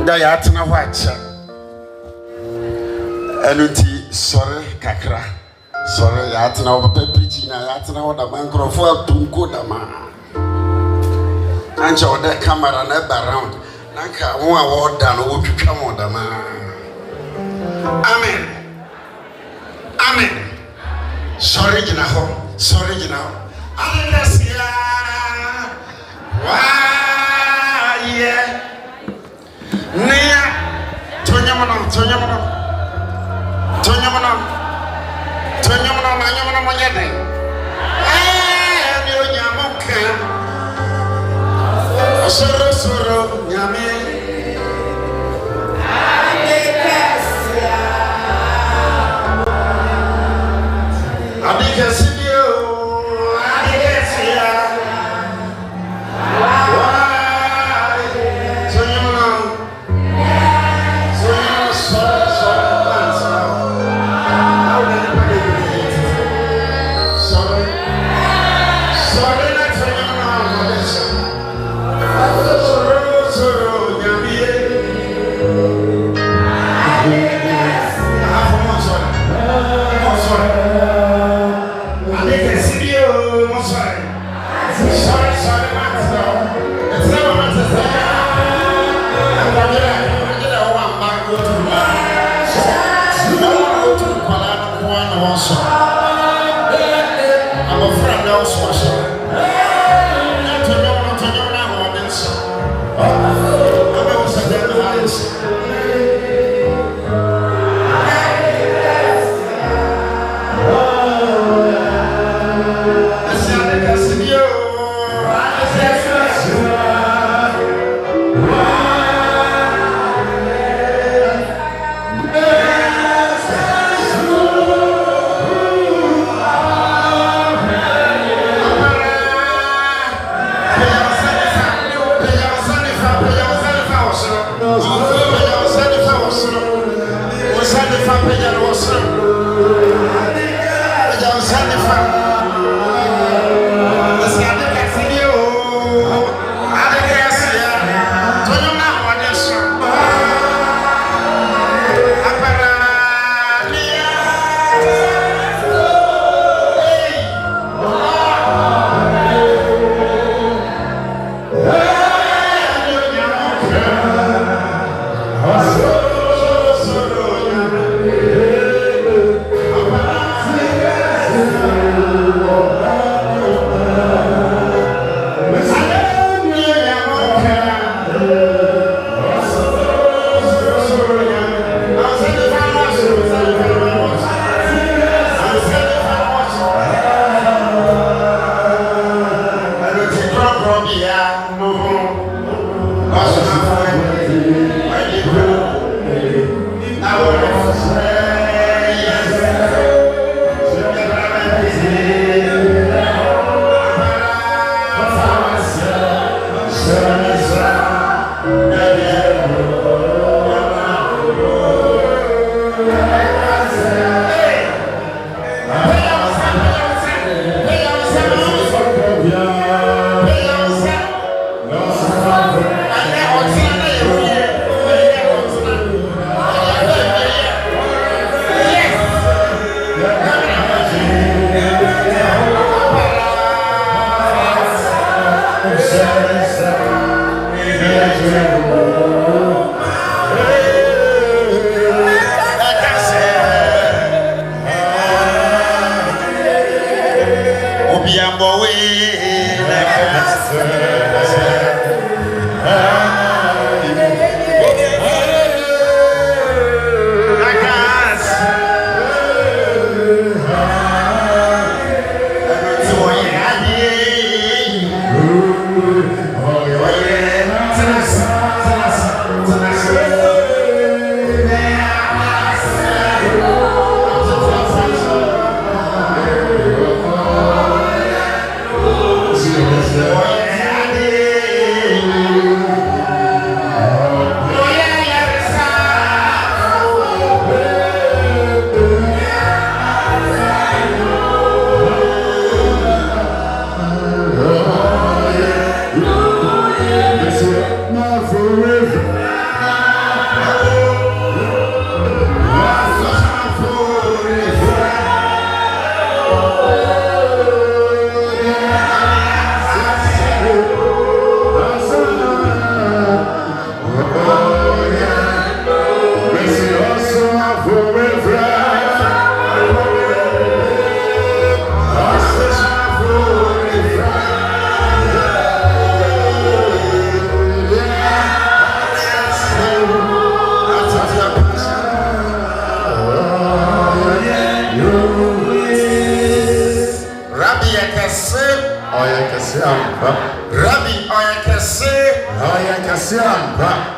da ya atena ho acha enuti sore kakra sore ya atena ho preaching na ya atena ho da mankrofo atunko da ma ancha o da camera na background nanka ho a wo da no wo twitwa mo da ma amen amen sore gina ho hallelujah. Why, yeah. Nia, Tonyamana, Mayade. You Yamoka. Soro, Yame.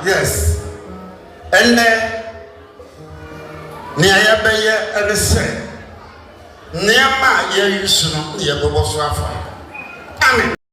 Yes. And near Yabaya and the same. Near my ear, you should not be able to offer. Amen.